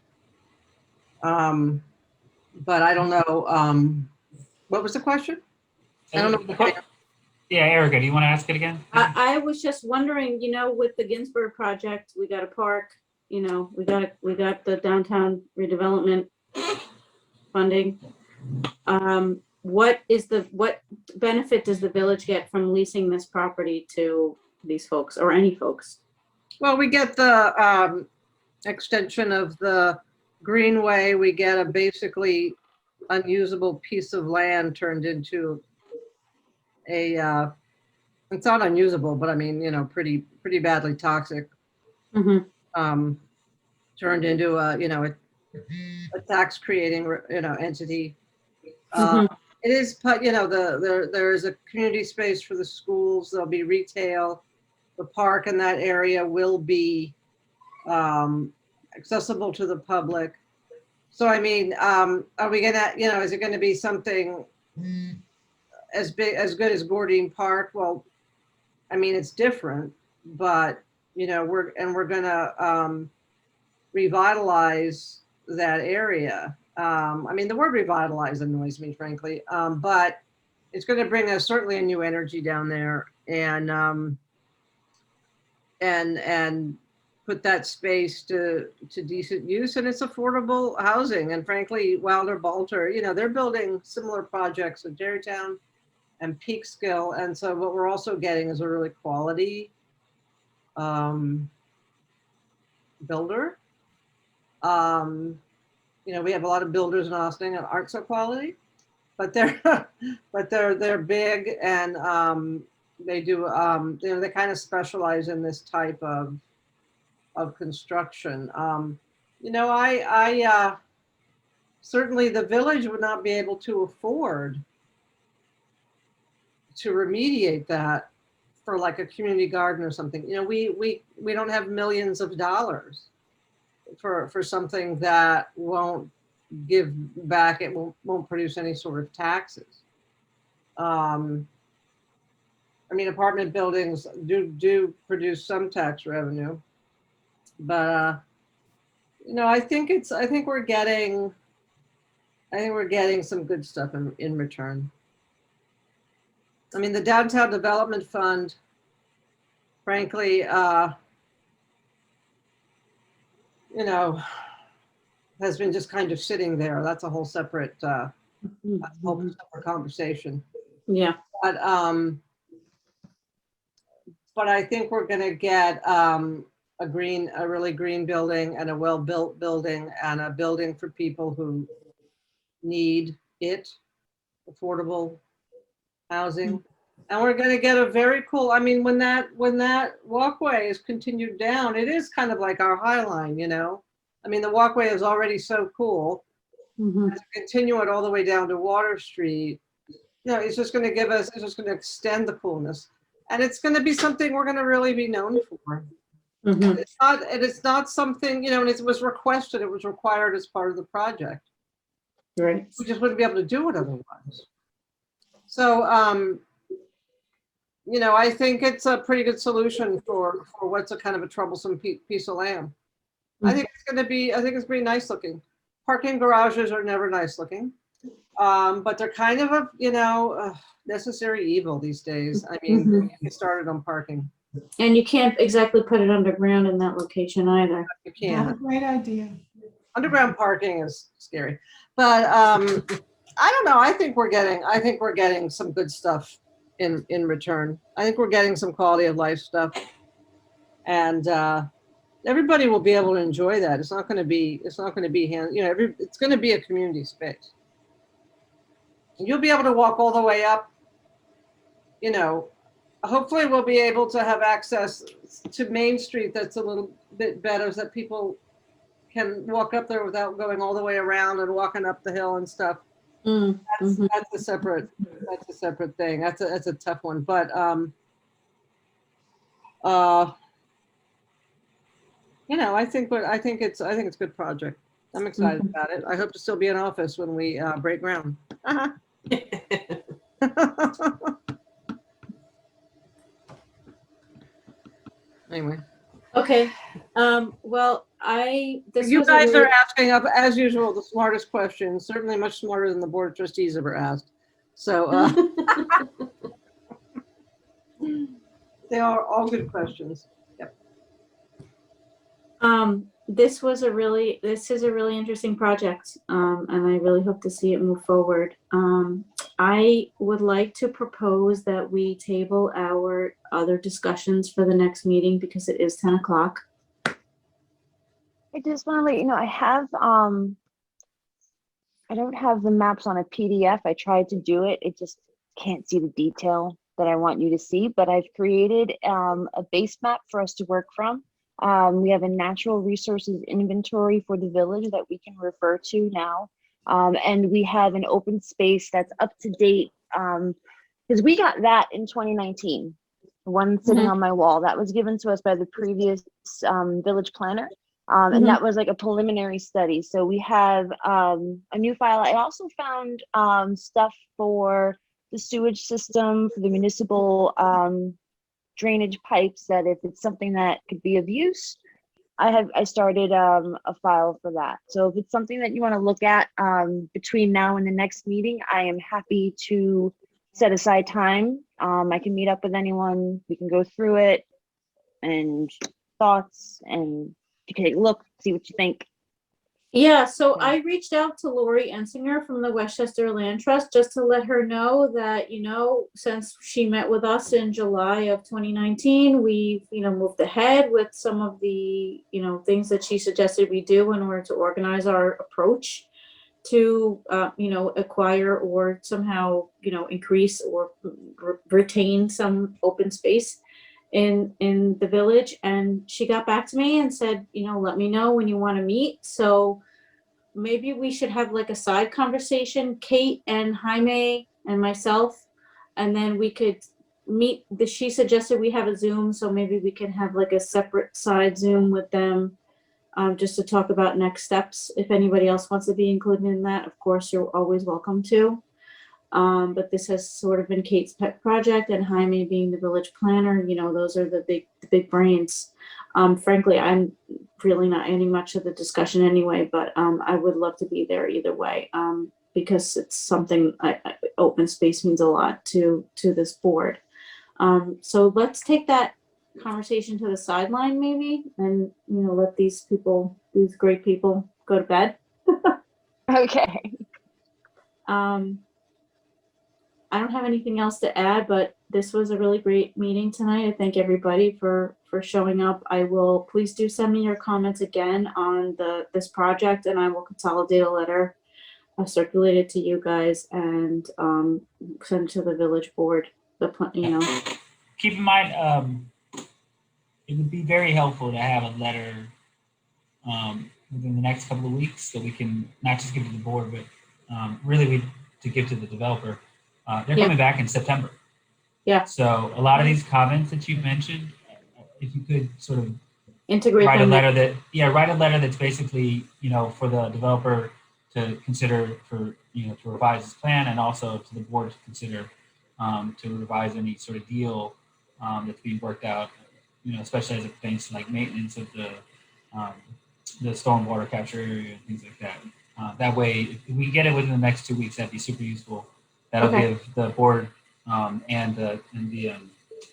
But I don't know. What was the question? I don't know. Yeah, Erica, do you want to ask it again? I was just wondering, with the Ginsburg project, we got a park, we got the downtown redevelopment funding. What benefit does the village get from leasing this property to these folks or any folks? Well, we get the extension of the greenway. We get a basically unusable piece of land turned into a, it's not unusable, but I mean, pretty badly toxic. Mm-hmm. Turned into a tax creating, entity. Mhm. It is, there is a community space for the schools. There'll be retail. The park in that area will be accessible to the public. So, I mean, are we gonna, is it gonna be something as good as Gordine Park? Well, I mean, it's different, but, we're gonna revitalize that area. I mean, the word revitalize annoys me, frankly, but it's going to bring us certainly a new energy down there, and put that space to decent use, and it's affordable housing. And frankly, Wilder Balter, they're building similar projects in Jerrytown and Peekskill, and so what we're also getting is a really quality builder. We have a lot of builders in Ossining that aren't so quality, but they're big, and they do they kind of specialize in this type of construction. I certainly the village would not be able to afford to remediate that for like a community garden or something. We don't have millions of dollars for something that won't give back. It won't produce any sort of taxes. I mean, apartment buildings do produce some tax revenue, but I think we're getting some good stuff in return. I mean, the Downtown Development Fund, frankly, has been just kind of sitting there. That's a whole separate, conversation. Yeah. But I think we're going to get a really green building, and a well-built building, and a building for people who need it, affordable housing. And we're going to get a very cool, I mean, when that walkway is continued down, it is kind of like our High Line, I mean, the walkway is already so cool. Mm-hmm. To continue it all the way down to Water Street, it's just going to extend the coolness. And it's going to be something we're going to really be known for. Mm-hmm. It's not something, and it was requested, it was required as part of the project. Right. We just wouldn't be able to do it otherwise. So, I think it's a pretty good solution for what's a kind of a troublesome piece of land. Mm-hmm. I think it's pretty nice looking. Parking garages are never nice looking, but they're kind of a, necessary evil these days. I mean, Mm-hmm. get started on parking. And you can't exactly put it underground in that location either. You Not a can't. great idea. Underground parking is scary, but I don't know. I think we're getting some good stuff in return. I think we're getting some quality of life stuff, and everybody will be able to enjoy that. It's not going to be it's going to be a community space. And you'll be able to walk all the way up. Hopefully we'll be able to have access to Main Street that's a little bit better, so that people can walk up there without going all the way around and walking up the hill and stuff. Mm-hmm. That's a separate thing. That's a tough one. But I think it's a good project. I'm excited about it. I hope to still be in office when we break ground. Anyway. Okay. Well, You guys are asking up, as usual, the smartest questions, certainly much smarter than the Board of Trustees ever asked. So they are all good questions. This is a really interesting project, and I really hope to see it move forward. I would like to propose that we table our other discussions for the next meeting because it is 10 o'clock. I just want to let you know, I have, I don't have the maps on a PDF. I tried to do it. It just can't see the detail that I want you to see, but I've created a base map for us to work from. We have a natural resources inventory for the village that we can refer to now. And we have an open space that's up to date, because we got that in 2019, the one sitting on my wall that was given to us by the previous village planner. And that was like a preliminary study. So we have a new file. I also found stuff for the sewage system, for the municipal drainage pipes, that if it's something that could be of use, I started a file for that. So if it's something that you want to look at between now and the next meeting, I am happy to set aside time. I can meet up with anyone. We can go through it and thoughts, and you can take a look, see what you think. Yeah, so I reached out to Lori Ensinger from the Westchester Land Trust just to let her know that, since she met with us in July of 2019, we've, moved ahead with some of the, things that she suggested we do in order to organize our approach to, acquire or somehow, increase or retain some open space in the village. And she got back to me and said, let me know when you want to meet. So maybe we should have like a side conversation, Kate and Jaime and myself, and then we could meet. She suggested we have a Zoom, so maybe we can have like a separate side Zoom with them, just to talk about next steps. If anybody else wants to be included in that, of course, you're always welcome to. But this has sort of been Kate's pet project, and Jaime being the village planner, those are the big brains. Frankly, I'm really not adding much to the discussion anyway, but I would love to be there either way, because it's something, open space means a lot to this board. So let's take that conversation to the sideline maybe, and let these great people go to bed. Okay. I don't have anything else to add, but this was a really great meeting tonight. I thank everybody for showing up. Please do send me your comments again on this project, and I will consolidate a letter, circulate it to you guys, and send it to the village board. Keep in mind, it would be very helpful to have a letter within the next couple of weeks that we can not just give to the board, but really to give to the developer. They're coming back in September. Yeah. So a lot of these comments that you've mentioned, if you could sort of integrate write a them. letter that's basically, for the developer to consider to revise his plan, and also to the board to consider to revise any sort of deal that's being worked out, especially as it pertains to like maintenance of the stormwater capture area and things like that. That way, if we get it within the next 2 weeks, that'd be super useful. That'll give the board and the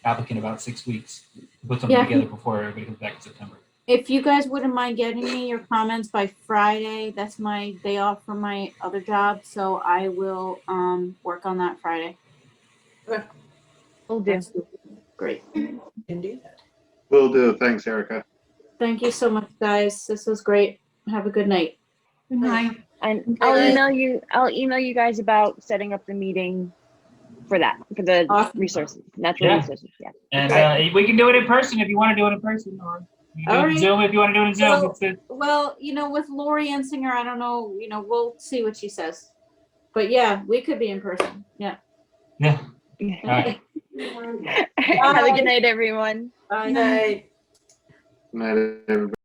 applicant about 6 weeks to put something together before everybody comes back in September. If you guys wouldn't mind getting me your comments by Friday, that's my day off from my other job, so I will work on that Friday. Okay. Will do. Great. Indeed. Will do. Thanks, Erica. Thank you so much, guys. This was great. Have a good night. Good night. And I'll email you guys about setting up the meeting for the Awesome. Resources, natural resources. Yeah. And we can do it in person if you want to do it in person, or you can do it in Zoom if you want to do it in Zoom. Well, with Lori Ensinger, I don't know, we'll see what she says. But yeah, we could be in person. Yeah. Yeah. All right. Have a good night, everyone. Bye. Good night. Good night, everybody.